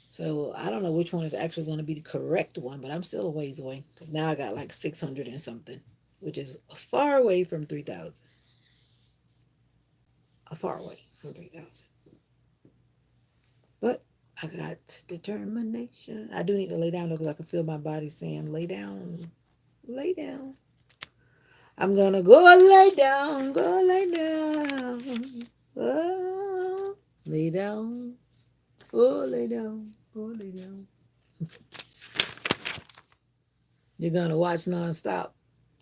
So I don't know which one is actually going to be the correct one, but I'm still a ways away because now I got like 600 and something, which is far away from 3,000. Far away from 3,000. But I got determination. I do need to lay down though because I can feel my body saying, lay down, lay down. I'm gonna go lay down, go lay down. Oh, lay down, oh, lay down, oh, lay down. You're gonna watch nonstop.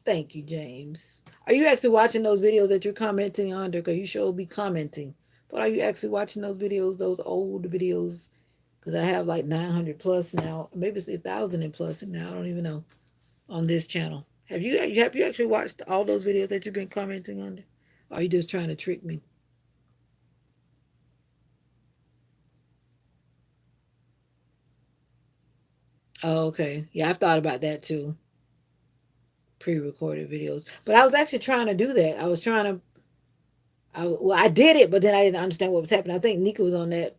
Thank you, James. Are you actually watching those videos that you're commenting under? Because you sure be commenting. But are you actually watching those videos, those old videos? Because I have like 900 plus now. Maybe it's 1,000 and plus now. I don't even know on this channel. Have you actually watched all those videos that you've been commenting under? Or are you just trying to trick me? Oh, okay. Yeah, I've thought about that too. Pre-recorded videos. But I was actually trying to do that. I was trying to well, I did it, but then I didn't understand what was happening. I think Nika was on that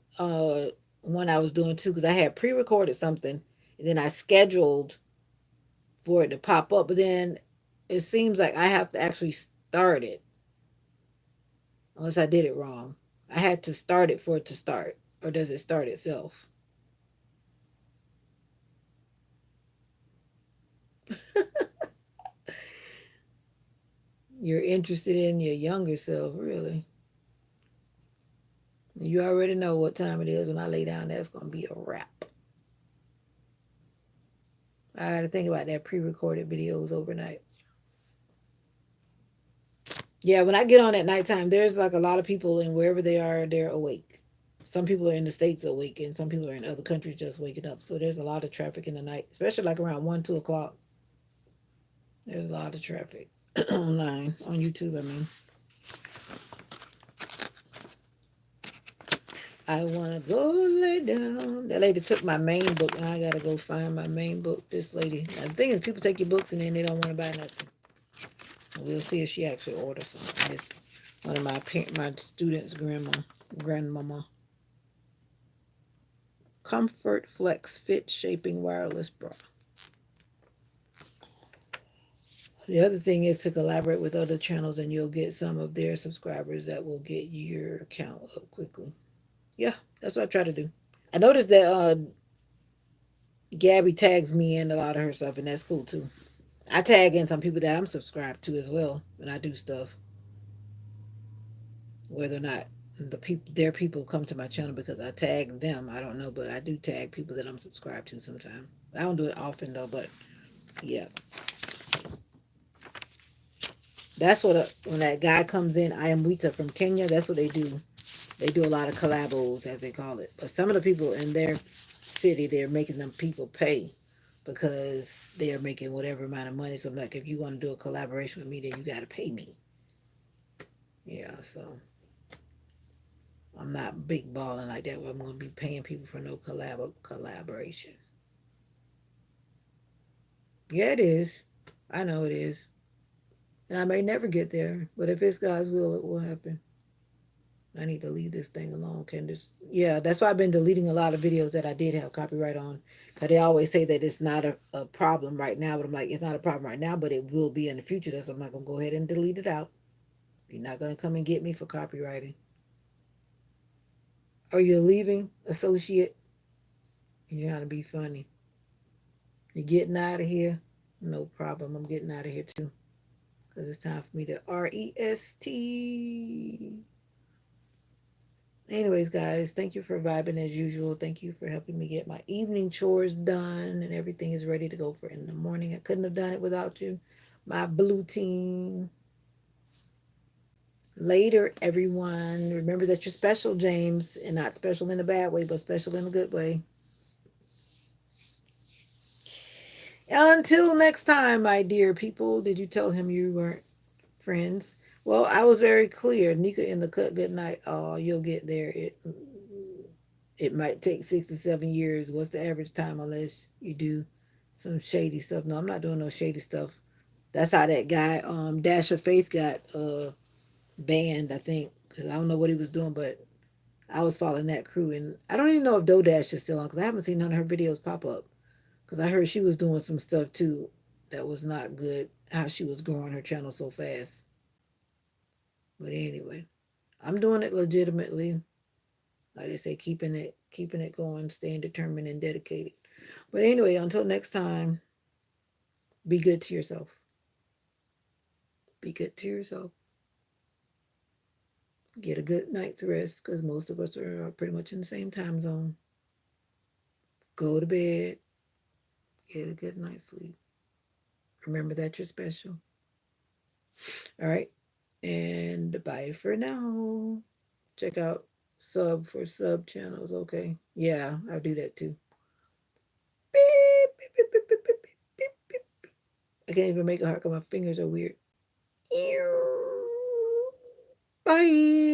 one I was doing too because I had pre-recorded something and then I scheduled for it to pop up, but then it seems like I have to actually start it unless I did it wrong. I had to start it for it to start, or does it start itself? You're interested in your younger self, really. You already know what time it is when I lay down. That's gonna be a wrap. I had to think about that pre-recorded videos overnight. Yeah, when I get on at nighttime, there's like a lot of people, and wherever they are, they're awake. Some people are in the States awake, and some people are in other countries just waking up. So there's a lot of traffic in the night, especially like around 1, 2 o'clock. There's a lot of traffic online, on YouTube, I mean. I want to go lay down. That lady took my main book, and I got to go find my main book. This lady. Now, the thing is, people take your books, and then they don't want to buy nothing. We'll see if she actually orders something. It's one of my students' grandmama. Comfort Flex Fit Shaping Wireless Bra. The other thing is to collaborate with other channels and you'll get some of their subscribers that will get your account up quickly. Yeah, that's what I try to do. I noticed that Gabby tags me in a lot of her stuff, and that's cool too. I tag in some people that I'm subscribed to as well when I do stuff. Whether or not their people come to my channel because I tag them, I don't know, but I do tag people that I'm subscribed to sometimes. I don't do it often though, but yeah, that's what when that guy comes in, I am Wita from Kenya. That's what they do. They do a lot of collabos, as they call it. But some of the people in their city, they're making them people pay because they are making whatever amount of money. So I'm like, if you want to do a collaboration with me, then you got to pay me. Yeah, so I'm not big balling like that where I'm going to be paying people for no collaboration. Yeah, it is. I know it is. And I may never get there, but if it's God's will, it will happen. I need to leave this thing alone, Candace. Yeah, that's why I've been deleting a lot of videos that I did have copyright on. Cause they always say that it's not a problem right now, but I'm like, it's not a problem right now, but it will be in the future. That's why I'm not gonna go ahead and delete it out. You're not gonna come and get me for copywriting. Or you're leaving, associate. You're trying to be funny. You're getting out of here. No problem. I'm getting out of here too. Cause it's time for me to rest. Anyways, guys, thank you for vibing as usual. Thank you for helping me get my evening chores done and everything is ready to go for in the morning. I couldn't have done it without you. My blue team. Later, everyone. Remember that you're special, James, and not special in a bad way, but special in a good way. Until next time, my dear people. Did you tell him you weren't friends? Well, I was very clear. Nika in the cut. Good night. Oh, you'll get there. It might take 6 to 7 years. What's the average time unless you do some shady stuff? No, I'm not doing no shady stuff. That's how that guy, Dash of Faith, got banned, I think. Because I don't know what he was doing, but I was following that crew. And I don't even know if Dodash is still on because I haven't seen none of her videos pop up. Because I heard she was doing some stuff too that was not good, how she was growing her channel so fast. But anyway, I'm doing it legitimately. Like they say, keeping it going, staying determined and dedicated. But anyway, until next time, be good to yourself. Be good to yourself. Get a good night's rest because most of us are pretty much in the same time zone. Go to bed. Get a good night's sleep. Remember that you're special. All right. And bye for now. Check out sub for sub channels. Okay. Yeah, I'll do that too. Beep, beep, beep, beep, beep, beep, beep. I can't even make a heart because my fingers are weird. Bye.